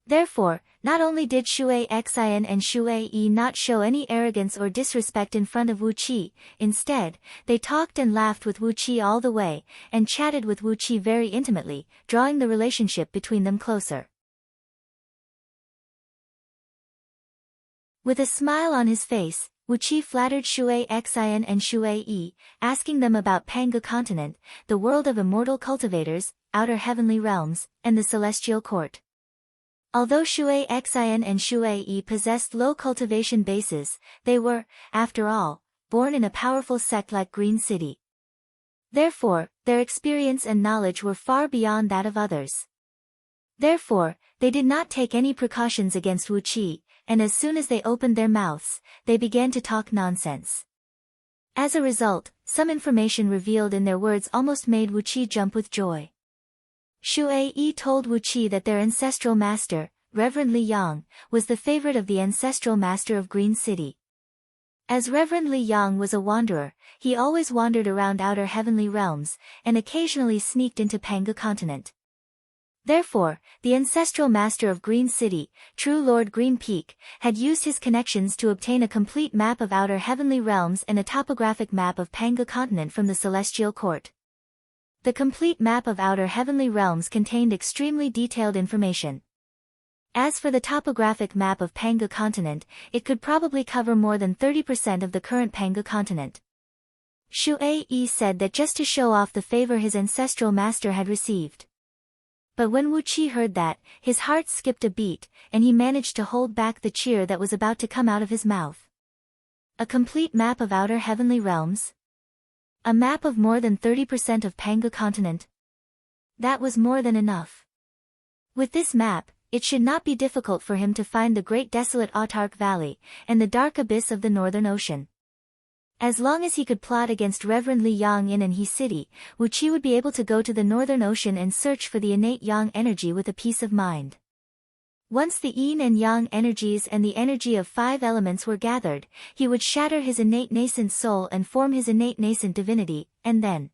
Therefore, not only did Shui Xian and Shui Yi not show any arrogance or disrespect in front of Wuqi, instead, they talked and laughed with Wuqi all the way, and chatted with Wuqi very intimately, drawing the relationship between them closer. With a smile on his face, Wuqi flattered Shui Xian and Shui Yi, asking them about Panga Continent, the world of immortal cultivators, outer heavenly realms, and the celestial court. Although Shui Xian and Shui Yi possessed low cultivation bases, they were, after all, born in a powerful sect like Green City. Therefore, their experience and knowledge were far beyond that of others. Therefore, they did not take any precautions against Wuqi, and as soon as they opened their mouths, they began to talk nonsense. As a result, some information revealed in their words almost made Wuqi jump with joy. Shui Yi told Wuqi that their ancestral master, Reverend Li Yang, was the favorite of the ancestral master of Green City. As Reverend Li Yang was a wanderer, he always wandered around outer heavenly realms, and occasionally sneaked into Panga Continent. Therefore, the ancestral master of Green City, True Lord Green Peak, had used his connections to obtain a complete map of outer heavenly realms and a topographic map of Panga Continent from the Celestial Court. The complete map of outer heavenly realms contained extremely detailed information. As for the topographic map of Panga Continent, it could probably cover more than 30% of the current Panga Continent. Shui Yi said that just to show off the favor his ancestral master had received. But when Wuqi heard that, his heart skipped a beat, and he managed to hold back the cheer that was about to come out of his mouth. A complete map of outer heavenly realms? A map of more than 30% of Panga Continent? That was more than enough. With this map, it should not be difficult for him to find the great desolate Autark Valley, and the dark abyss of the Northern Ocean. As long as he could plot against Reverend Li Yang in He City, Wuqi would be able to go to the Northern Ocean and search for the innate Yang energy with a peace of mind. Once the yin and yang energies and the energy of 5 elements were gathered, he would shatter his innate nascent soul and form his innate nascent divinity, and then...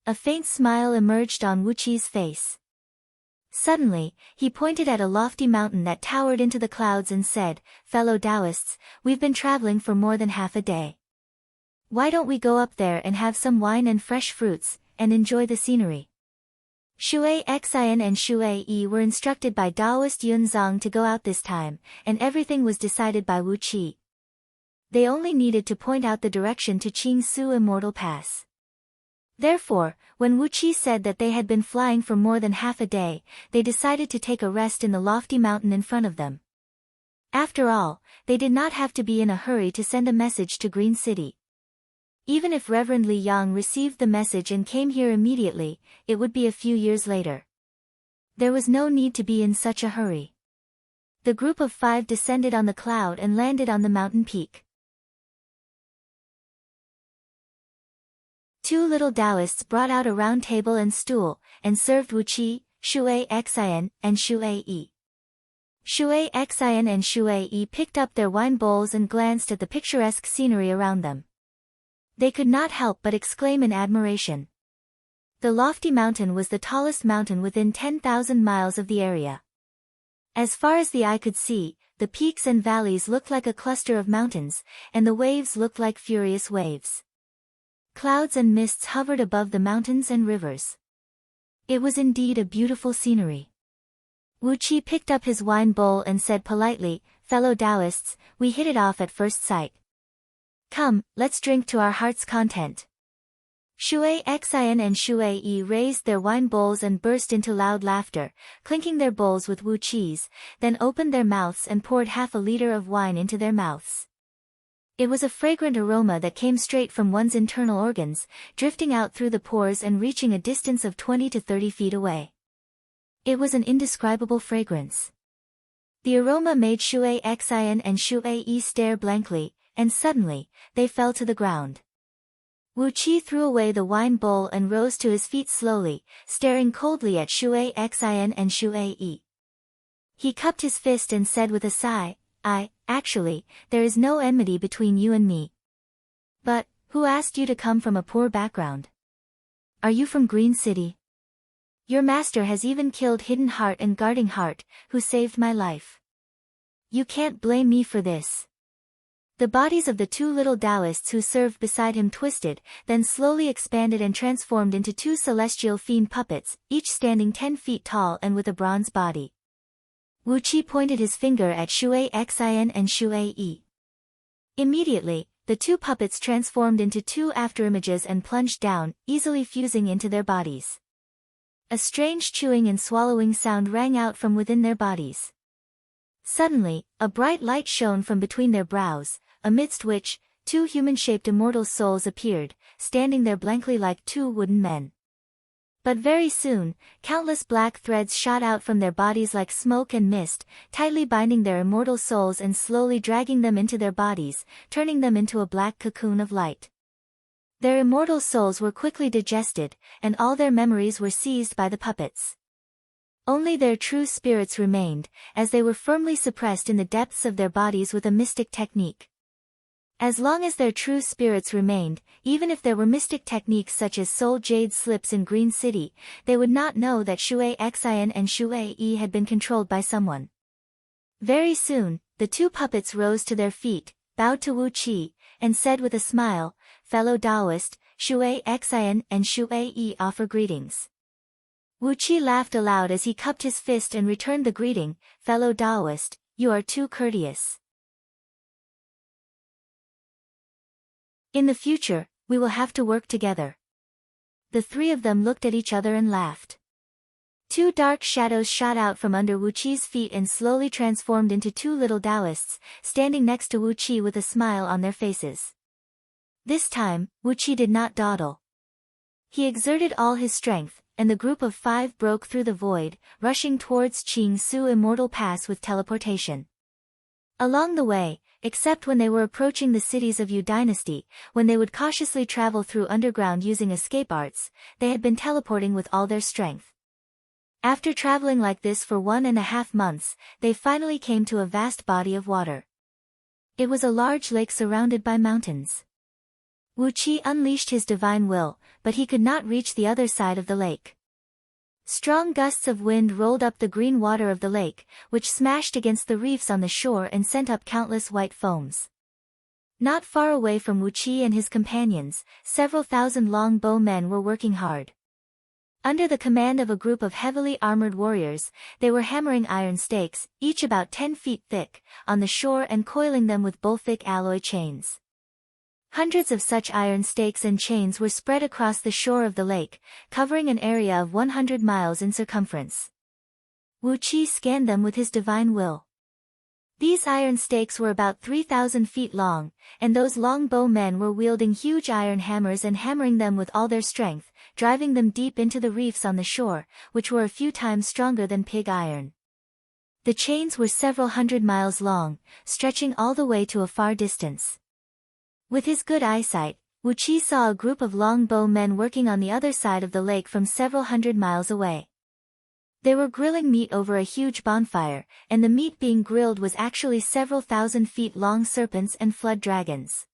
A faint smile emerged on Wuqi's face. Suddenly, he pointed at a lofty mountain that towered into the clouds and said, "Fellow Taoists, we've been traveling for more than half a day. Why don't we go up there and have some wine and fresh fruits, and enjoy the scenery?" Shui Xian and Shui Yi were instructed by Taoist Yunzong to go out this time, and everything was decided by Wuqi. They only needed to point out the direction to Qingsu Immortal Pass. Therefore, when Wuqi said that they had been flying for more than half a day, they decided to take a rest in the lofty mountain in front of them. After all, they did not have to be in a hurry to send a message to Green City. Even if Reverend Li Yang received the message and came here immediately, it would be a few years later. There was no need to be in such a hurry. The group of 5 descended on the cloud and landed on the mountain peak. 2 little Taoists brought out a round table and stool, and served Wuqi, Shui Xian, and Shui Yi. Shui Xian and Shui Yi picked up their wine bowls and glanced at the picturesque scenery around them. They could not help but exclaim in admiration. The lofty mountain was the tallest mountain within 10,000 miles of the area. As far as the eye could see, the peaks and valleys looked like a cluster of mountains, and the waves looked like furious waves. Clouds and mists hovered above the mountains and rivers. It was indeed a beautiful scenery. Wuqi picked up his wine bowl and said politely, "Fellow Taoists, we hit it off at first sight. Come, let's drink to our heart's content." Shui Xian and Shui Yi raised their wine bowls and burst into loud laughter, clinking their bowls with Wuqi's, then opened their mouths and poured half a liter of wine into their mouths. It was a fragrant aroma that came straight from one's internal organs, drifting out through the pores and reaching a distance of 20 to 30 feet away. It was an indescribable fragrance. The aroma made Shui Xian and Shui Yi stare blankly, and suddenly, they fell to the ground. Wu Qi threw away the wine bowl and rose to his feet slowly, staring coldly at Shui Xin and Shui Yi. He cupped his fist and said with a sigh, Actually, there is no enmity between you and me. But, who asked you to come from a poor background? Are you from Green City? Your master has even killed Hidden Heart and Guarding Heart, who saved my life. You can't blame me for this. The bodies of the two little Taoists who served beside him twisted, then slowly expanded and transformed into two celestial fiend puppets, each standing 10 feet tall and with a bronze body. Wu Qi pointed his finger at Shui Xin and Shui Yi. Immediately, the two puppets transformed into two afterimages and plunged down, easily fusing into their bodies. A strange chewing and swallowing sound rang out from within their bodies. Suddenly, a bright light shone from between their brows, amidst which, two human-shaped immortal souls appeared, standing there blankly like two wooden men. But very soon, countless black threads shot out from their bodies like smoke and mist, tightly binding their immortal souls and slowly dragging them into their bodies, turning them into a black cocoon of light. Their immortal souls were quickly digested, and all their memories were seized by the puppets. Only their true spirits remained, as they were firmly suppressed in the depths of their bodies with a mystic technique. As long as their true spirits remained, even if there were mystic techniques such as soul jade slips in Green City, they would not know that Shui Xin and Shui Yi had been controlled by someone. Very soon, the two puppets rose to their feet, bowed to Wu Qi, and said with a smile, "Fellow Taoist, Shui Xin and Shui Yi offer greetings." Wu Qi laughed aloud as he cupped his fist and returned the greeting, "Fellow Taoist, you are too courteous. In the future, we will have to work together." The three of them looked at each other and laughed. Two dark shadows shot out from under Wu Qi's feet and slowly transformed into two little Taoists, standing next to Wu Qi with a smile on their faces. This time, Wu Qi did not dawdle. He exerted all his strength, and the group of 5 broke through the void, rushing towards Qing Su Immortal Pass with teleportation. Along the way, except when they were approaching the cities of Yu Dynasty, when they would cautiously travel through underground using escape arts, they had been teleporting with all their strength. After traveling like this for 1.5 months, they finally came to a vast body of water. It was a large lake surrounded by mountains. Wu Qi unleashed his divine will, but he could not reach the other side of the lake. Strong gusts of wind rolled up the green water of the lake, which smashed against the reefs on the shore and sent up countless white foams. Not far away from Wu Qi and his companions, several thousand longbow men were working hard. Under the command of a group of heavily armored warriors, they were hammering iron stakes, each about 10 feet thick, on the shore and coiling them with bull-thick alloy chains. Hundreds of such iron stakes and chains were spread across the shore of the lake, covering an area of 100 miles in circumference. Wu Qi scanned them with his divine will. These iron stakes were about 3,000 feet long, and those longbow men were wielding huge iron hammers and hammering them with all their strength, driving them deep into the reefs on the shore, which were a few times stronger than pig iron. The chains were several hundred miles long, stretching all the way to a far distance. With his good eyesight, Wu Qi saw a group of longbow men working on the other side of the lake from several hundred miles away. They were grilling meat over a huge bonfire, and the meat being grilled was actually several thousand feet long serpents and flood dragons.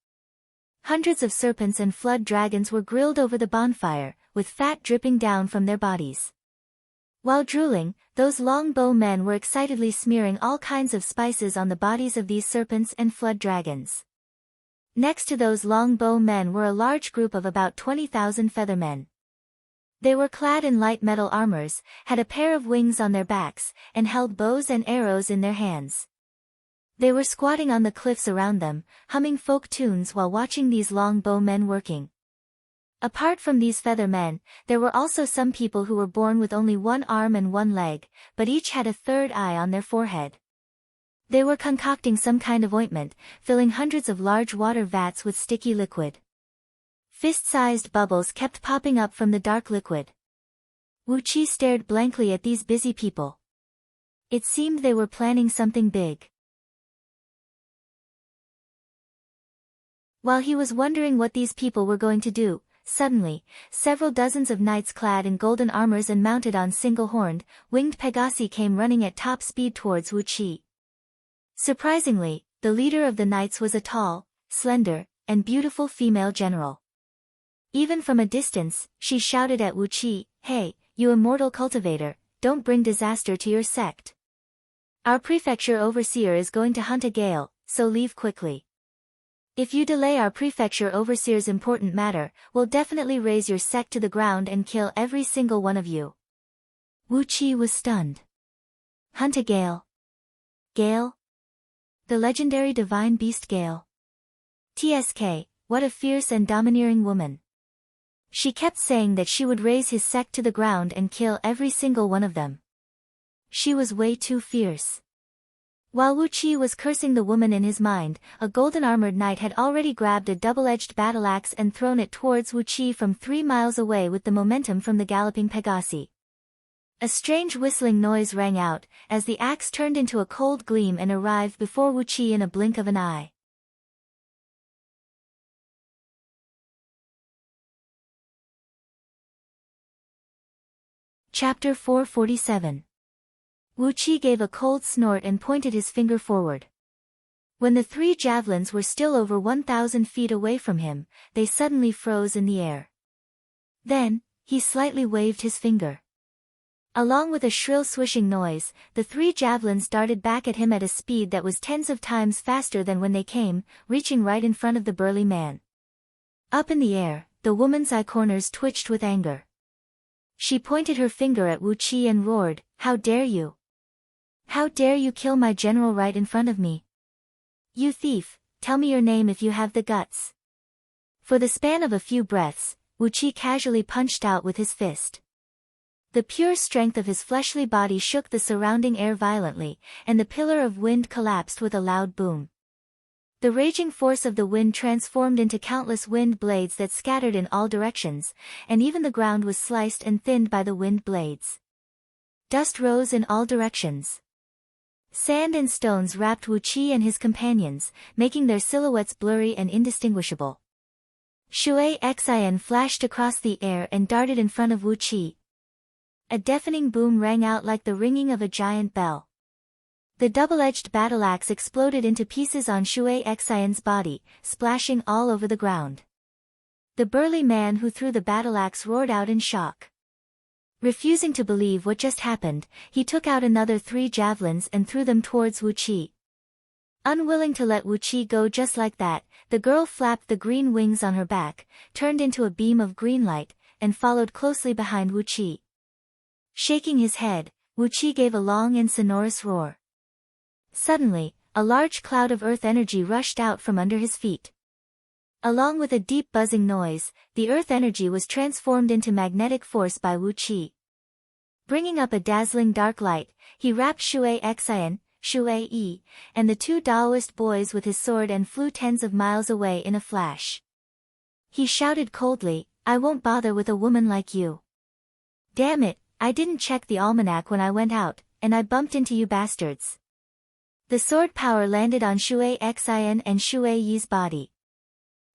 Hundreds of serpents and flood dragons were grilled over the bonfire, with fat dripping down from their bodies. While drooling, those longbow men were excitedly smearing all kinds of spices on the bodies of these serpents and flood dragons. Next to those longbow men were a large group of about 20,000 feathermen. They were clad in light metal armors, had a pair of wings on their backs, and held bows and arrows in their hands. They were squatting on the cliffs around them, humming folk tunes while watching these longbow men working. Apart from these feathermen, there were also some people who were born with only one arm and one leg, but each had a third eye on their forehead. They were concocting some kind of ointment, filling hundreds of large water vats with sticky liquid. Fist-sized bubbles kept popping up from the dark liquid. Wu Qi stared blankly at these busy people. It seemed they were planning something big. While he was wondering what these people were going to do, suddenly, several dozens of knights clad in golden armors and mounted on single-horned, winged Pegasi came running at top speed towards Wu Qi. Surprisingly, the leader of the knights was a tall, slender, and beautiful female general. Even from a distance, she shouted at Wu Qi, "Hey, you immortal cultivator, don't bring disaster to your sect. Our prefecture overseer is going to hunt a gale, so leave quickly. If you delay our prefecture overseer's important matter, we'll definitely raze your sect to the ground and kill every single one of you." Wu Qi was stunned. Hunt a gale? Gale? The legendary divine beast Gale. TSK, what a fierce and domineering woman. She kept saying that she would raze his sect to the ground and kill every single one of them. She was way too fierce. While Wu Qi was cursing the woman in his mind, a golden-armored knight had already grabbed a double-edged battle-axe and thrown it towards Wu Qi from 3 miles away with the momentum from the galloping Pegasi. A strange whistling noise rang out, as the axe turned into a cold gleam and arrived before Wu Qi in a blink of an eye. Chapter 447. Wu Qi gave a cold snort and pointed his finger forward. When the 3 javelins were still over 1,000 feet away from him, they suddenly froze in the air. Then, he slightly waved his finger. Along with a shrill swishing noise, the 3 javelins darted back at him at a speed that was tens of times faster than when they came, reaching right in front of the burly man. Up in the air, the woman's eye corners twitched with anger. She pointed her finger at Wu Qi and roared, "How dare you? How dare you kill my general right in front of me? You thief, tell me your name if you have the guts." For the span of a few breaths, Wu Qi casually punched out with his fist. The pure strength of his fleshly body shook the surrounding air violently, and the pillar of wind collapsed with a loud boom. The raging force of the wind transformed into countless wind blades that scattered in all directions, and even the ground was sliced and thinned by the wind blades. Dust rose in all directions. Sand and stones wrapped Wu Qi and his companions, making their silhouettes blurry and indistinguishable. Shui Xian flashed across the air and darted in front of Wu Qi. A deafening boom rang out like the ringing of a giant bell. The double-edged battle-axe exploded into pieces on Shui Xian's body, splashing all over the ground. The burly man who threw the battle-axe roared out in shock. Refusing to believe what just happened, he took out another 3 javelins and threw them towards Wu Qi. Unwilling to let Wu Qi go just like that, the girl flapped the green wings on her back, turned into a beam of green light, and followed closely behind Wu Qi. Shaking his head, Wu Qi gave a long and sonorous roar. Suddenly, a large cloud of earth energy rushed out from under his feet. Along with a deep buzzing noise, the earth energy was transformed into magnetic force by Wu Qi. Bringing up a dazzling dark light, he wrapped Shui Xian, Shui Yi, and the 2 Daoist boys with his sword and flew tens of miles away in a flash. He shouted coldly, "I won't bother with a woman like you. Damn it, I didn't check the almanac when I went out, and I bumped into you bastards." The sword power landed on Shui Xian and Shui Yi's body.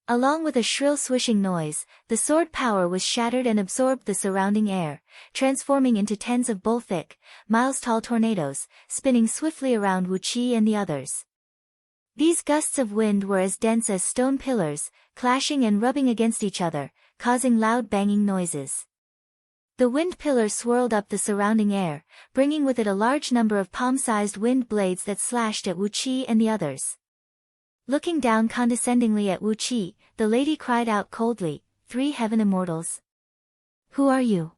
Along with a shrill swishing noise, the sword power was shattered and absorbed the surrounding air, transforming into tens of bull-thick, miles-tall tornadoes, spinning swiftly around Wu Qi and the others. These gusts of wind were as dense as stone pillars, clashing and rubbing against each other, causing loud banging noises. The wind pillar swirled up the surrounding air, bringing with it a large number of palm-sized wind blades that slashed at Wu Qi and the others. Looking down condescendingly at Wu Qi, the lady cried out coldly, "3 heaven immortals. Who are you?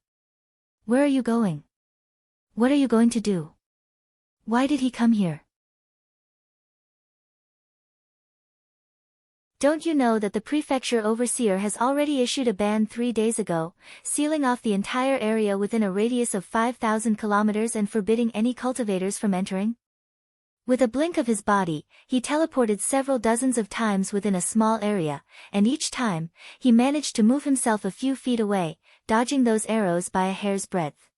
Where are you going? What are you going to do? Why did he come here? Don't you know that the prefecture overseer has already issued a ban 3 days ago, sealing off the entire area within a radius of 5,000 kilometers and forbidding any cultivators from entering?" With a blink of his body, he teleported several dozens of times within a small area, and each time, he managed to move himself a few feet away, dodging those arrows by a hair's breadth.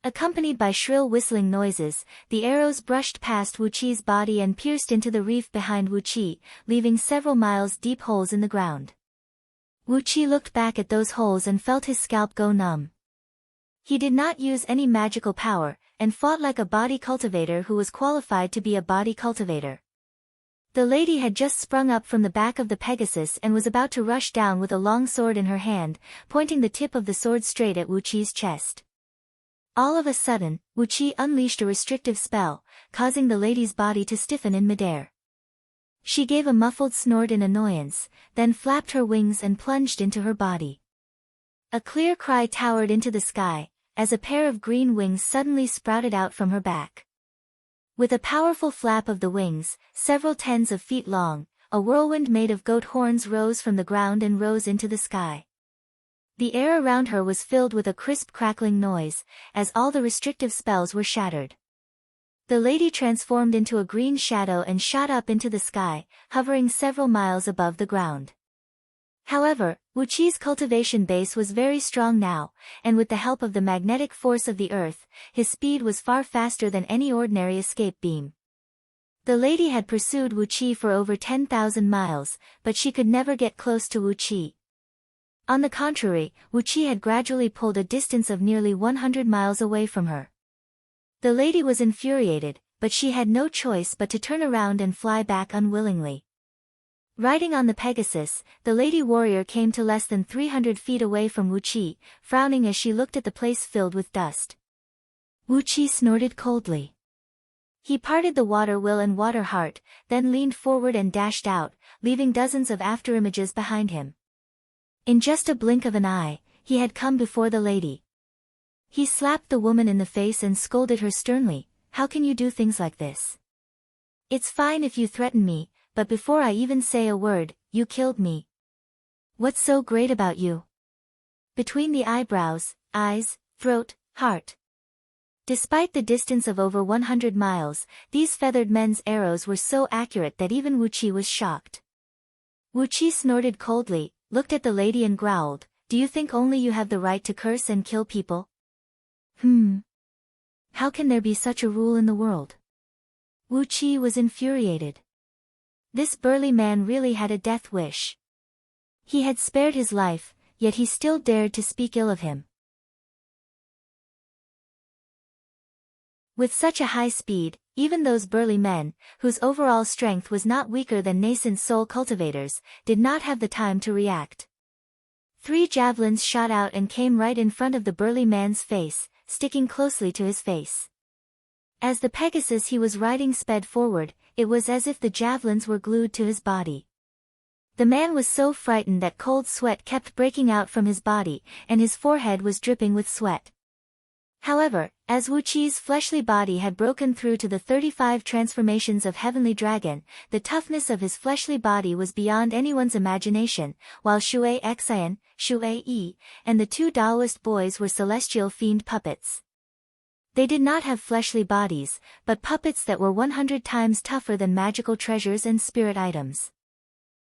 Accompanied by shrill whistling noises, the arrows brushed past Wuqi's body and pierced into the reef behind Wuqi, leaving several miles deep holes in the ground. Wuqi looked back at those holes and felt his scalp go numb. He did not use any magical power, and fought like a body cultivator who was qualified to be a body cultivator. The lady had just sprung up from the back of the Pegasus and was about to rush down with a long sword in her hand, pointing the tip of the sword straight at Wuqi's chest. All of a sudden, Wuqi unleashed a restrictive spell, causing the lady's body to stiffen in midair. She gave a muffled snort in annoyance, then flapped her wings and plunged into her body. A clear cry towered into the sky, as a pair of green wings suddenly sprouted out from her back. With a powerful flap of the wings, several tens of feet long, a whirlwind made of goat horns rose from the ground and rose into the sky. The air around her was filled with a crisp crackling noise, as all the restrictive spells were shattered. The lady transformed into a green shadow and shot up into the sky, hovering several miles above the ground. However, Wuqi's cultivation base was very strong now, and with the help of the magnetic force of the earth, his speed was far faster than any ordinary escape beam. The lady had pursued Wuqi for over 10,000 miles, but she could never get close to Wuqi. On the contrary, Wuqi had gradually pulled a distance of nearly 100 miles away from her. The lady was infuriated, but she had no choice but to turn around and fly back unwillingly. Riding on the Pegasus, the lady warrior came to less than 300 feet away from Wuqi, frowning as she looked at the place filled with dust. Wuqi snorted coldly. He parted the water will and water heart, then leaned forward and dashed out, leaving dozens of afterimages behind him. In just a blink of an eye, he had come before the lady. He slapped the woman in the face and scolded her sternly, "How can you do things like this? It's fine if you threaten me, but before I even say a word, you killed me. What's so great about you?" Between the eyebrows, eyes, throat, heart. Despite the distance of over 100 miles, these feathered men's arrows were so accurate that even Wuqi was shocked. Wuqi snorted coldly, looked at the lady and growled, "Do you think only you have the right to curse and kill people? How can there be such a rule in the world?" Wuqi was infuriated. This burly man really had a death wish. He had spared his life, yet he still dared to speak ill of him. With such a high speed, even those burly men, whose overall strength was not weaker than nascent soul cultivators, did not have the time to react. 3 javelins shot out and came right in front of the burly man's face, sticking closely to his face. As the Pegasus he was riding sped forward, it was as if the javelins were glued to his body. The man was so frightened that cold sweat kept breaking out from his body, and his forehead was dripping with sweat. However, as Wuqi's fleshly body had broken through to the 35 transformations of Heavenly Dragon, the toughness of his fleshly body was beyond anyone's imagination, while Shui Xian, Shui Yi, and the 2 Taoist boys were celestial fiend puppets. They did not have fleshly bodies, but puppets that were 100 times tougher than magical treasures and spirit items.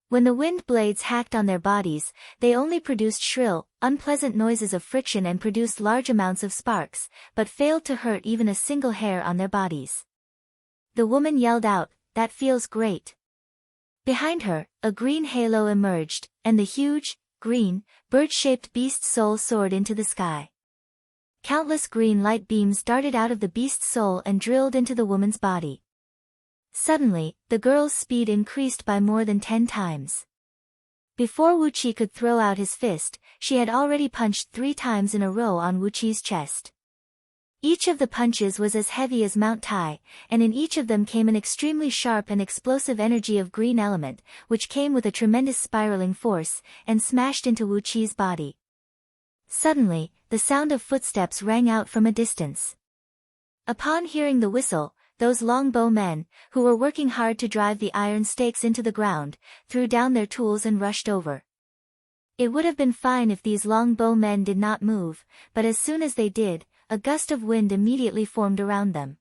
When the wind blades hacked on their bodies, they only produced shrill, unpleasant noises of friction and produced large amounts of sparks, but failed to hurt even a single hair on their bodies. The woman yelled out, "That feels great." Behind her, a green halo emerged, and the huge, green, bird-shaped beast's soul soared into the sky. Countless green light beams darted out of the beast's soul and drilled into the woman's body. Suddenly, the girl's speed increased by more than 10 times. Before Wuqi could throw out his fist, she had already punched 3 times in a row on Wuqi's chest. Each of the punches was as heavy as Mount Tai, and in each of them came an extremely sharp and explosive energy of green element, which came with a tremendous spiraling force, and smashed into Wuqi's body. Suddenly, the sound of footsteps rang out from a distance. Upon hearing the whistle, those longbow men, who were working hard to drive the iron stakes into the ground, threw down their tools and rushed over. It would have been fine if these longbow men did not move, but as soon as they did, a gust of wind immediately formed around them.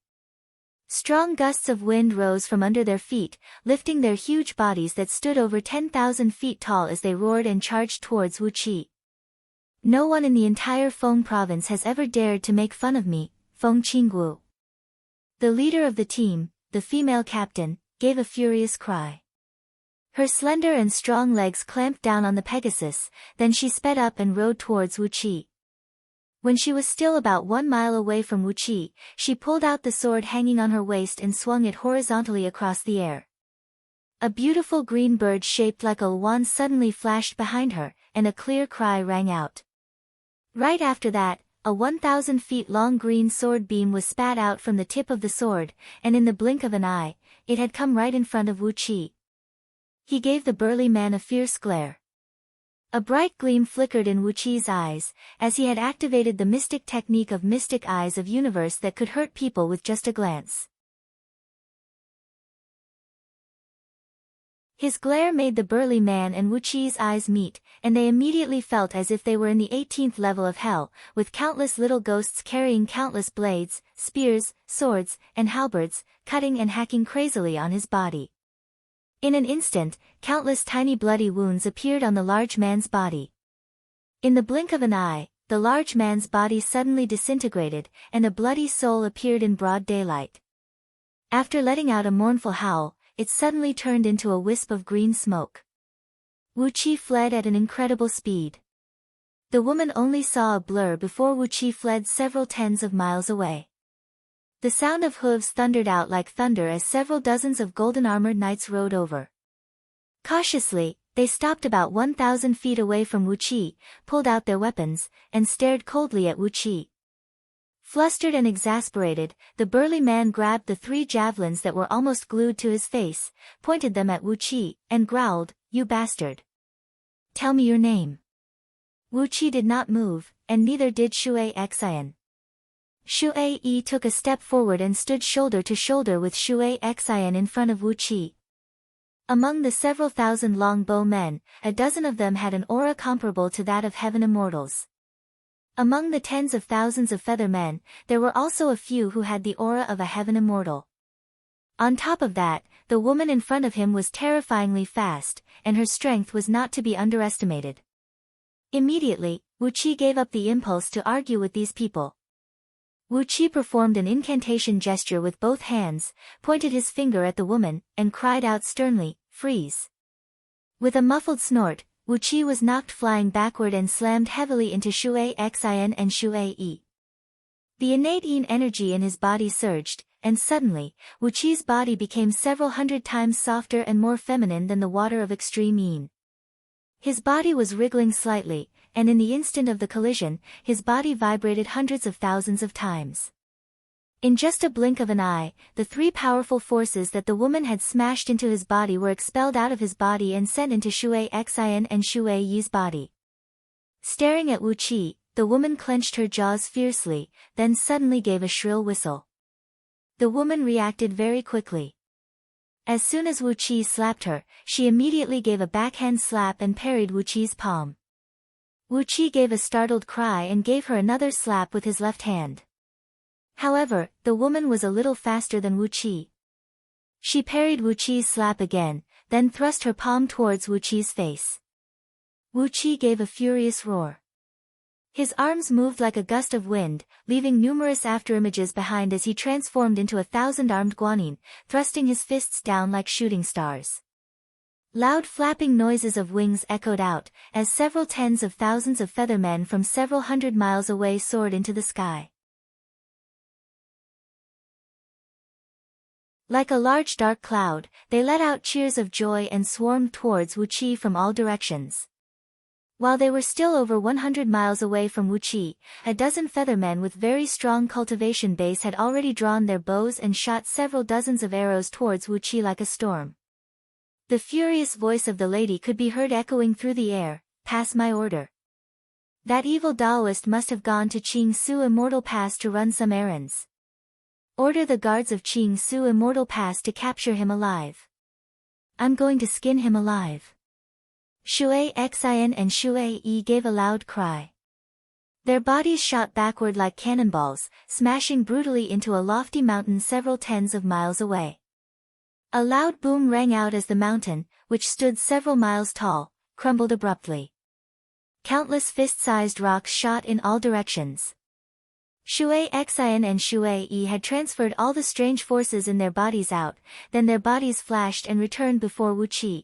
Strong gusts of wind rose from under their feet, lifting their huge bodies that stood over 10,000 feet tall as they roared and charged towards Wuqi. "No one in the entire Feng province has ever dared to make fun of me," Feng Qinggu. The leader of the team, the female captain, gave a furious cry. Her slender and strong legs clamped down on the Pegasus, then she sped up and rode towards Wu Qi. When she was still about 1 mile away from Wu Qi, she pulled out the sword hanging on her waist and swung it horizontally across the air. A beautiful green bird shaped like a wand suddenly flashed behind her, and a clear cry rang out. Right after that, a 1,000 feet long green sword beam was spat out from the tip of the sword, and in the blink of an eye, it had come right in front of Wu Qi. He gave the burly man a fierce glare. A bright gleam flickered in Wu Qi's eyes, as he had activated the mystic technique of mystic eyes of universe that could hurt people with just a glance. His glare made the burly man and Wu Qi's eyes meet, and they immediately felt as if they were in the 18th level of hell, with countless little ghosts carrying countless blades, spears, swords, and halberds, cutting and hacking crazily on his body. In an instant, countless tiny bloody wounds appeared on the large man's body. In the blink of an eye, the large man's body suddenly disintegrated, and a bloody soul appeared in broad daylight. After letting out a mournful howl, it suddenly turned into a wisp of green smoke. Wu Qi fled at an incredible speed. The woman only saw a blur before Wu Qi fled several tens of miles away. The sound of hooves thundered out like thunder as several dozens of golden-armored knights rode over. Cautiously, they stopped about 1,000 feet away from Wu Qi, pulled out their weapons, and stared coldly at Wu Qi. Flustered and exasperated, the burly man grabbed the 3 javelins that were almost glued to his face, pointed them at Wu Qi, and growled, "You bastard! Tell me your name." Wu Qi did not move, and neither did Shui Xian. Shui Yi took a step forward and stood shoulder to shoulder with Shui Xian in front of Wu Qi. Among the several thousand longbow men, a dozen of them had an aura comparable to that of heaven immortals. Among the tens of thousands of feather men, there were also a few who had the aura of a heaven immortal. On top of that, the woman in front of him was terrifyingly fast, and her strength was not to be underestimated. Immediately, Wu Qi gave up the impulse to argue with these people. Wu Qi performed an incantation gesture with both hands, pointed his finger at the woman, and cried out sternly, "Freeze!" With a muffled snort, Wu Qi was knocked flying backward and slammed heavily into Shui Xian and Shui Yi. The innate yin energy in his body surged, and suddenly, Wu Qi's body became several hundred times softer and more feminine than the water of extreme yin. His body was wriggling slightly, and in the instant of the collision, his body vibrated hundreds of thousands of times. In just a blink of an eye, the 3 powerful forces that the woman had smashed into his body were expelled out of his body and sent into Shui Xian and Shui Yi's body. Staring at Wu Qi, the woman clenched her jaws fiercely, then suddenly gave a shrill whistle. The woman reacted very quickly. As soon as Wu Qi slapped her, she immediately gave a backhand slap and parried Wu Qi's palm. Wu Qi gave a startled cry and gave her another slap with his left hand. However, the woman was a little faster than Wu Qi. She parried Wu Qi's slap again, then thrust her palm towards Wu Qi's face. Wu Qi gave a furious roar. His arms moved like a gust of wind, leaving numerous afterimages behind as he transformed into 1,000 armed guanyin, thrusting his fists down like shooting stars. Loud flapping noises of wings echoed out, as several tens of thousands of feathermen from several hundred miles away soared into the sky. Like a large dark cloud, they let out cheers of joy and swarmed towards Wu Qi from all directions. While they were still over 100 miles away from Wu Qi, a dozen feathermen with very strong cultivation base had already drawn their bows and shot several dozens of arrows towards Wu Qi like a storm. The furious voice of the lady could be heard echoing through the air, "Pass my order." That evil Taoist must have gone to Qing Su Immortal Pass to run some errands. Order the guards of Qing Su Immortal Pass to capture him alive. I'm going to skin him alive. Shui Xian and Shui Yi gave a loud cry. Their bodies shot backward like cannonballs, smashing brutally into a lofty mountain several tens of miles away. A loud boom rang out as the mountain, which stood several miles tall, crumbled abruptly. Countless fist-sized rocks shot in all directions. Shui Xian and Shui Yi had transferred all the strange forces in their bodies out, then their bodies flashed and returned before Wu Qi.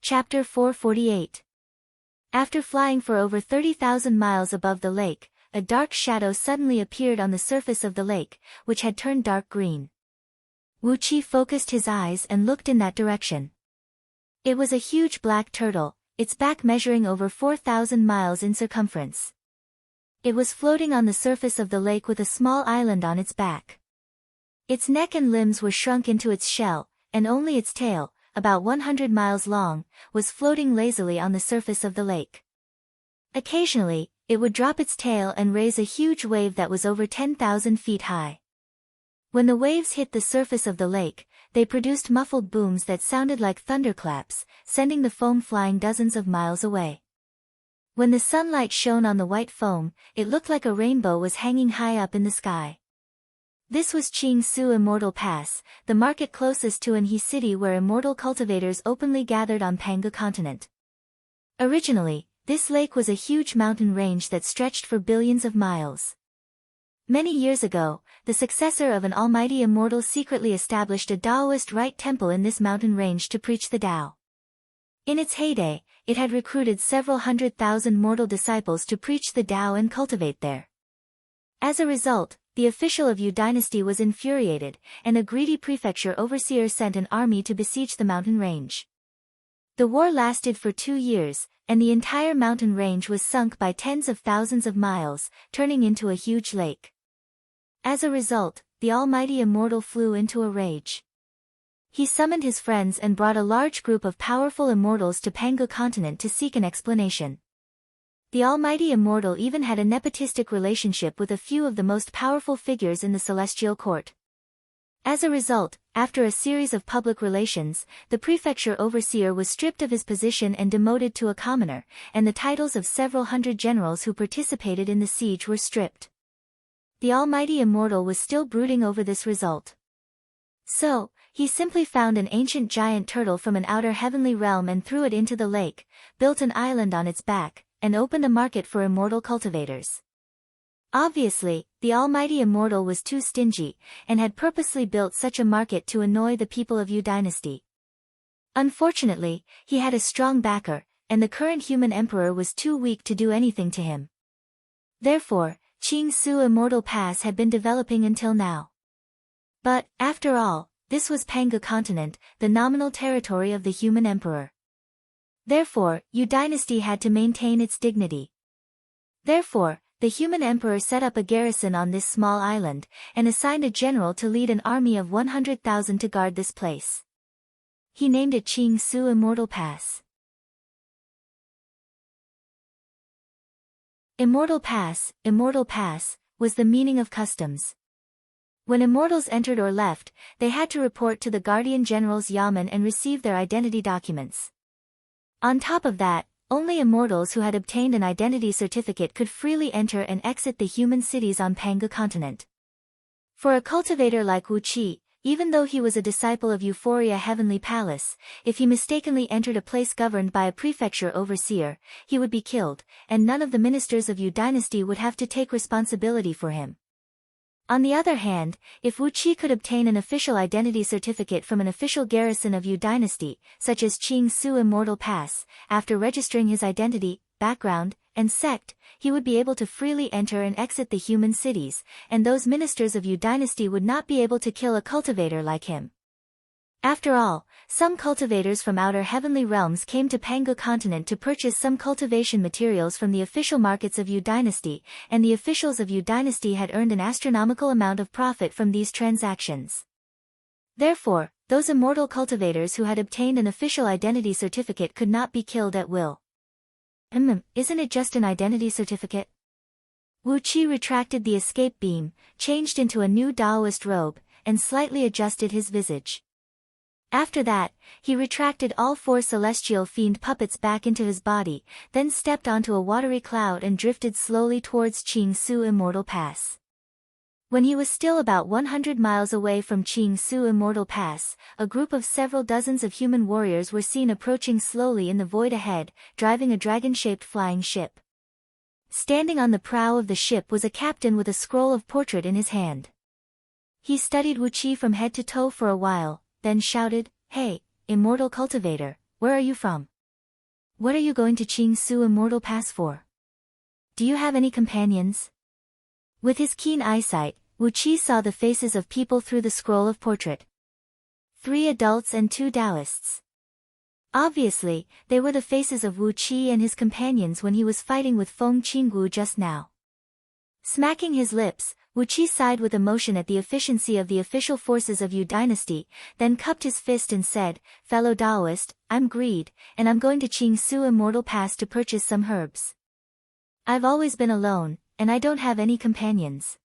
Chapter 448. After flying for over 30,000 miles above the lake, a dark shadow suddenly appeared on the surface of the lake, which had turned dark green. Wu Qi focused his eyes and looked in that direction. It was a huge black turtle, its back measuring over 4,000 miles in circumference. It was floating on the surface of the lake with a small island on its back. Its neck and limbs were shrunk into its shell, and only its tail, about 100 miles long, was floating lazily on the surface of the lake. Occasionally, it would drop its tail and raise a huge wave that was over 10,000 feet high. When the waves hit the surface of the lake, they produced muffled booms that sounded like thunderclaps, sending the foam flying dozens of miles away. When the sunlight shone on the white foam, it looked like a rainbow was hanging high up in the sky. This was Qingsu Immortal Pass, the market closest to Anhui City where immortal cultivators openly gathered on Panga continent. Originally, this lake was a huge mountain range that stretched for billions of miles. Many years ago, the successor of an almighty immortal secretly established a Taoist right temple in this mountain range to preach the Tao. In its heyday, it had recruited several 100,000 mortal disciples to preach the Tao and cultivate there. As a result, the official of Yu dynasty was infuriated, and a greedy prefecture overseer sent an army to besiege the mountain range. The war lasted for 2 years, and the entire mountain range was sunk by tens of thousands of miles, turning into a huge lake. As a result, the almighty immortal flew into a rage. He summoned his friends and brought a large group of powerful immortals to Panga continent to seek an explanation. The almighty immortal even had a nepotistic relationship with a few of the most powerful figures in the celestial court. As a result, after a series of public relations, the prefecture overseer was stripped of his position and demoted to a commoner, and the titles of several hundred generals who participated in the siege were stripped. The almighty immortal was still brooding over this result. So, he simply found an ancient giant turtle from an outer heavenly realm and threw it into the lake, built an island on its back, and opened a market for immortal cultivators. Obviously, the almighty immortal was too stingy, and had purposely built such a market to annoy the people of Yu dynasty. Unfortunately, he had a strong backer, and the current human emperor was too weak to do anything to him. Therefore, Qingsu Immortal Pass had been developing until now. But, after all, this was Panga continent, the nominal territory of the human emperor. Therefore, Yu dynasty had to maintain its dignity. Therefore, the human emperor set up a garrison on this small island, and assigned a general to lead an army of 100,000 to guard this place. He named it Qingsu Immortal Pass. Immortal Pass, was the meaning of customs. When immortals entered or left, they had to report to the guardian general's yamen and receive their identity documents. On top of that, only immortals who had obtained an identity certificate could freely enter and exit the human cities on Panga continent. For a cultivator like Wu Qi, even though he was a disciple of Euphoria Heavenly Palace, if he mistakenly entered a place governed by a prefecture overseer, he would be killed, and none of the ministers of Yu dynasty would have to take responsibility for him. On the other hand, if Wu Qi could obtain an official identity certificate from an official garrison of Yu dynasty, such as Qingsu Immortal Pass, after registering his identity, background, and sect, he would be able to freely enter and exit the human cities, and those ministers of Yu dynasty would not be able to kill a cultivator like him. After all, some cultivators from outer heavenly realms came to Panga continent to purchase some cultivation materials from the official markets of Yu dynasty, and the officials of Yu dynasty had earned an astronomical amount of profit from these transactions. Therefore, those immortal cultivators who had obtained an official identity certificate could not be killed at will. Isn't it just an identity certificate? Wu Qi retracted the escape beam, changed into a new Taoist robe, and slightly adjusted his visage. After that, he retracted all 4 celestial fiend puppets back into his body, then stepped onto a watery cloud and drifted slowly towards Qingsu Immortal Pass. When he was still about 100 miles away from Qing Su Immortal Pass, a group of several dozens of human warriors were seen approaching slowly in the void ahead, driving a dragon-shaped flying ship. Standing on the prow of the ship was a captain with a scroll of portrait in his hand. He studied Wu Qi from head to toe for a while, then shouted, "Hey, Immortal Cultivator, where are you from? What are you going to Qing Su Immortal Pass for? Do you have any companions?" With his keen eyesight, Wu Qi saw the faces of people through the scroll of portrait. 3 adults and 2 Taoists. Obviously, they were the faces of Wu Qi and his companions when he was fighting with Feng Qinggu just now. Smacking his lips, Wu Qi sighed with emotion at the efficiency of the official forces of Yu Dynasty, then cupped his fist and said, "Fellow Daoist, I'm Greed, and I'm going to Qing Su Immortal Pass to purchase some herbs. I've always been alone, and I don't have any companions."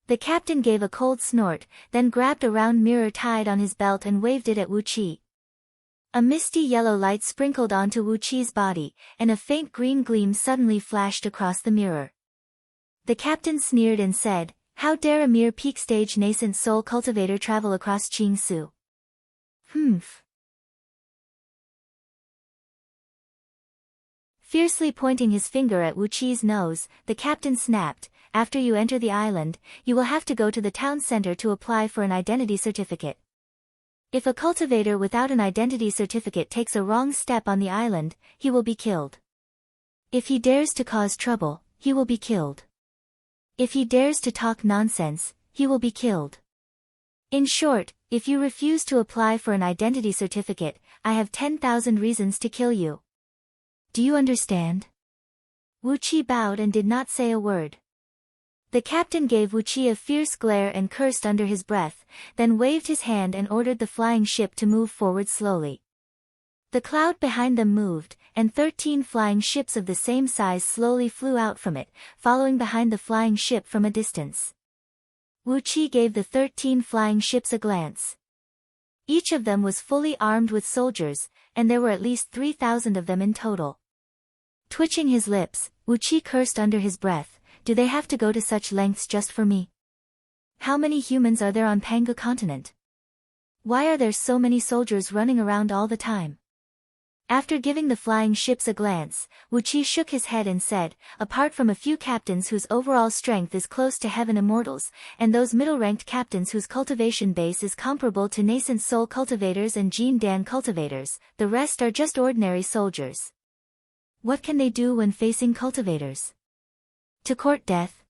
The captain gave a cold snort, then grabbed a round mirror tied on his belt and waved it at Wu Qi. A misty yellow light sprinkled onto Wu Qi's body, and a faint green gleam suddenly flashed across the mirror. The captain sneered and said, "How dare a mere peak-stage nascent soul cultivator travel across Qing Su?" "Humph." Fiercely pointing his finger at Wu Qi's nose, the captain snapped, "After you enter the island, you will have to go to the town center to apply for an identity certificate. If a cultivator without an identity certificate takes a wrong step on the island, he will be killed. If he dares to cause trouble, he will be killed. If he dares to talk nonsense, he will be killed. In short, if you refuse to apply for an identity certificate, I have 10,000 reasons to kill you. Do you understand?" Wu Qi bowed and did not say a word. The captain gave Wu Qi a fierce glare and cursed under his breath, then waved his hand and ordered the flying ship to move forward slowly. The cloud behind them moved, and 13 flying ships of the same size slowly flew out from it, following behind the flying ship from a distance. Wu Qi gave the 13 flying ships a glance. Each of them was fully armed with soldiers, and there were at least 3,000 of them in total. Twitching his lips, Wu Qi cursed under his breath, "Do they have to go to such lengths just for me? How many humans are there on Pangu continent? Why are there so many soldiers running around all the time?" After giving the flying ships a glance, Wu Qi shook his head and said, "Apart from a few captains whose overall strength is close to Heaven Immortals, and those middle-ranked captains whose cultivation base is comparable to nascent soul cultivators and Jin Dan cultivators, the rest are just ordinary soldiers. What can they do when facing cultivators? To court death?"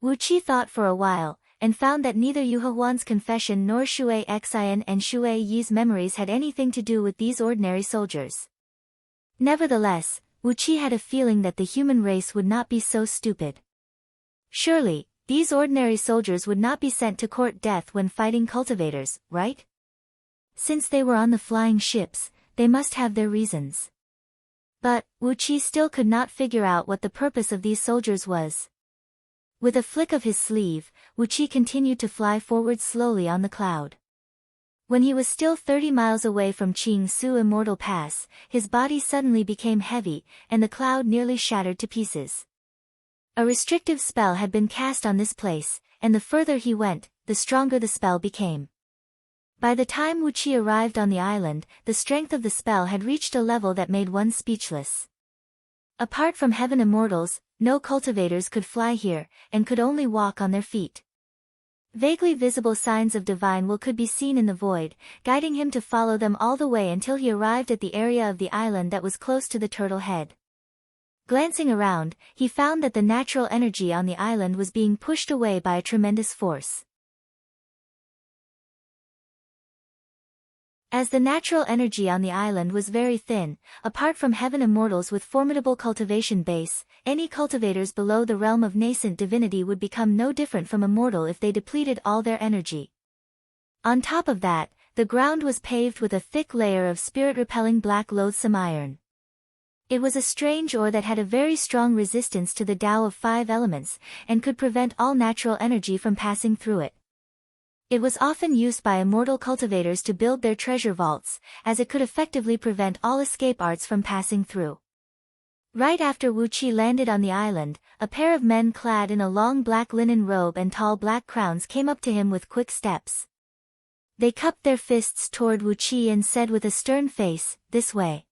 Wu Qi thought for a while, and found that neither Yu Huan's confession nor Shui Xian and Shui Yi's memories had anything to do with these ordinary soldiers. Nevertheless, Wu Qi had a feeling that the human race would not be so stupid. Surely, these ordinary soldiers would not be sent to court death when fighting cultivators, right? Since they were on the flying ships, they must have their reasons. But, Wu Qi still could not figure out what the purpose of these soldiers was. With a flick of his sleeve, Wu Qi continued to fly forward slowly on the cloud. When he was still 30 miles away from Qing Su Immortal Pass, his body suddenly became heavy, and the cloud nearly shattered to pieces. A restrictive spell had been cast on this place, and the further he went, the stronger the spell became. By the time Wu Qi arrived on the island, the strength of the spell had reached a level that made one speechless. Apart from Heaven Immortals, no cultivators could fly here, and could only walk on their feet. Vaguely visible signs of divine will could be seen in the void, guiding him to follow them all the way until he arrived at the area of the island that was close to the turtle head. Glancing around, he found that the natural energy on the island was being pushed away by a tremendous force. As the natural energy on the island was very thin, apart from Heaven Immortals with formidable cultivation base, any cultivators below the realm of nascent divinity would become no different from immortal if they depleted all their energy. On top of that, the ground was paved with a thick layer of spirit-repelling black loathsome iron. It was a strange ore that had a very strong resistance to the Tao of 5 elements, and could prevent all natural energy from passing through it. It was often used by immortal cultivators to build their treasure vaults, as it could effectively prevent all escape arts from passing through. Right after Wu Qi landed on the island, a pair of men clad in a long black linen robe and tall black crowns came up to him with quick steps. They cupped their fists toward Wu Qi and said with a stern face, "This way.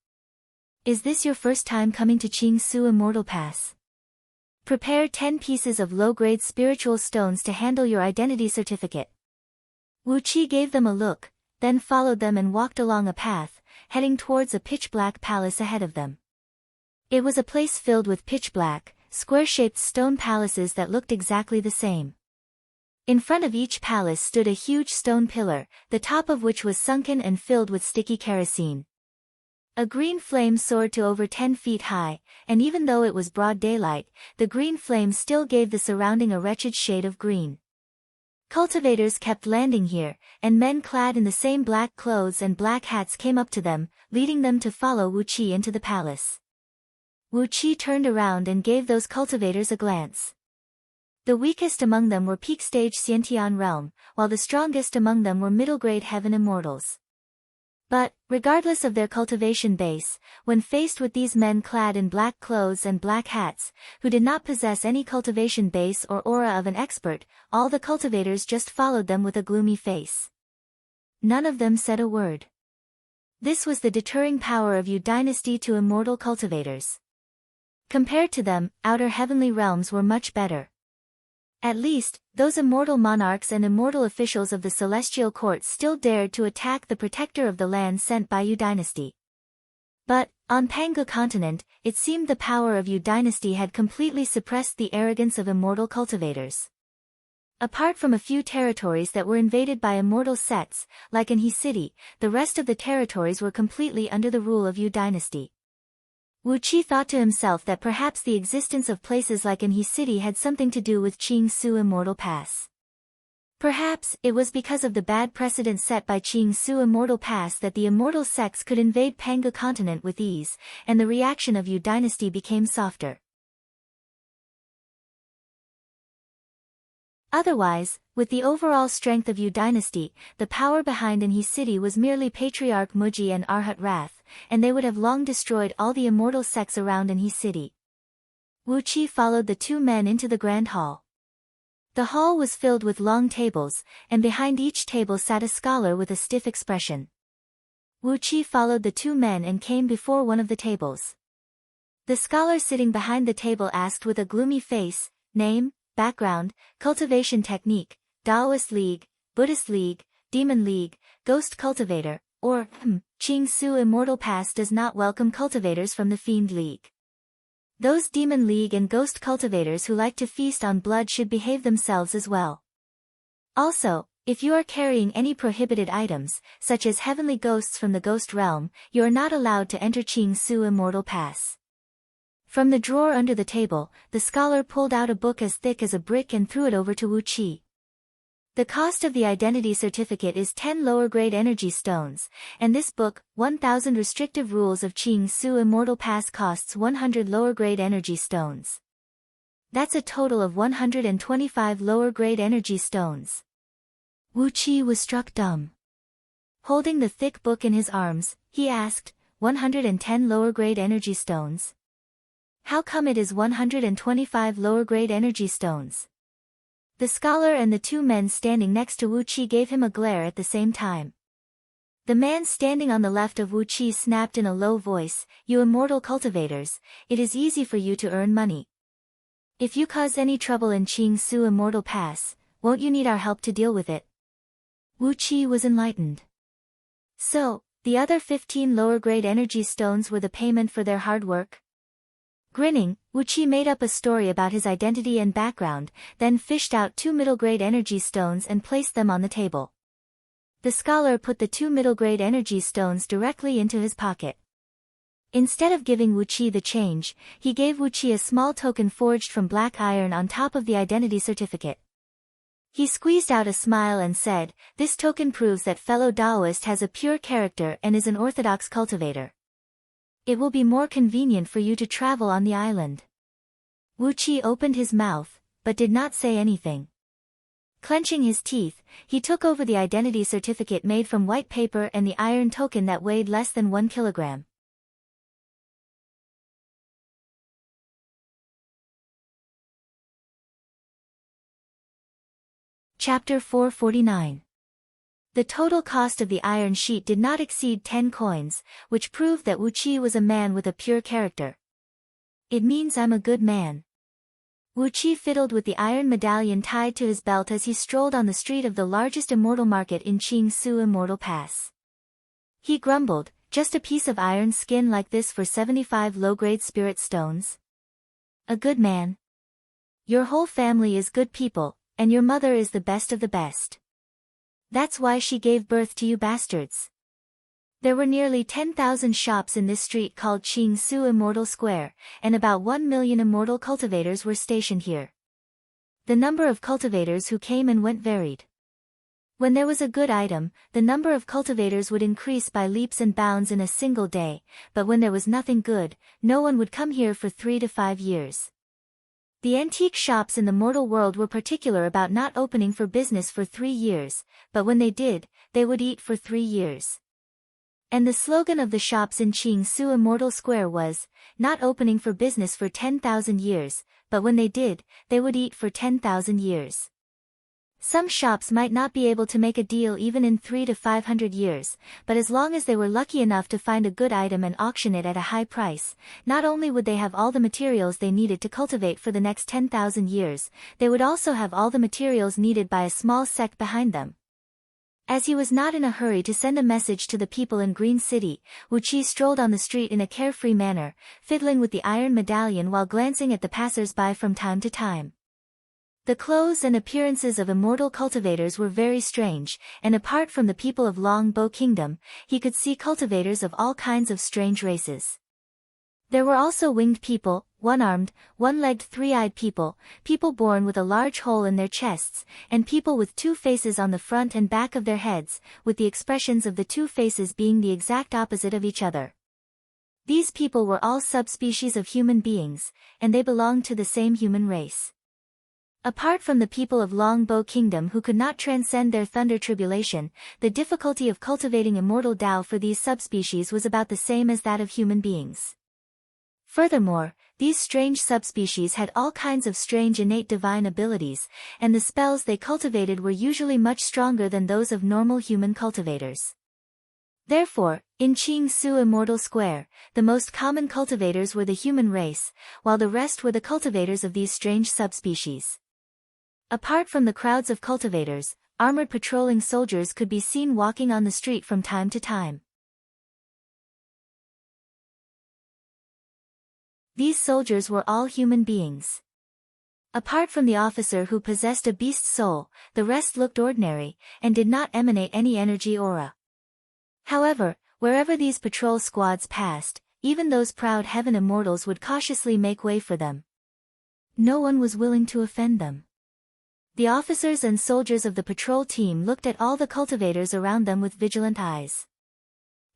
Is this your first time coming to Qingsu Immortal Pass? Prepare 10 pieces of low-grade spiritual stones to handle your identity certificate." Wu Qi gave them a look, then followed them and walked along a path, heading towards a pitch-black palace ahead of them. It was a place filled with pitch-black, square-shaped stone palaces that looked exactly the same. In front of each palace stood a huge stone pillar, the top of which was sunken and filled with sticky kerosene. A green flame soared to over 10 feet high, and even though it was broad daylight, the green flame still gave the surrounding a wretched shade of green. Cultivators kept landing here, and men clad in the same black clothes and black hats came up to them, leading them to follow Wu Qi into the palace. Wu Qi turned around and gave those cultivators a glance. The weakest among them were peak stage Xiantian realm, while the strongest among them were middle-grade heaven immortals. But, regardless of their cultivation base, when faced with these men clad in black clothes and black hats, who did not possess any cultivation base or aura of an expert, all the cultivators just followed them with a gloomy face. None of them said a word. This was the deterring power of Yu Dynasty to immortal cultivators. Compared to them, outer heavenly realms were much better. At least, those immortal monarchs and immortal officials of the celestial court still dared to attack the protector of the land sent by Yu Dynasty. But, on Pangu continent, it seemed the power of Yu Dynasty had completely suppressed the arrogance of immortal cultivators. Apart from a few territories that were invaded by immortal sects, like in He City, the rest of the territories were completely under the rule of Yu Dynasty. Wu Qi thought to himself that perhaps the existence of places like in He City had something to do with Qingsu Immortal Pass. Perhaps it was because of the bad precedent set by Qingsu Immortal Pass that the immortal sects could invade Pangu continent with ease, and the reaction of Yu Dynasty became softer. Otherwise, with the overall strength of Yu Dynasty, the power behind in He City was merely Patriarch Muji and Arhat Wrath, and they would have long destroyed all the immortal sects around in He City. Wu Qi followed the two men into the grand hall. The hall was filled with long tables, and behind each table sat a scholar with a stiff expression. Wu Qi followed the two men and came before one of the tables. The scholar sitting behind the table asked with a gloomy face, "Name, background, cultivation technique, Taoist League, Buddhist League, Demon League, Ghost Cultivator, or, Qingsu Immortal Pass does not welcome cultivators from the Fiend League. Those Demon League and Ghost Cultivators who like to feast on blood should behave themselves as well. Also, if you are carrying any prohibited items, such as heavenly ghosts from the Ghost Realm, you are not allowed to enter Qingsu Immortal Pass." From the drawer under the table, the scholar pulled out a book as thick as a brick and threw it over to Wu Qi. The cost of the identity certificate is 10 lower-grade energy stones, and this book, 1000 Restrictive Rules of Qingsu Immortal Pass, costs 100 lower-grade energy stones. That's a total of 125 lower-grade energy stones. Wu Qi was struck dumb. Holding the thick book in his arms, he asked, 110 lower-grade energy stones? How come it is 125 lower-grade energy stones? The scholar and the two men standing next to Wu Qi gave him a glare at the same time. The man standing on the left of Wu Qi snapped in a low voice, "You immortal cultivators, it is easy for you to earn money. If you cause any trouble in Qingsu Immortal Pass, won't you need our help to deal with it?" Wu Qi was enlightened. So, the other 15 lower-grade energy stones were the payment for their hard work? Grinning, Wu Qi made up a story about his identity and background, then fished out 2 middle-grade energy stones and placed them on the table. The scholar put the 2 middle-grade energy stones directly into his pocket. Instead of giving Wu Qi the change, he gave Wu Qi a small token forged from black iron on top of the identity certificate. He squeezed out a smile and said, "This token proves that fellow Taoist has a pure character and is an orthodox cultivator. It will be more convenient for you to travel on the island." Wu Qi opened his mouth, but did not say anything. Clenching his teeth, he took over the identity certificate made from white paper and the iron token that weighed less than 1 kilogram. Chapter 449. The total cost of the iron sheet did not exceed 10 coins, which proved that Wu Qi was a man with a pure character. It means I'm a good man. Wu Qi fiddled with the iron medallion tied to his belt as he strolled on the street of the largest immortal market in Qingsu Immortal Pass. He grumbled, just a piece of iron skin like this for 75 low-grade spirit stones? A good man? Your whole family is good people, and your mother is the best of the best. That's why she gave birth to you bastards. There were nearly 10,000 shops in this street called Qingsu Immortal Square, and about 1 million immortal cultivators were stationed here. The number of cultivators who came and went varied. When there was a good item, the number of cultivators would increase by leaps and bounds in a single day, but when there was nothing good, no one would come here for 3 to 5 years. The antique shops in the mortal world were particular about not opening for business for 3 years, but when they did, they would eat for 3 years. And the slogan of the shops in Qingsu Immortal Square was, not opening for business for 10,000 years, but when they did, they would eat for 10,000 years. Some shops might not be able to make a deal even in 300 to 500 years, but as long as they were lucky enough to find a good item and auction it at a high price, not only would they have all the materials they needed to cultivate for the next 10,000 years, they would also have all the materials needed by a small sect behind them. As he was not in a hurry to send a message to the people in Green City, Wu Qi strolled on the street in a carefree manner, fiddling with the iron medallion while glancing at the passers-by from time to time. The clothes and appearances of immortal cultivators were very strange, and apart from the people of Long Bow Kingdom, he could see cultivators of all kinds of strange races. There were also winged people, one-armed, one-legged three-eyed people, people born with a large hole in their chests, and people with 2 faces on the front and back of their heads, with the expressions of the 2 faces being the exact opposite of each other. These people were all subspecies of human beings, and they belonged to the same human race. Apart from the people of Long Bow Kingdom who could not transcend their thunder tribulation, the difficulty of cultivating immortal Tao for these subspecies was about the same as that of human beings. Furthermore, these strange subspecies had all kinds of strange innate divine abilities, and the spells they cultivated were usually much stronger than those of normal human cultivators. Therefore, in Qingsu Immortal Square, the most common cultivators were the human race, while the rest were the cultivators of these strange subspecies. Apart from the crowds of cultivators, armored patrolling soldiers could be seen walking on the street from time to time. These soldiers were all human beings. Apart from the officer who possessed a beast's soul, the rest looked ordinary, and did not emanate any energy aura. However, wherever these patrol squads passed, even those proud heaven immortals would cautiously make way for them. No one was willing to offend them. The officers and soldiers of the patrol team looked at all the cultivators around them with vigilant eyes.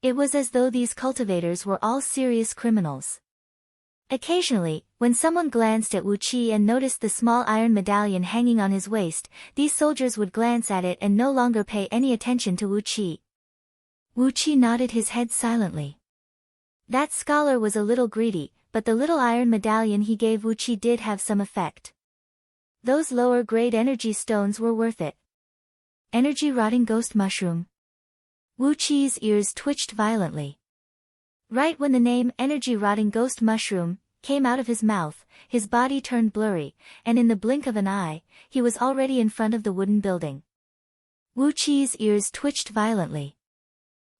It was as though these cultivators were all serious criminals. Occasionally, when someone glanced at Wu Qi and noticed the small iron medallion hanging on his waist, these soldiers would glance at it and no longer pay any attention to Wu Qi. Wu Qi nodded his head silently. That scholar was a little greedy, but the little iron medallion he gave Wu Qi did have some effect. Those lower-grade energy stones were worth it. Energy-rotting ghost mushroom. Wu Qi's ears twitched violently. Right when the name energy-rotting ghost mushroom came out of his mouth, his body turned blurry, and in the blink of an eye, he was already in front of the wooden building. Wu Qi's ears twitched violently.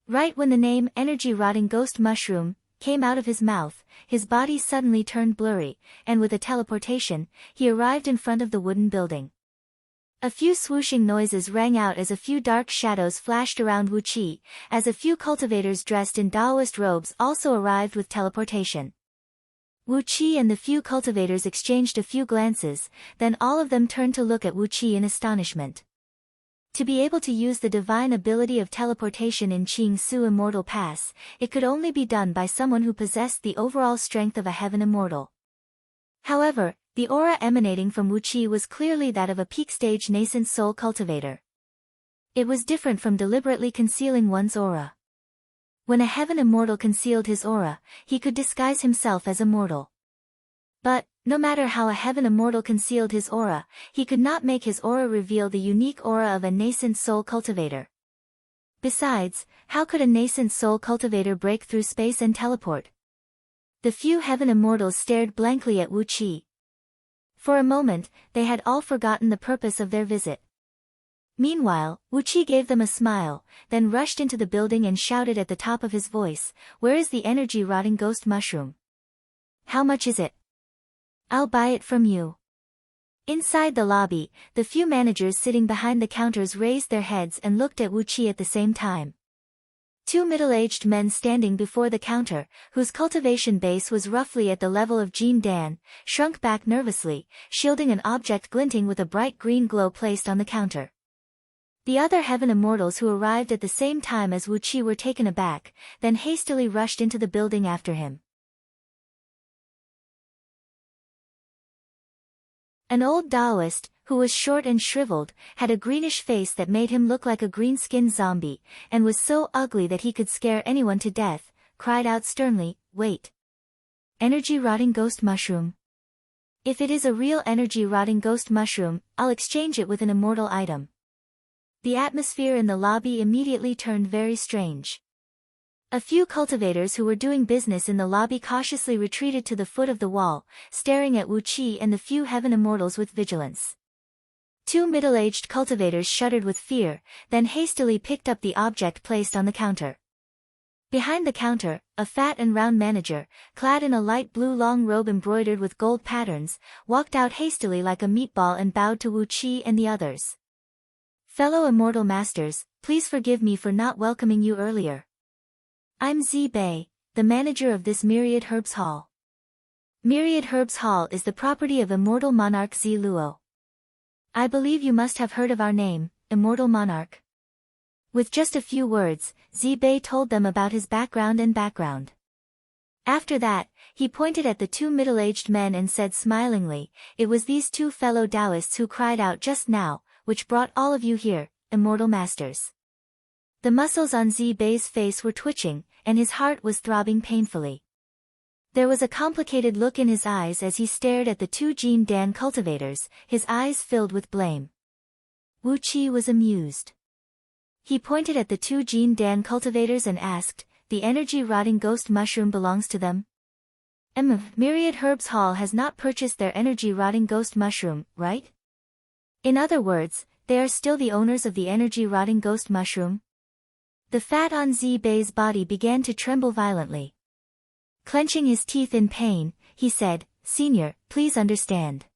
Right when the name energy-rotting ghost mushroom came out of his mouth, his body suddenly turned blurry, and with a teleportation, he arrived in front of the wooden building. A few swooshing noises rang out as a few dark shadows flashed around Wu Qi, as a few cultivators dressed in Taoist robes also arrived with teleportation. Wu Qi and the few cultivators exchanged a few glances, then all of them turned to look at Wu Qi in astonishment. To be able to use the divine ability of teleportation in Qingsu Immortal Pass, it could only be done by someone who possessed the overall strength of a heaven immortal. However, the aura emanating from Wu Qi was clearly that of a peak-stage nascent soul cultivator. It was different from deliberately concealing one's aura. When a heaven immortal concealed his aura, he could disguise himself as a mortal. But, No matter how a heaven immortal concealed his aura, he could not make his aura reveal the unique aura of a nascent soul cultivator. Besides, how could a nascent soul cultivator break through space and teleport? The few heaven immortals stared blankly at Wu Qi. For a moment, they had all forgotten the purpose of their visit. Meanwhile, Wu Qi gave them a smile, then rushed into the building and shouted at the top of his voice, "Where is the energy-rotting ghost mushroom? How much is it? I'll buy it from you." Inside the lobby, the few managers sitting behind the counters raised their heads and looked at Wu Qi at the same time. Two middle-aged men standing before the counter, whose cultivation base was roughly at the level of Jin Dan, shrunk back nervously, shielding an object glinting with a bright green glow placed on the counter. The other heaven immortals who arrived at the same time as Wu Qi were taken aback, then hastily rushed into the building after him. An old Taoist, who was short and shriveled, had a greenish face that made him look like a green-skinned zombie, and was so ugly that he could scare anyone to death, cried out sternly, "Wait! Energy-rotting ghost mushroom? If it is a real energy-rotting ghost mushroom, I'll exchange it with an immortal item." The atmosphere in the lobby immediately turned very strange. A few cultivators who were doing business in the lobby cautiously retreated to the foot of the wall, staring at Wu Qi and the few heaven immortals with vigilance. Two middle-aged cultivators shuddered with fear, then hastily picked up the object placed on the counter. Behind the counter, a fat and round manager, clad in a light blue long robe embroidered with gold patterns, walked out hastily like a meatball and bowed to Wu Qi and the others. "Fellow immortal masters, please forgive me for not welcoming you earlier. I'm Zi Bei, the manager of this Myriad Herbs Hall. Myriad Herbs Hall is the property of immortal monarch Zi Luo. I believe you must have heard of our name, immortal monarch." With just a few words, Zi Bei told them about his background. After that, he pointed at the two middle-aged men and said smilingly, "It was these two fellow Taoists who cried out just now, which brought all of you here, immortal masters." The muscles on Zi Bei's face were twitching, and his heart was throbbing painfully. There was a complicated look in his eyes as he stared at the two Jin Dan cultivators, his eyes filled with blame. Wu Qi was amused. He pointed at the two Jin Dan cultivators and asked, "The energy-rotting ghost mushroom belongs to them?" Myriad Herbs Hall has not purchased their energy-rotting ghost mushroom, right? In other words, they are still the owners of the energy-rotting ghost mushroom? The fat on Zi Bei's body began to tremble violently. Clenching his teeth in pain, he said, "Senior, please understand.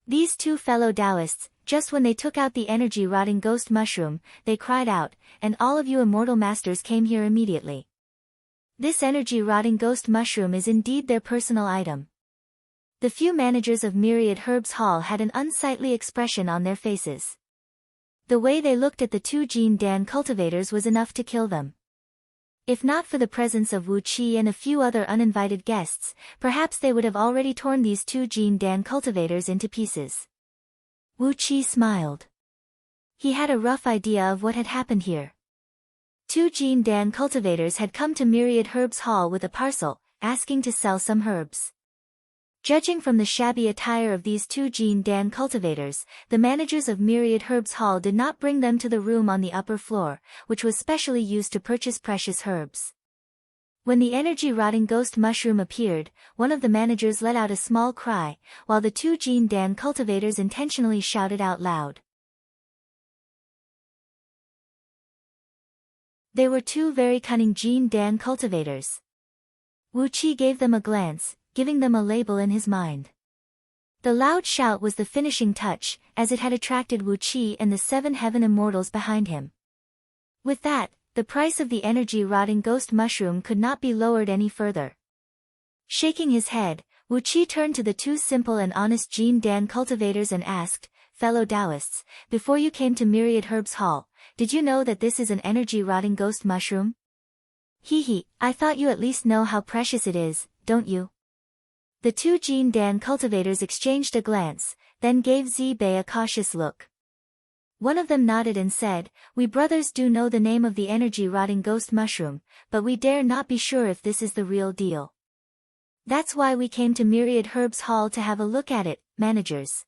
These two fellow Taoists, just when they took out the energy-rotting ghost mushroom, they cried out, and all of you immortal masters came here immediately. This energy-rotting ghost mushroom is indeed their personal item." The few managers of Myriad Herbs Hall had an unsightly expression on their faces. The way they looked at the two Jin Dan cultivators was enough to kill them. If not for the presence of Wu Qi and a few other uninvited guests, perhaps they would have already torn these two Jin Dan cultivators into pieces. Wu Qi smiled. He had a rough idea of what had happened here. Two Jin Dan cultivators had come to Myriad Herbs Hall with a parcel, asking to sell some herbs. Judging from the shabby attire of these two Jin Dan cultivators, the managers of Myriad Herbs Hall did not bring them to the room on the upper floor, which was specially used to purchase precious herbs. When the energy-rotting ghost mushroom appeared, one of the managers let out a small cry, while the two Jin Dan cultivators intentionally shouted out loud. They were two very cunning Jin Dan cultivators. Wu Qi gave them a glance, giving them a label in his mind. The loud shout was the finishing touch, as it had attracted Wu Qi and the 7 heaven immortals behind him. With that, the price of the energy-rotting ghost mushroom could not be lowered any further. Shaking his head, Wu Qi turned to the two simple and honest Jin Dan cultivators and asked, "Fellow Taoists, before you came to Myriad Herbs Hall, did you know that this is an energy-rotting ghost mushroom? Hee, I thought you at least know how precious it is, don't you?" The two Jin Dan cultivators exchanged a glance, then gave Zi Bei a cautious look. One of them nodded and said, "We brothers do know the name of the energy-rotting ghost mushroom, but we dare not be sure if this is the real deal." That's why we came to Myriad Herbs Hall to have a look at it, managers.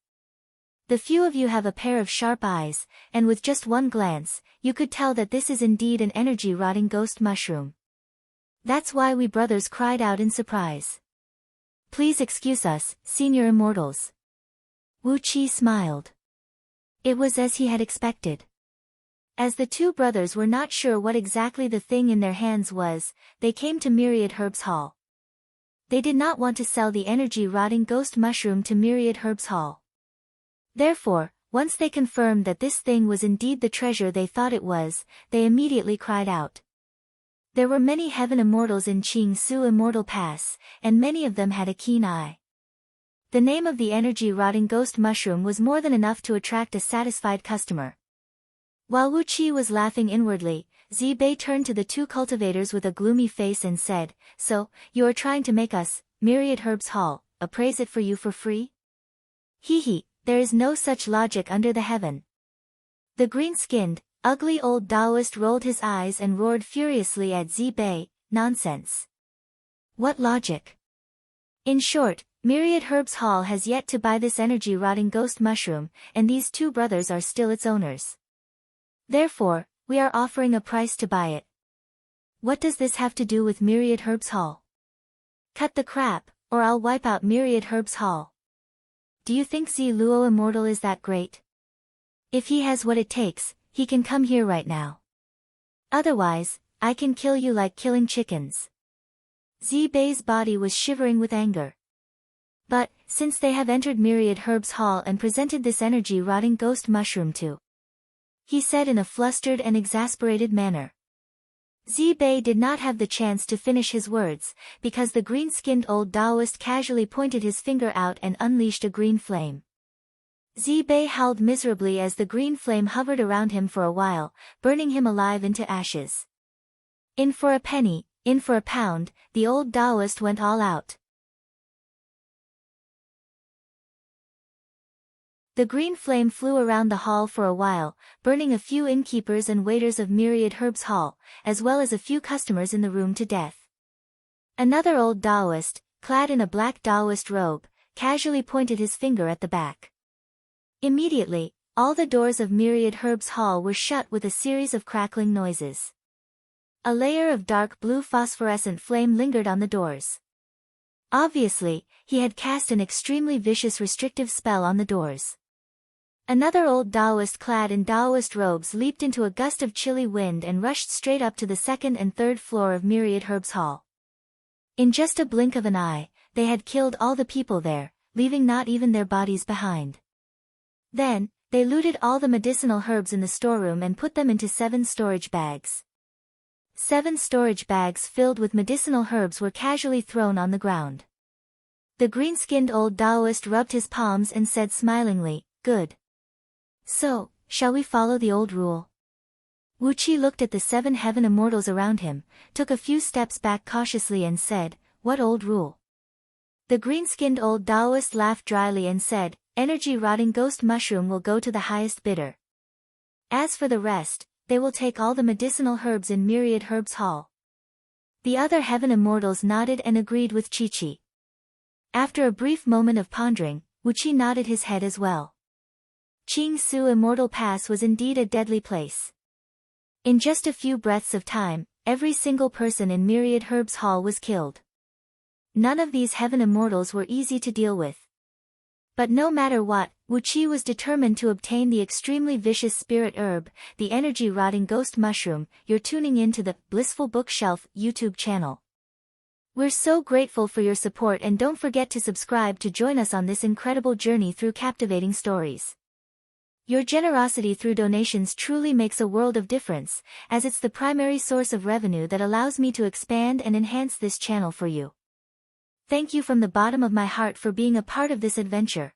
The few of you have a pair of sharp eyes, and with just one glance, you could tell that this is indeed an energy-rotting ghost mushroom. That's why we brothers cried out in surprise. Please excuse us, senior immortals. Wu Qi smiled. It was as he had expected. As the two brothers were not sure what exactly the thing in their hands was, they came to Myriad Herbs Hall. They did not want to sell the energy-rotting ghost mushroom to Myriad Herbs Hall. Therefore, once they confirmed that this thing was indeed the treasure they thought it was, they immediately cried out. There were many heaven immortals in Qing Su Immortal Pass, and many of them had a keen eye. The name of the energy-rotting ghost mushroom was more than enough to attract a satisfied customer. While Wu Qi was laughing inwardly, Zi Bei turned to the two cultivators with a gloomy face and said, "So, you are trying to make us, Myriad Herbs Hall, appraise it for you for free? Hee, there is no such logic under the heaven." The green-skinned, ugly old Taoist rolled his eyes and roared furiously at Zi Bei, "Nonsense. What logic? In short, Myriad Herbs Hall has yet to buy this energy-rotting ghost mushroom, and these two brothers are still its owners. Therefore, we are offering a price to buy it. What does this have to do with Myriad Herbs Hall? Cut the crap, or I'll wipe out Myriad Herbs Hall. Do you think Zi Luo Immortal is that great? If he has what it takes, he can come here right now. Otherwise, I can kill you like killing chickens." Zi Bei's body was shivering with anger. But, since they have entered Myriad Herbs Hall and presented this energy-rotting ghost mushroom to, he said in a flustered and exasperated manner. Zi Bei did not have the chance to finish his words, because the green-skinned old Taoist casually pointed his finger out and unleashed a green flame. Zi Bei howled miserably as the green flame hovered around him for a while, burning him alive into ashes. In for a penny, in for a pound, the old Taoist went all out. The green flame flew around the hall for a while, burning a few innkeepers and waiters of Myriad Herbs Hall, as well as a few customers in the room to death. Another old Taoist, clad in a black Taoist robe, casually pointed his finger at the back. Immediately, all the doors of Myriad Herbs Hall were shut with a series of crackling noises. A layer of dark blue phosphorescent flame lingered on the doors. Obviously, he had cast an extremely vicious restrictive spell on the doors. Another old Taoist clad in Taoist robes leaped into a gust of chilly wind and rushed straight up to the second and third floor of Myriad Herbs Hall. In just a blink of an eye, they had killed all the people there, leaving not even their bodies behind. Then, they looted all the medicinal herbs in the storeroom and put them into 7 storage bags. 7 storage bags filled with medicinal herbs were casually thrown on the ground. The green-skinned old Taoist rubbed his palms and said smilingly, "Good. So, shall we follow the old rule?" Wu Qi looked at the 7 heaven immortals around him, took a few steps back cautiously and said, "What old rule?" The green-skinned old Taoist laughed dryly and said, "Energy-rotting ghost mushroom will go to the highest bidder. As for the rest, they will take all the medicinal herbs in Myriad Herbs Hall." The other heaven immortals nodded and agreed with Chi-Chi. After a brief moment of pondering, Wu Qi nodded his head as well. Qing Su Immortal Pass was indeed a deadly place. In just a few breaths of time, every single person in Myriad Herbs Hall was killed. None of these heaven immortals were easy to deal with. But no matter what, Wu Qi was determined to obtain the extremely vicious spirit herb, the energy-rotting ghost mushroom. You're tuning in to the Blissful Bookshelf YouTube channel. We're so grateful for your support, and don't forget to subscribe to join us on this incredible journey through captivating stories. Your generosity through donations truly makes a world of difference, as it's the primary source of revenue that allows me to expand and enhance this channel for you. Thank you from the bottom of my heart for being a part of this adventure.